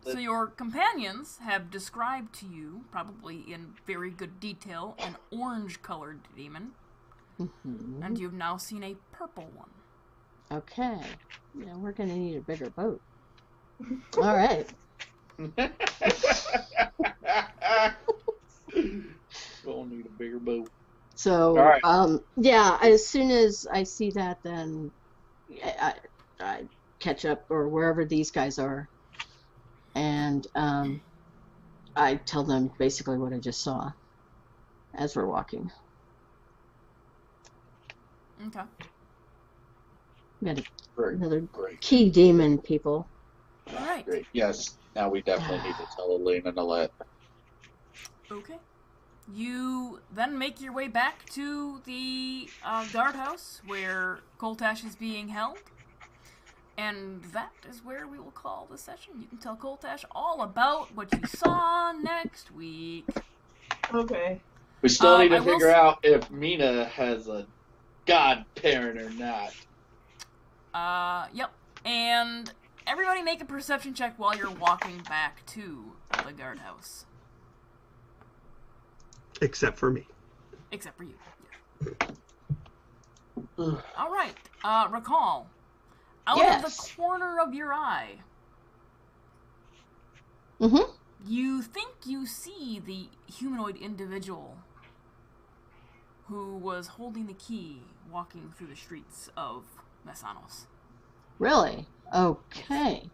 companions have described to you, probably in very good detail, an orange-colored demon, Mhm. and you've now seen a purple one. Okay. Yeah, we're gonna need a bigger boat. All right. We'll need a bigger boat. So, All right. yeah. As soon as I see that, then I catch up or wherever these guys are, and I tell them basically what I just saw as we're walking. Okay. We got Great. another Great. key demon, people. All right. Great. Yes. Now we definitely need to tell Elaine and Alette. Okay. You then make your way back to the guardhouse where Coltash is being held. And that is where we will call the session. You can tell Coltash all about what you saw next week. Okay. We still need I to will figure out if Mina has a godparent or not. Yep. And everybody make a perception check while you're walking back to the guardhouse. Except for me. Except for you. Yeah. All right. Recall. Out of Yes. the corner of your eye, Mm-hmm. you think you see the humanoid individual who was holding the key walking through the streets of Messanos. Really? Okay.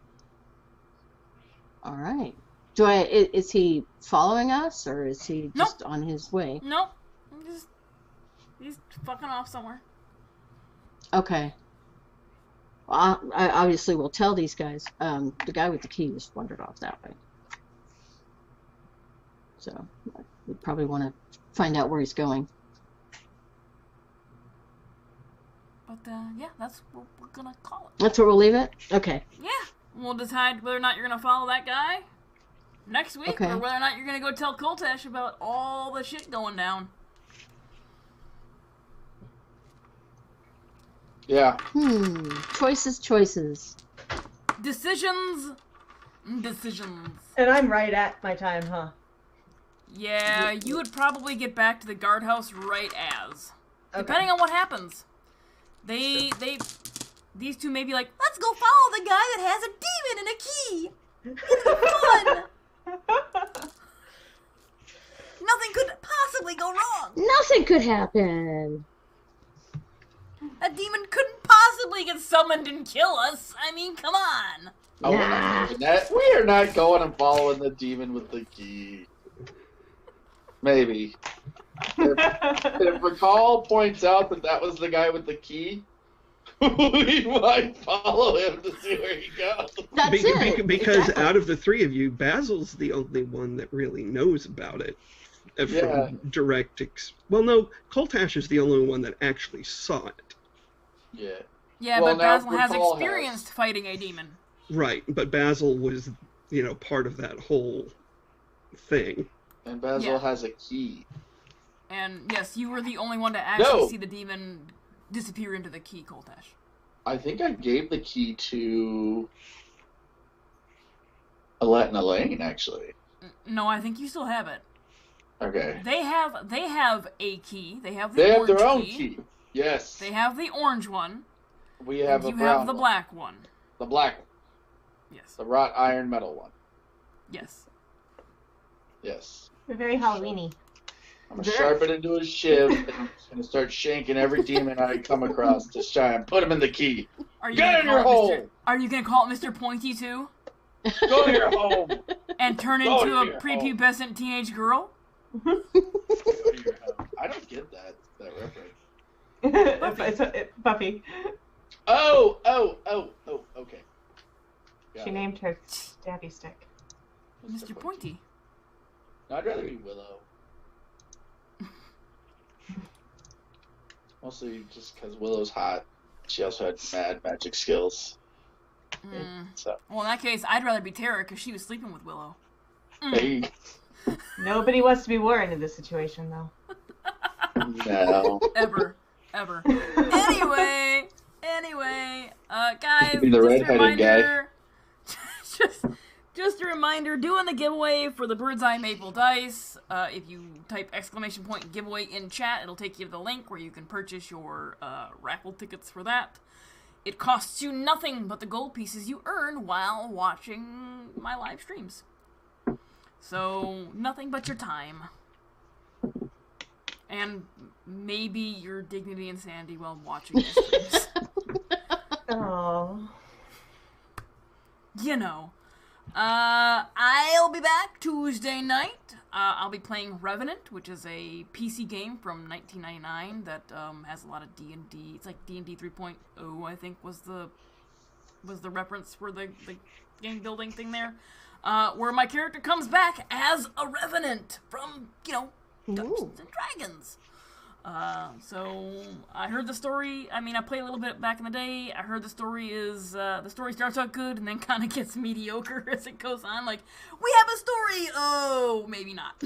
All right. Is he following us, or is he just on his way? Nope. He's fucking off somewhere. Okay. Well, I obviously will tell these guys. The guy with the key just wandered off that way. So we probably want to find out where he's going. But yeah, that's what we're gonna call it. That's where we'll leave it? Okay. Yeah. We'll decide whether or not you're gonna follow that guy next week, Okay. or whether or not you're gonna go tell Koltash about all the shit going down. Yeah. Choices. Decisions. And I'm right at my time, huh? Yeah, you would probably get back to the guardhouse right as. Okay. Depending on what happens. These two may be like, let's go follow the guy that has a demon and a key. It's fun. Nothing could possibly go wrong. Nothing could happen. A demon couldn't possibly get summoned and kill us. I mean, come on. Oh, we're not doing that. We are not going and following the demon with the key. Maybe. If Recall points out that was the guy with the key, we might follow him to see where he goes. That's it. Because Exactly. out of the three of you, Basil's the only one that really knows about it. Yeah. From direct well, no, Koltash is the only one that actually saw it. Yeah. Yeah, Well, but now Basil has Recall experienced fighting a demon. Right, but Basil was, part of that whole thing. And Basil Yeah. has a key. And yes, you were the only one to actually No. see the demon disappear into the key, Koltash. I think I gave the key to Alette and Elaine, actually. No, I think you still have it. Okay. They have a key. They have the They have orange their own key. Yes. They have the orange one. We have and a you brown have the one. black one. The black one. Yes. The wrought iron metal one. Yes. Yes. We're very Halloween-y. I'm going to sharpen it into a shiv and I'm going to start shanking every demon I come across to try and put him in the key. Are you Get gonna in call your it hole! Mr. Are you gonna call it Mr. Pointy too? Go to your home! And turn Go into to a your prepubescent teenage girl? Go to your home. I don't get that reference. Buffy. Oh, okay. Got She it. named her Stabby Stick. Mr. Pointy. No, I'd rather be Willow. Mostly just because Willow's hot. She also had mad magic skills. So, Well, in that case, I'd rather be Tara because she was sleeping with Willow. hey, Nobody wants to be Warren in this situation, though. no. Ever. Anyway, guys, Be the just a redheaded guy. reminder. Just a reminder, doing the giveaway for the Bird's Eye Maple Dice. If you type ! giveaway in chat, it'll take you to the link where you can purchase your raffle tickets for that. It costs you nothing but the gold pieces you earn while watching my live streams. So, nothing but your time. And maybe your dignity and sanity while watching the streams. Oh. You know. I'll be back Tuesday night. I'll be playing Revenant, which is a PC game from 1999 that has a lot of D&D. It's like D&D 3.0, I think, was the reference for the game building thing there. Where my character comes back as a Revenant from, Dungeons and Dragons. So I heard the story. I mean, I played a little bit back in the day. I heard the story the story starts out good and then kind of gets mediocre as it goes on. Like, we have a story. Oh, maybe not.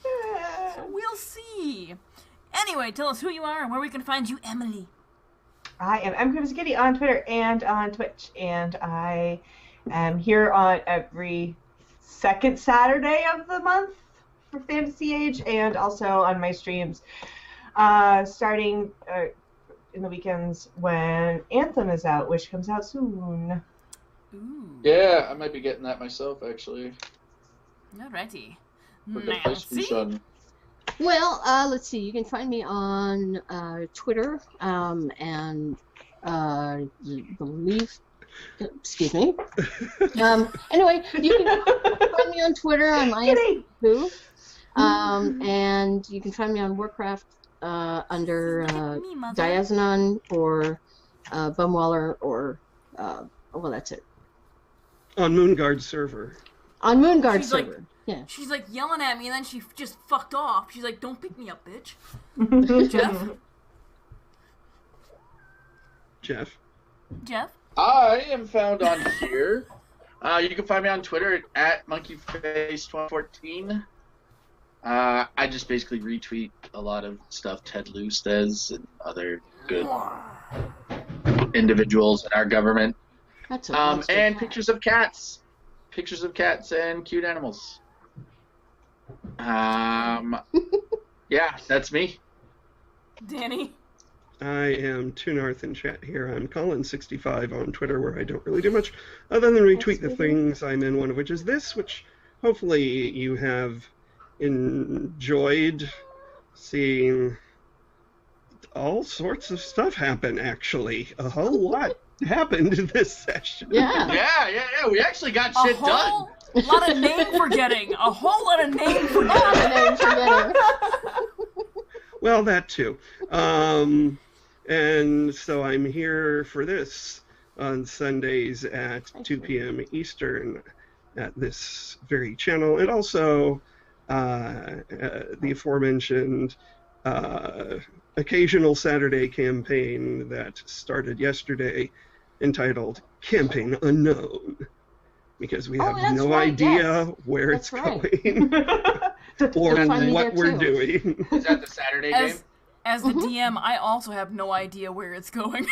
So we'll see. Anyway, tell us who you are and where we can find you, Emily. I am MCrimsonKitty on Twitter and on Twitch, and I am here on every second Saturday of the month for Fantasy Age, and also on my streams, starting in the weekends when Anthem is out, which comes out soon. Ooh. Yeah, I might be getting that myself, actually. Alrighty. For the PlayStation Nancy? Sun. Well, let's see. You can find me on Twitter and believe. Excuse me. Anyway, you can find me on Twitter. I'm ISPoo. And you can find me on Warcraft under Diazanon or Bumwaller or well, that's it. On Moonguard server. On Moonguard She's server. Yeah. She's like yelling at me, and then she just fucked off. She's like, "Don't pick me up, bitch." Jeff. Jeff. I am found on here. You can find me on Twitter at monkeyface2014. I just basically retweet a lot of stuff Ted Lieu says and other good individuals in our government. That's and pictures of cats. Pictures of cats and cute animals. Yeah, that's me. Danny. I am Tunarth in chat here. I'm Colin65 on Twitter, where I don't really do much other than retweet the things I'm in, one of which is this, which hopefully you have enjoyed seeing. All sorts of stuff happen, actually. A whole lot happened in this session. Yeah. Yeah. We actually got shit done. A lot of name forgetting. A whole lot of name forgetting. Well, that too. And so I'm here for this on Sundays at 2 p.m. Eastern at this very channel. And also the aforementioned occasional Saturday campaign that started yesterday entitled Campaign Unknown. Because we have no idea where it's going or what we're doing. Is that the Saturday game? As the DM, I also have no idea where it's going.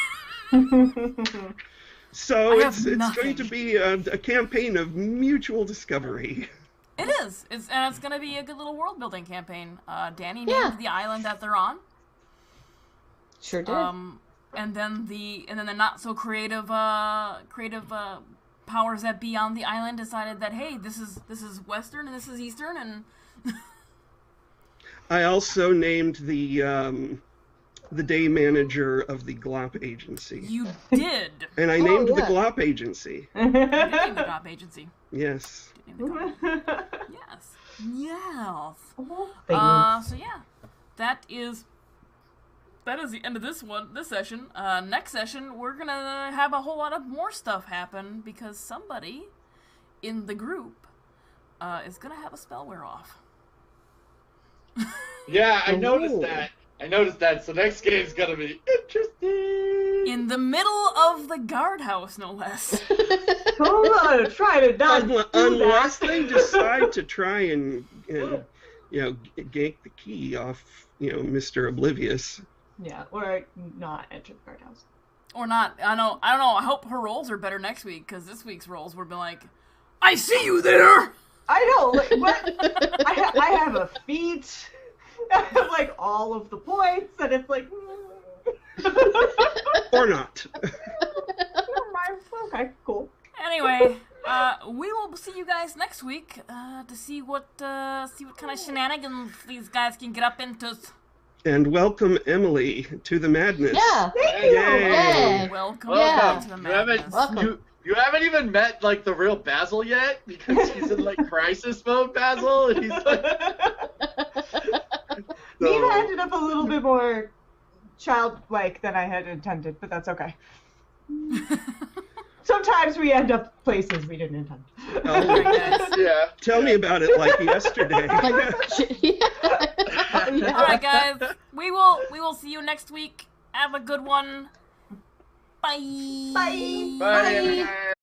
So it's going to be a campaign of mutual discovery. It is. It's going to be a good little world building campaign. Danny named the island that they're on. Sure did. And then the not so creative powers that be on the island decided that, hey, this is Western and this is Eastern, and I also named the day manager of the GLOP agency. You did. And I named the GLOP agency. You did name the GLOP agency. Yes. Yes. So yeah, that is the end of this session. Next session, we're gonna have a whole lot of more stuff happen because somebody in the group is gonna have a spell wear off. Yeah, I noticed that. So next game's gonna be interesting. In the middle of the guardhouse, no less. Hold on, try to not unless they decide to try and gank the key off, Mr. Oblivious. Yeah, or not enter the guardhouse. Or not. I don't know. I hope her rolls are better next week, because this week's rolls would be like, I see you there! I know, what? I have a feat. I have, all of the points, and it's like... Or not. Okay, cool. Anyway, we will see you guys next week to see what kind of shenanigans these guys can get up into. And welcome Emily to the madness. Yeah. Thank you. Yay. Welcome to the You madness. you haven't even met the real Basil yet because he's in crisis mode, Basil, and he's Nina ended up a little bit more childlike than I had intended, but that's okay. Sometimes we end up places we didn't intend. Yeah. Tell me about it like yesterday. All right, guys. We will see you next week. Have a good one. Bye. Bye. Bye.